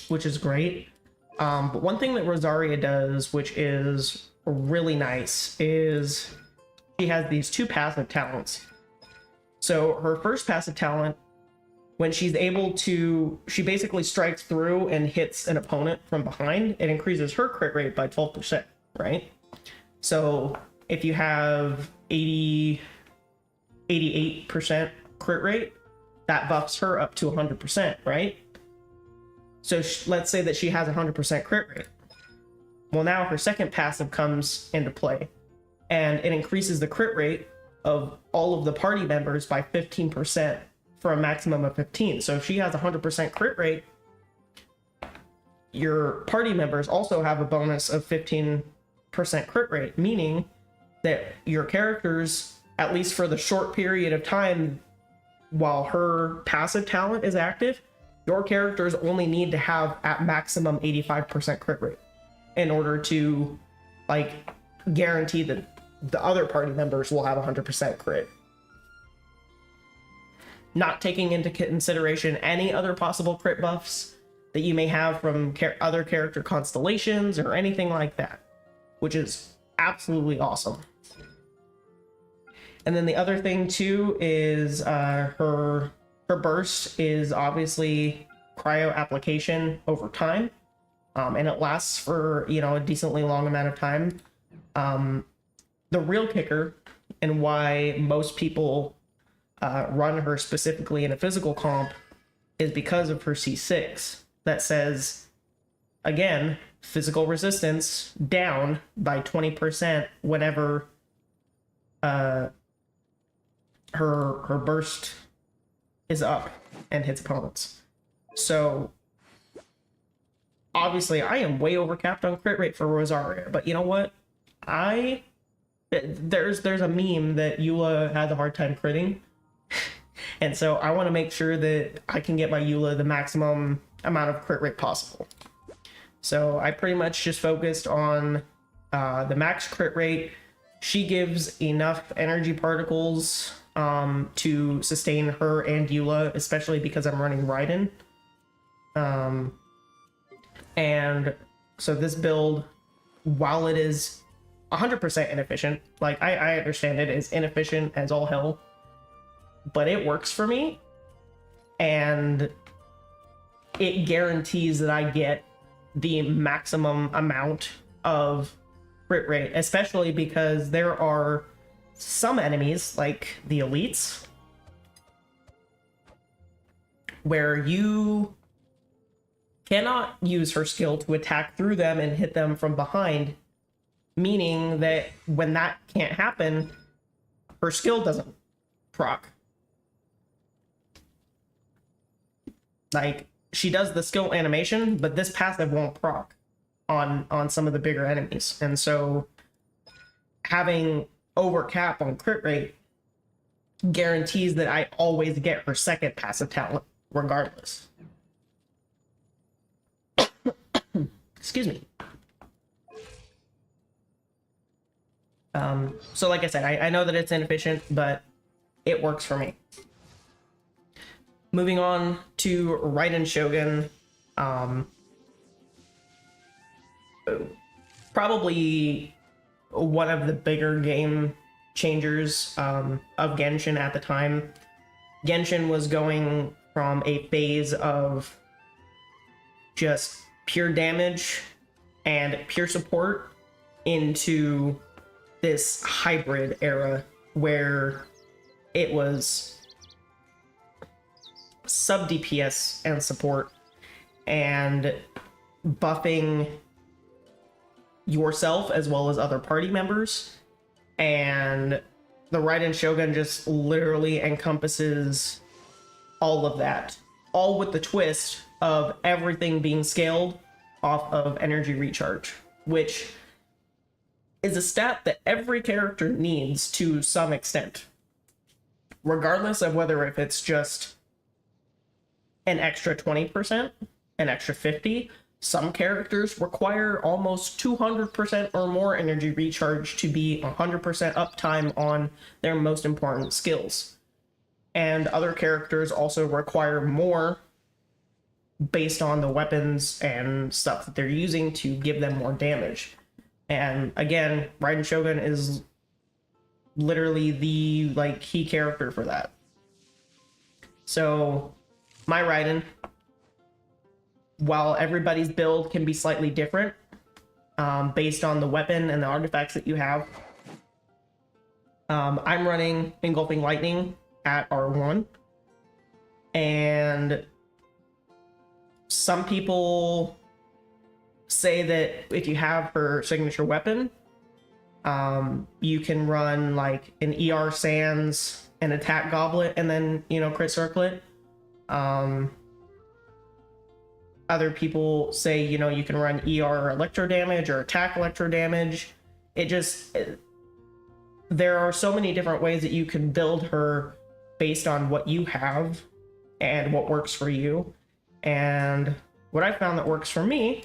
which is great. But one thing that Rosaria does, which is really nice, is she has these two passive talents. So her first passive talent, when she's able to, she basically strikes through and hits an opponent from behind, it increases her crit rate by 12%, right? So if you have 88% crit rate, that buffs her up to 100%, right? So let's say that she has 100% crit rate. Well, now her second passive comes into play, and it increases the crit rate of all of the party members by 15% for a maximum of 15. So if she has 100% crit rate, your party members also have a bonus of 15% crit rate, meaning that your characters, at least for the short period of time while her passive talent is active, your characters only need to have at maximum 85% crit rate in order to like guarantee that the other party members will have 100% crit. Not taking into consideration any other possible crit buffs that you may have from other character constellations or anything like that, which is absolutely awesome. And then the other thing too is her burst is obviously cryo application over time, and it lasts for, you know, a decently long amount of time. The real kicker, and why most people run her specifically in a physical comp, is because of her C6 that says, again, physical resistance down by 20% whenever her burst is up and hits opponents. So obviously I am way overcapped on crit rate for Rosaria, but you know what? There's a meme that Eula has a hard time critting. And so I want to make sure that I can get my Eula the maximum amount of crit rate possible. So I pretty much just focused on the max crit rate. She gives enough energy particles to sustain her and Eula, especially because I'm running Raiden. And so this build while it is 100% inefficient, like I understand it is inefficient as all hell, but it works for me, and it guarantees that I get the maximum amount of crit rate, especially because there are some enemies, like the elites, where you cannot use her skill to attack through them and hit them from behind, meaning that when that can't happen, her skill doesn't proc. Like, she does the skill animation, but this passive won't proc on some of the bigger enemies. And so having overcap on crit rate guarantees that I always get her second passive talent regardless. Excuse me. So like I said, I know that it's inefficient, but it works for me. Moving on to Raiden Shogun, probably one of the bigger game changers of Genshin at the time. Genshin was going from a phase of just pure damage and pure support into this hybrid era where it was sub DPS and support and buffing yourself as well as other party members. And the Raiden Shogun just literally encompasses all of that, all with the twist of everything being scaled off of energy recharge, which is a stat that every character needs to some extent, regardless of whether if it's just an extra 20%, an extra 50%. Some characters require almost 200% or more energy recharge to be 100% uptime on their most important skills. And other characters also require more based on the weapons and stuff that they're using to give them more damage. And again, Raiden Shogun is literally the key character for that. So my Raiden, while everybody's build can be slightly different based on the weapon and the artifacts that you have, I'm running Engulfing Lightning at R1, and some people say that if you have her signature weapon, you can run like an ER Sands, an attack goblet, and then crit circlet. Other people say, you can run ER electro damage or attack electro damage. There are so many different ways that you can build her based on what you have and what works for you. And what I found that works for me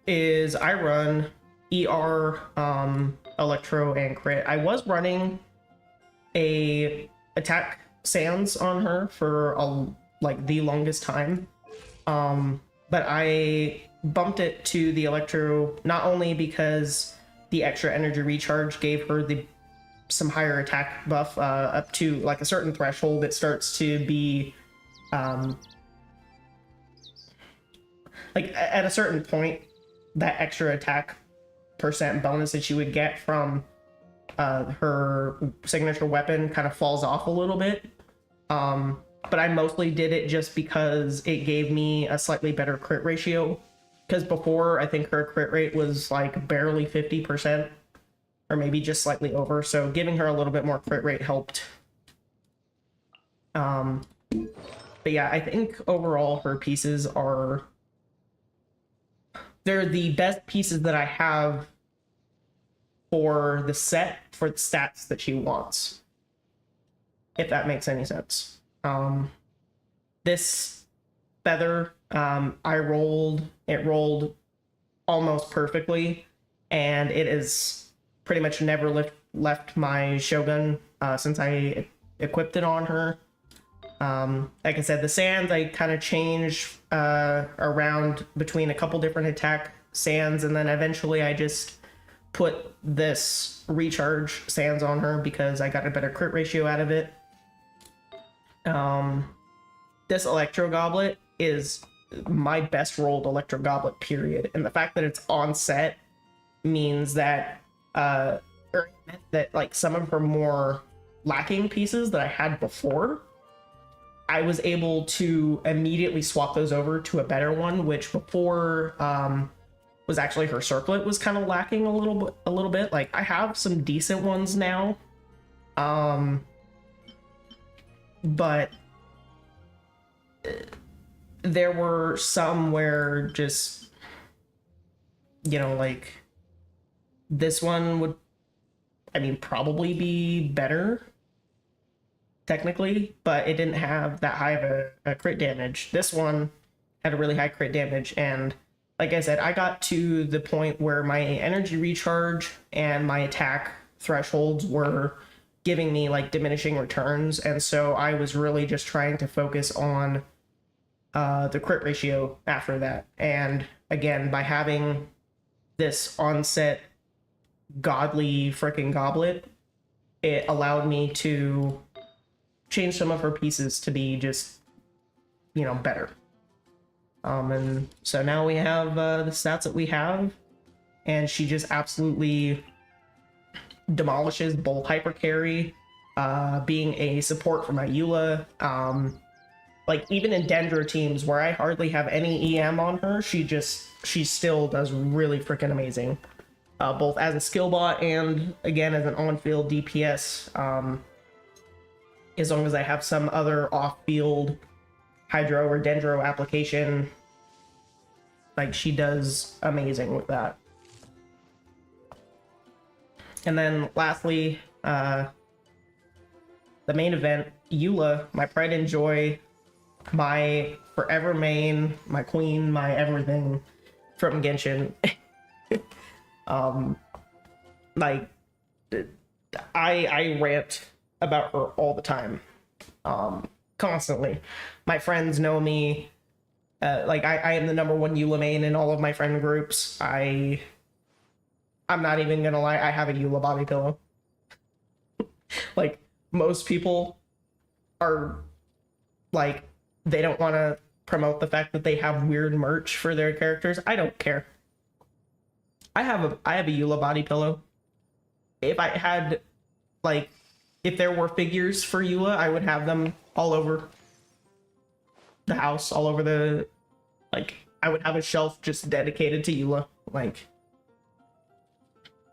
is I run ER, electro, and crit. I was running a attack Sands on her for the longest time. But I bumped it to the electro not only because the extra energy recharge gave her some higher attack buff up to like a certain threshold. It starts to be at a certain point, that extra attack percent bonus that you would get from her signature weapon kind of falls off a little bit. But I mostly did it just because it gave me a slightly better crit ratio. Because before, I think her crit rate was like barely 50%, or maybe just slightly over. So giving her a little bit more crit rate helped. But yeah, I think overall her pieces they're the best pieces that I have for the set, for the stats that she wants. If that makes any sense. This feather, it rolled almost perfectly, and it has pretty much never left my Shogun since I equipped it on her. Like I said, the sands I kind of changed around between a couple different attack sands, and then eventually I just put this recharge sands on her because I got a better crit ratio out of it. This Electro Goblet is my best rolled Electro Goblet, period. And the fact that it's on set means that that like some of her more lacking pieces that I had before, I was able to immediately swap those over to a better one, which before was actually her circlet was kind of lacking a little bit. Like I have some decent ones now, but there were some where just, you know, like this one would, I mean, probably be better technically, but it didn't have that high of a crit damage. This one had a really high crit damage, and like I said, I got to the point where my energy recharge and my attack thresholds were giving me like diminishing returns, and so I was really just trying to focus on the crit ratio after that. And again, by having this onset godly freaking goblet, it allowed me to change some of her pieces to be just, you know, better. And so now we have the stats that we have, and she just absolutely demolishes both hyper carry, being a support for my Eula. Like even in Dendro teams where I hardly have any EM on her, she still does really freaking amazing. Both as a skill bot and again as an on-field DPS. As long as I have some other off-field Hydro or Dendro application, like she does amazing with that. And then lastly, the main event, Eula, my pride and joy, my forever main, my queen, my everything from Genshin. Like I rant about her all the time, constantly. My friends know me. Like I am the number one Eula main in all of my friend groups. I'm not even gonna lie, I have a Eula body pillow. Like most people are like, they don't want to promote the fact that they have weird merch for their characters. I don't care. I have a Eula body pillow. If I had, like, if there were figures for Eula, I would have them all over the house, all over the, like, I would have a shelf just dedicated to Eula. Like,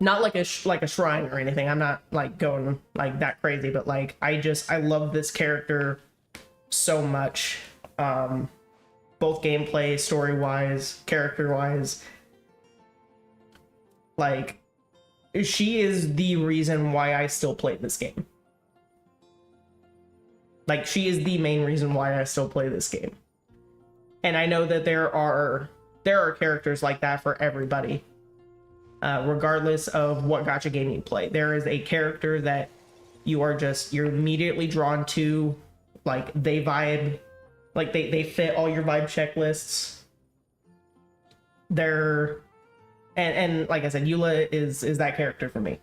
not like a shrine or anything. I'm not like going like that crazy, but like I love this character so much. Both gameplay, story wise, character wise. Like, she is the reason why I still play this game. Like, she is the main reason why I still play this game. And I know that there are characters like that for everybody. Regardless of what gacha game you play. There is a character that you're immediately drawn to. Like, they vibe, like they fit all your vibe checklists. They're, and like I said, Eula is that character for me.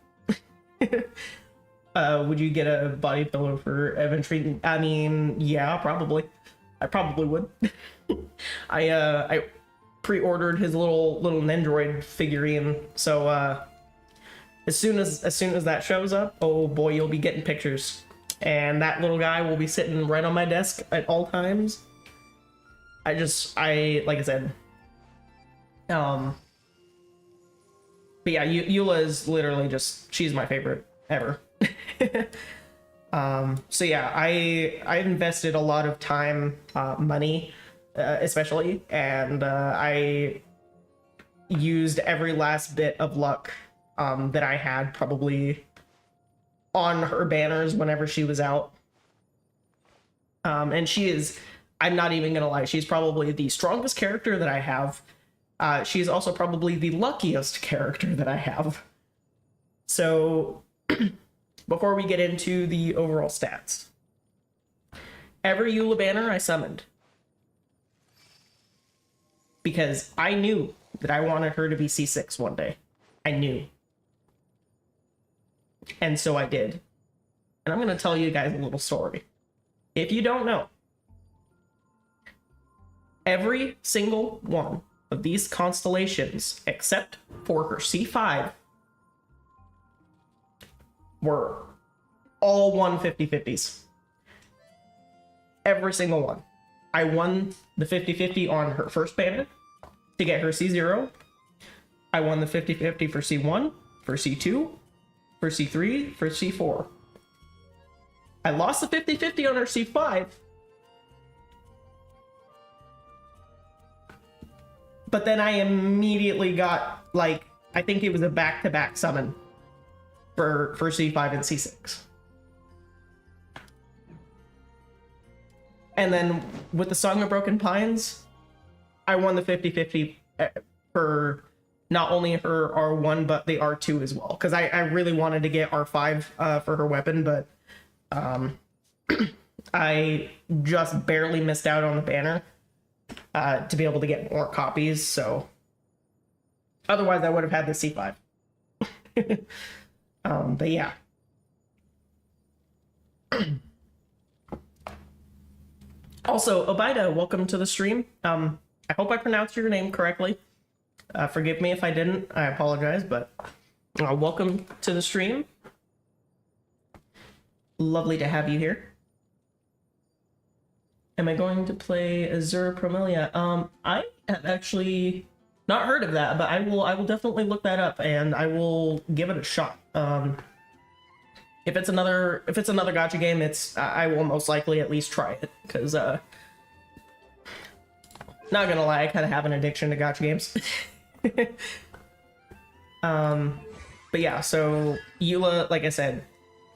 Would you get a body pillow for Evan Treaton? I mean, yeah, probably. I probably would. I pre-ordered his little Nendroid figurine, so as soon as that shows up, oh boy, you'll be getting pictures, and that little guy will be sitting right on my desk at all times. Like I said, but yeah, Eula is literally just, she's my favorite ever. So yeah, I invested a lot of time, money, especially, and I used every last bit of luck that I had probably on her banners whenever she was out. And she is, I'm not even gonna lie, she's probably the strongest character that I have. She's also probably the luckiest character that I have. So before we get into the overall stats, every Eula banner I summoned. Because I knew that I wanted her to be C6 one day. I knew. And so I did. And I'm going to tell you guys a little story. If you don't know, every single one of these constellations, except for her C5, were all 150-50s. Every single one. I won the 50-50 on her first banner to get her C0. I won the 50-50 for C1, for C2, for C3, for C4. I lost the 50-50 on her C5. But then I immediately got, like, I think it was a back-to-back summon for C5 and C6. And then with the Song of Broken Pines, I won the 50-50 for not only her R1, but the R2 as well. Because I really wanted to get R5 for her weapon, but I just barely missed out on the banner to be able to get more copies, so otherwise I would have had the C5. But yeah. Also, Obida, welcome to the stream. I hope I pronounced your name correctly. Forgive me if I didn't. I apologize, but welcome to the stream. Lovely to have you here. Am I going to play Azure Promelia? I have actually not heard of that, but I will definitely look that up and I will give it a shot. If it's another gacha game, I will most likely at least try it, because not gonna lie, I kind of have an addiction to gacha games. But yeah, so Eula, like I said,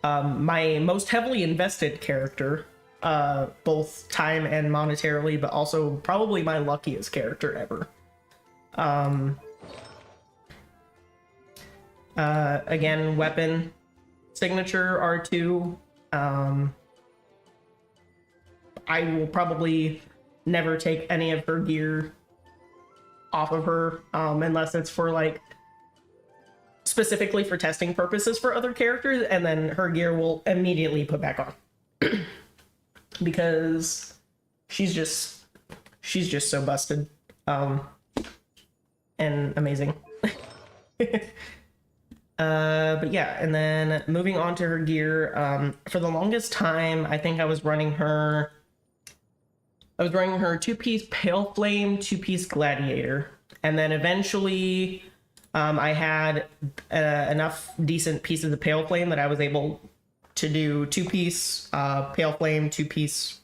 my most heavily invested character, both time and monetarily, but also probably my luckiest character ever. Again, weapon, signature R2. I will probably never take any of her gear off of her, unless it's for, like, specifically for testing purposes for other characters, and then her gear will immediately put back on. Because she's just so busted, and amazing. But yeah, and then moving on to her gear, for the longest time, I think I was running her 2-piece Pale Flame, 2-piece Gladiator, and then eventually I had enough decent pieces of Pale Flame that I was able to do 2-piece Pale Flame, 2-piece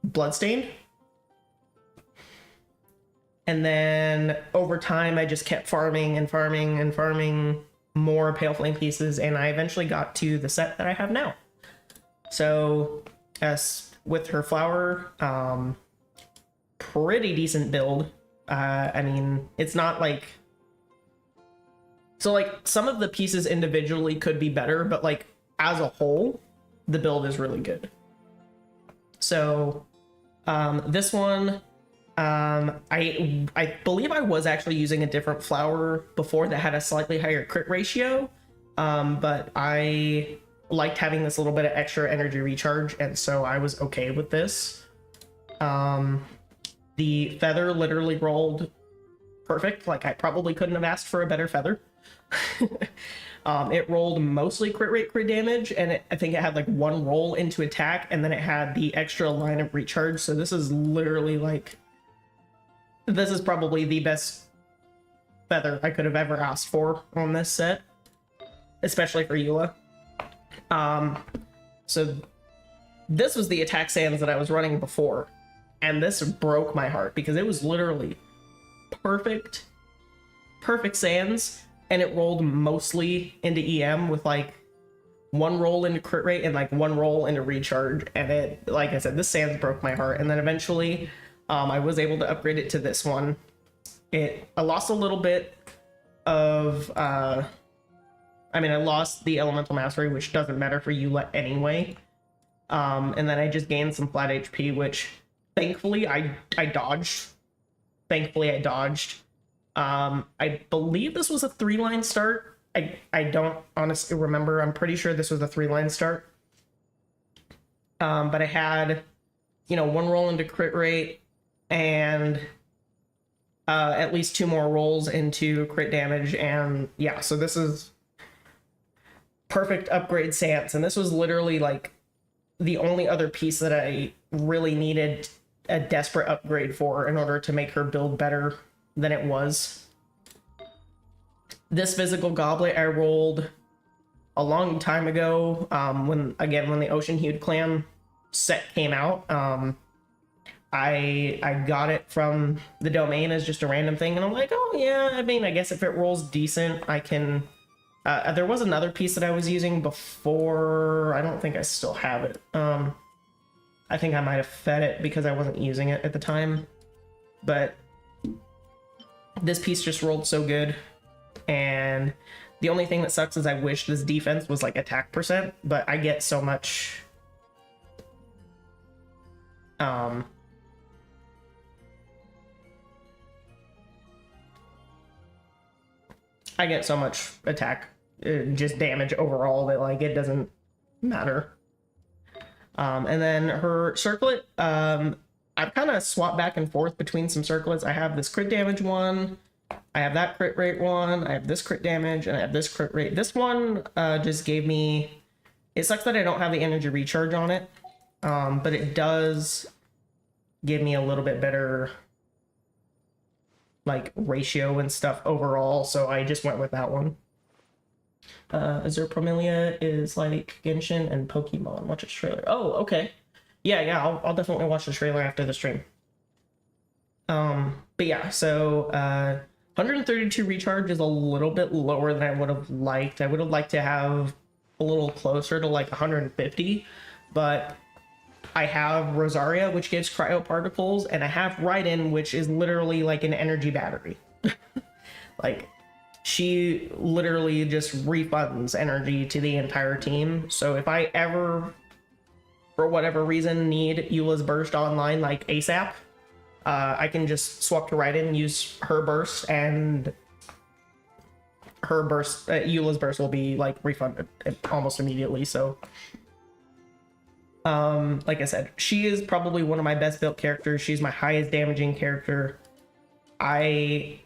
Bloodstained. And then over time, I just kept farming and farming and farming more Pale Flame pieces, and I eventually got to the set that I have now. So, as with her flower, pretty decent build. I mean, it's not like... So, like, some of the pieces individually could be better, but, like, as a whole, the build is really good. So, this one... I believe I was actually using a different flower before that had a slightly higher crit ratio, but I liked having this little bit of extra energy recharge, and so I was okay with this. The feather literally rolled perfect. Like, I probably couldn't have asked for a better feather. It rolled mostly crit rate, crit damage, and I think it had like one roll into attack, and then it had the extra line of recharge. So this is literally like... This is probably the best feather I could have ever asked for on this set, especially for Eula. So this was the attack sands that I was running before, and this broke my heart because it was literally perfect sands, and it rolled mostly into EM with like one roll into crit rate and like one roll into recharge, and it, like I said, this sands broke my heart. And then eventually I was able to upgrade it to this one. I lost a little bit of, I mean, I lost the Elemental Mastery, which doesn't matter for Eula anyway. And then I just gained some flat HP, which thankfully I dodged. Thankfully I dodged. I believe this was a 3-line start. I don't honestly remember. I'm pretty sure this was a 3-line start. But I had, one roll into crit rate and at least 2 more rolls into crit damage. And yeah, so this is perfect upgrade stance. And this was literally like the only other piece that I really needed a desperate upgrade for in order to make her build better than it was. This physical goblet I rolled a long time ago, when the Ocean Hued Clan set came out. I got it from the domain as just a random thing, and I'm like, oh yeah, I mean, I guess if it rolls decent, I can... there was another piece that I was using before. I don't think I still have it. I think I might have fed it because I wasn't using it at the time. But this piece just rolled so good. And the only thing that sucks is I wish this defense was like attack percent, but I get so much... I get so much attack, just damage overall, that like it doesn't matter. And then her circlet, I've kind of swapped back and forth between some circlets. I have this crit damage one, I have that crit rate one, I have this crit damage, and I have this crit rate. This one just gave me... It sucks that I don't have the energy recharge on it, but it does give me a little bit better like ratio and stuff overall, so I just went with that one. Azure Promelia is like Genshin and Pokemon. Watch its trailer. Oh, okay. Yeah, I'll definitely watch the trailer after the stream. But yeah, so 132 recharge is a little bit lower than I would have liked. I would have liked to have a little closer to like 150, but I have Rosaria, which gives cryo particles, and I have Raiden, which is literally like an energy battery. Like, she literally just refunds energy to the entire team. So if I ever, for whatever reason, need Eula's burst online like ASAP, I can just swap to Raiden, use her burst, and her burst, Eula's burst will be like refunded almost immediately. So like I said, she is probably one of my best built characters. She's my highest damaging character. She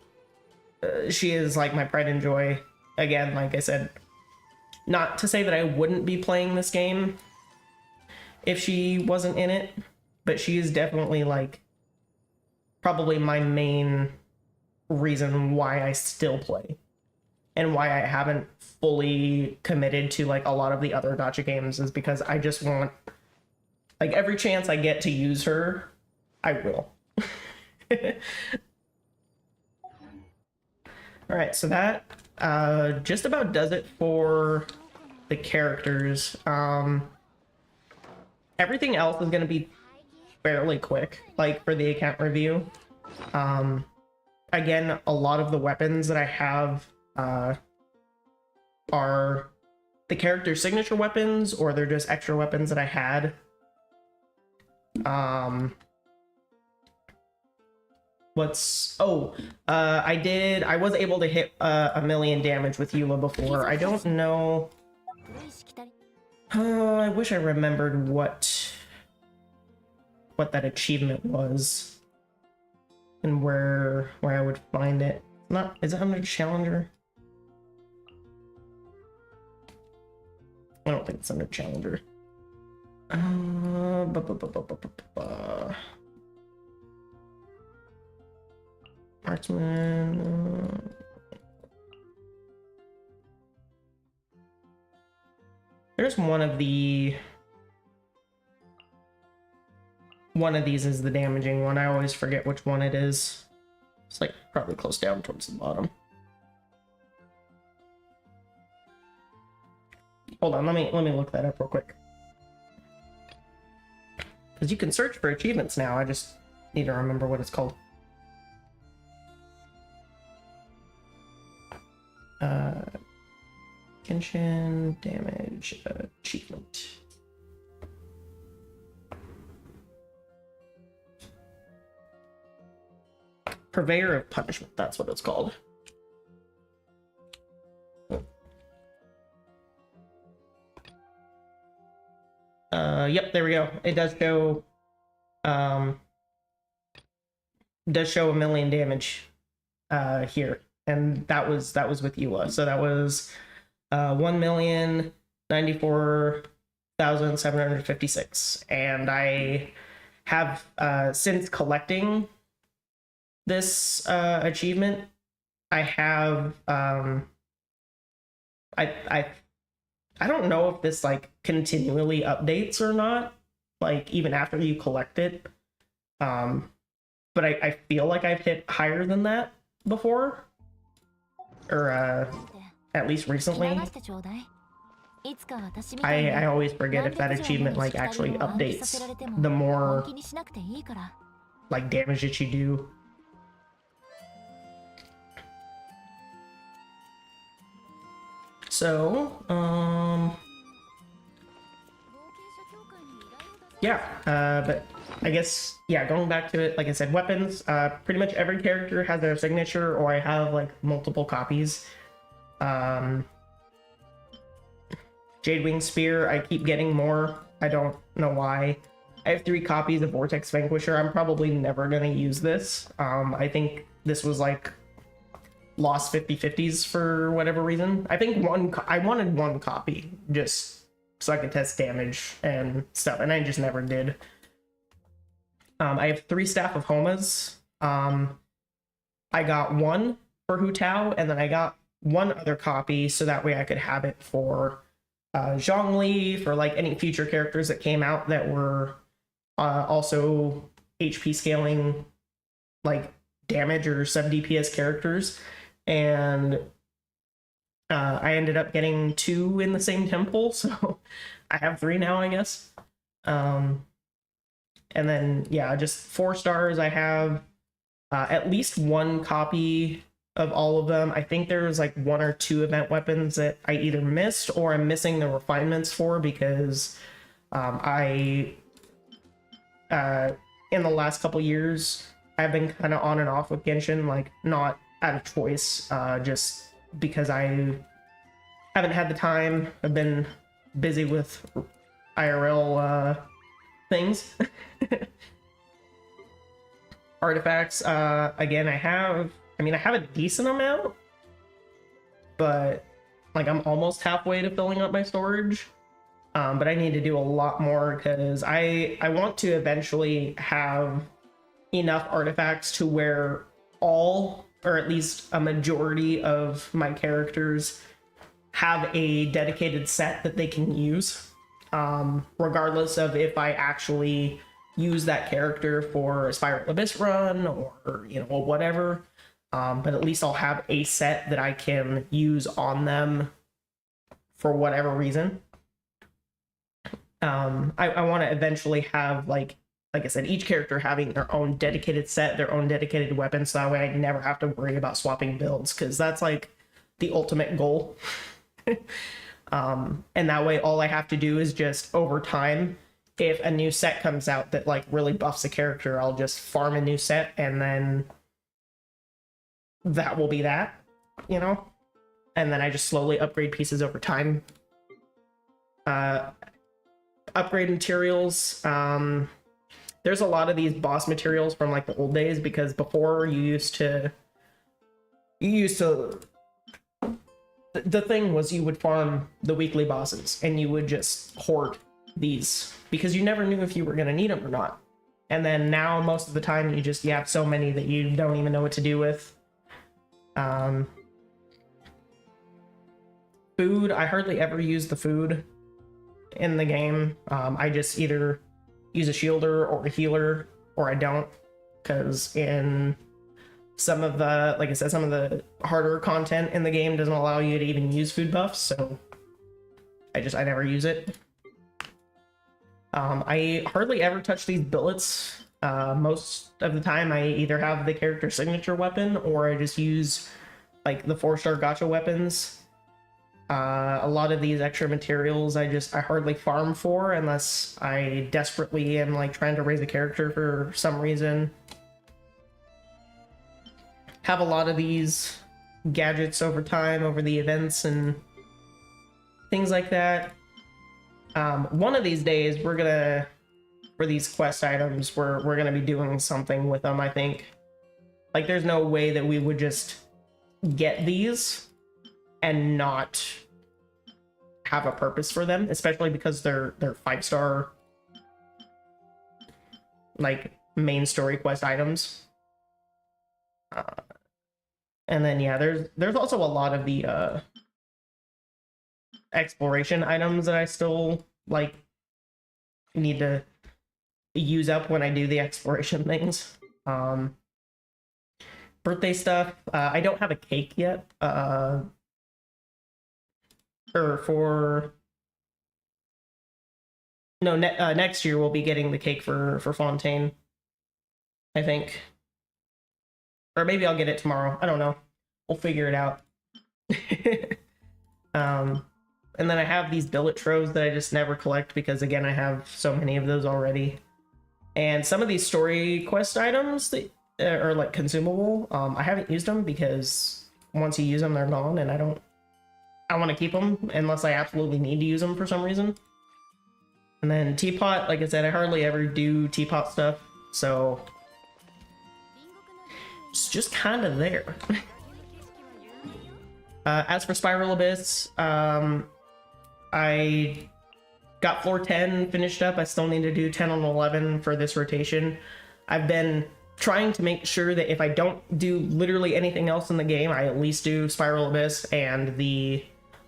is like my pride and joy. Again, like I said, not to say that I wouldn't be playing this game if she wasn't in it, but she is definitely like probably my main reason why I still play and why I haven't fully committed to like a lot of the other gacha games, is because I just want, like, every chance I get to use her, I will. All right, so that just about does it for the characters. Everything else is going to be fairly quick, like for the account review. Again, a lot of the weapons that I have are the character signature weapons, or they're just extra weapons that I had. I was able to hit 1,000,000 damage with Eula before. I don't know. I wish I remembered what that achievement was and where I would find it. Is it under Challenger? I don't think it's under Challenger. Marksman. There's one of these is the damaging one. I always forget which one it is. It's like probably close down towards the bottom. Hold on, let me look that up real quick. Because you can search for achievements now. I just need to remember what it's called. Genshin damage achievement. Purveyor of Punishment, that's what it's called. Yep, there we go. It does show, a million damage, here. And that was with Eula. So that was, 1,094,756. And I have, since collecting this, achievement, I have, I don't know if this like continually updates or not, like even after you collect it. But I feel like I've hit higher than that before, or at least recently. I always forget if that achievement like actually updates the more like damage that you do. So, yeah, but I guess, yeah, going back to it, like I said, weapons, pretty much every character has their signature, or I have, like, multiple copies. Jadewing Spear, I keep getting more. I don't know why. I have 3 copies of Vortex Vanquisher. I'm probably never gonna use this. I think this was, like, lost 50/50s for whatever reason. I think I wanted 1 copy just so I could test damage and stuff, and I just never did. I have 3 Staff of Homas. I got 1 for Hu Tao, and then I got 1 other copy so that way I could have it for Zhongli, for like any future characters that came out that were also HP scaling like damage or sub DPS characters. And I ended up getting 2 in the same temple, so I have 3 now, I guess. And then, yeah, just 4 stars. I have at least 1 copy of all of them. I think there's like 1 or 2 event weapons that I either missed or I'm missing the refinements for, because in the last couple years, I've been kind of on and off with Genshin, like not out of choice, just because I haven't had the time. I've been busy with IRL things. Artifacts, again, I have a decent amount, but like I'm almost halfway to filling up my storage. But I need to do a lot more, because I want to eventually have enough artifacts to where all, or at least a majority of my characters have a dedicated set that they can use, regardless of if I actually use that character for a Spiral Abyss run or, you know, whatever. But at least I'll have a set that I can use on them for whatever reason. I want to eventually have, like I said, each character having their own dedicated set, their own dedicated weapon, so that way I never have to worry about swapping builds, because that's like the ultimate goal. And that way all I have to do is just, over time, if a new set comes out that like really buffs a character, I'll just farm a new set, and then that will be that, you know? And then I just slowly upgrade pieces over time. Upgrade materials, there's a lot of these boss materials from like the old days, because before you used to the thing was you would farm the weekly bosses and you would just hoard these because you never knew if you were going to need them or not. And then now most of the time you have so many that you don't even know what to do with. Food, I hardly ever use the food in the game. I just either use a shielder or a healer, or I don't, because in some of the, like I said, some of the harder content in the game doesn't allow you to even use food buffs, so I never use it. I hardly ever touch these billets. Most of the time I either have the character signature weapon, or I just use like the 4-star gacha weapons. A lot of these extra materials I hardly farm for unless I desperately am like trying to raise a character for some reason. have a lot of these gadgets over time, over the events and things like that. One of these days, we're gonna, for these quest items, we're gonna be doing something with them, I think. Like, there's no way that we would just get these and not have a purpose for them, especially because they're 5-star, like, main story quest items. And then, yeah, there's also a lot of the exploration items that I still, like, need to use up when I do the exploration things. Birthday stuff. I don't have a cake yet. Or for... No, next year we'll be getting the cake for Fontaine, I think. Or maybe I'll get it tomorrow. I don't know. We'll figure it out. And then I have these billet troves that I just never collect because, again, I have so many of those already. And some of these story quest items that are, like, consumable, I haven't used them because once you use them, they're gone, and I want to keep them unless I absolutely need to use them for some reason. And then Teapot, like I said, I hardly ever do Teapot stuff, so it's just kind of there. As for Spiral Abyss, I got floor 10 finished up. I still need to do 10 and 11 for this rotation. I've been trying to make sure that if I don't do literally anything else in the game, I at least do Spiral Abyss and the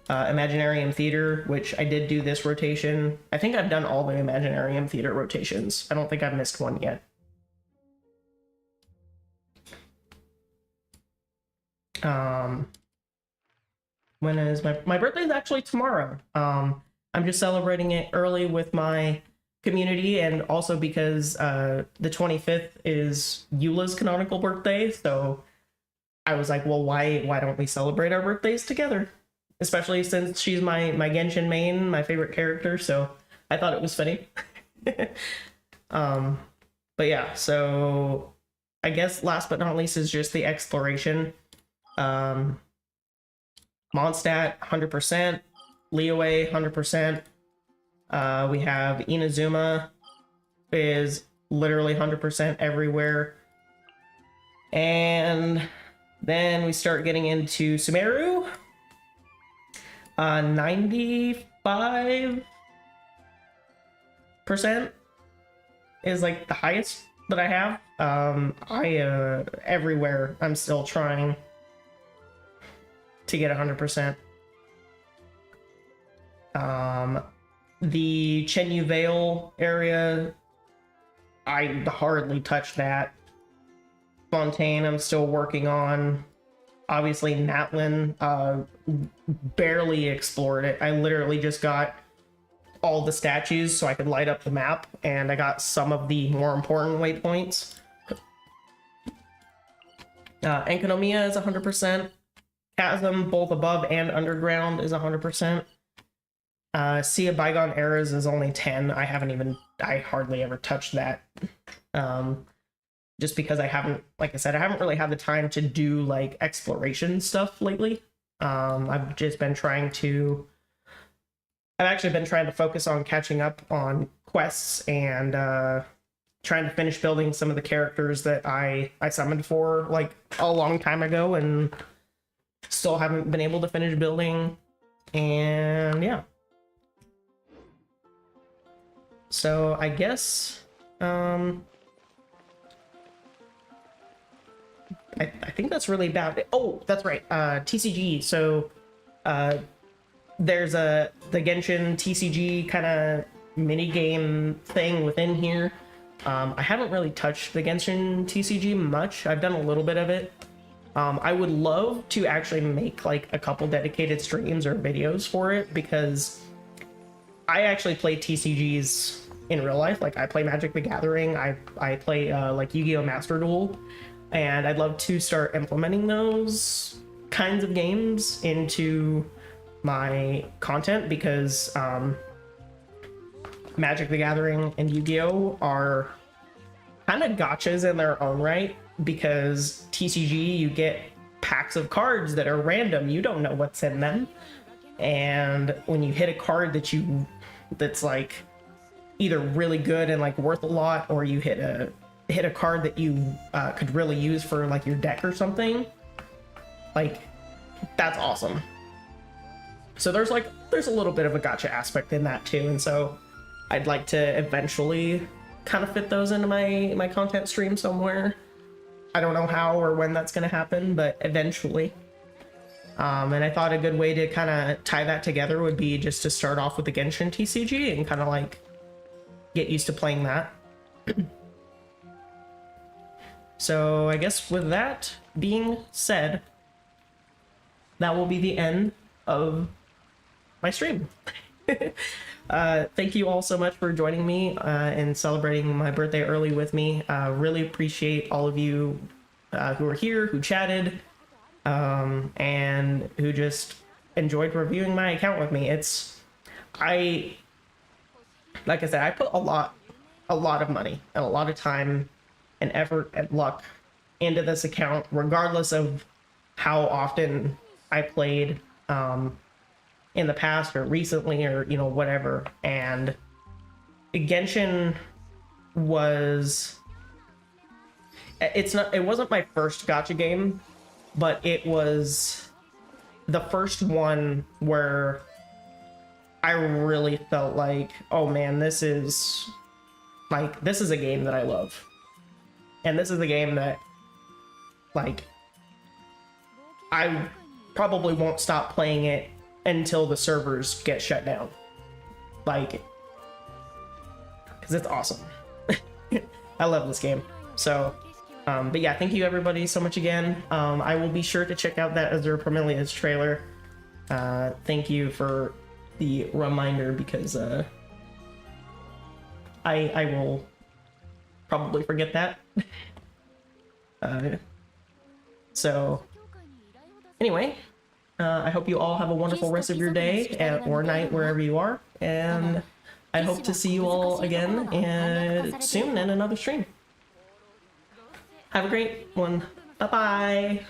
Imaginarium Theater, which I did do this rotation. I think I've done all the Imaginarium Theater rotations. I don't think I've missed one yet. When is my birthday? Is actually tomorrow. I'm just celebrating it early with my community, and also because the 25th is Eula's canonical birthday, so I was like, well, why don't we celebrate our birthdays together? Especially since she's my Genshin main, my favorite character, so I thought it was funny. But yeah, so I guess last but not least is just the exploration. Mondstadt, 100%. Liyue, 100%. We have Inazuma, is literally 100% everywhere. And then we start getting into Sumeru. 95% is like the highest that I have. Everywhere I'm still trying to get 100%. The Chenyu Vale area, I hardly touched that. Fontaine, I'm still working on. Obviously, Natlin, barely explored it. I literally just got all the statues so I could light up the map, and I got some of the more important waypoints. Enkanomiya is 100%. Chasm, both above and underground, is 100%. Sea of Bygone Eras is only 10. I hardly ever touched that. Just because I haven't, like I said, I haven't really had the time to do, like, exploration stuff lately. I've actually been trying to focus on catching up on quests and trying to finish building some of the characters that I summoned for, like, a long time ago and still haven't been able to finish building. And yeah. So I guess I think that's really about it. Oh, that's right. TCG. So there's the Genshin TCG kind of mini game thing within here. I haven't really touched the Genshin TCG much. I've done a little bit of it. I would love to actually make like a couple dedicated streams or videos for it, because I actually play TCGs in real life. Like, I play Magic the Gathering, I play like Yu-Gi-Oh! Master Duel, and I'd love to start implementing those kinds of games into my content, because Magic the Gathering and Yu-Gi-Oh! Are kind of gotchas in their own right. because TCG, you get packs of cards that are random. You don't know what's in them. And when you hit a card that's like either really good and like worth a lot, or you hit a card that you could really use for like your deck or something, like that's awesome. So there's a little bit of a gacha aspect in that too, and so I'd like to eventually kind of fit those into my content stream somewhere. I don't know how or when that's going to happen, but eventually. And I thought a good way to kind of tie that together would be just to start off with the Genshin TCG and kind of like get used to playing that. So I guess with that being said, that will be the end of my stream. Thank you all so much for joining me and celebrating my birthday early with me. Really appreciate all of you who were here, who chatted, and who just enjoyed reviewing my account with me. Like I said, I put a lot of money and a lot of time and effort and luck into this account, regardless of how often I played in the past or recently, or whatever. And Genshin it wasn't my first gacha game, but it was the first one where I really felt like, oh man, this is a game that I love. And this is a game that, like, I probably won't stop playing it until the servers get shut down. Like, because it's awesome. I love this game. So, but yeah, thank you everybody so much again. I will be sure to check out that Azure Parmelia's trailer. Thank you for the reminder, because I will probably forget that. So anyway, I hope you all have a wonderful rest of your day or night wherever you are, and I hope to see you all again soon in another stream. Have a great one. Bye bye.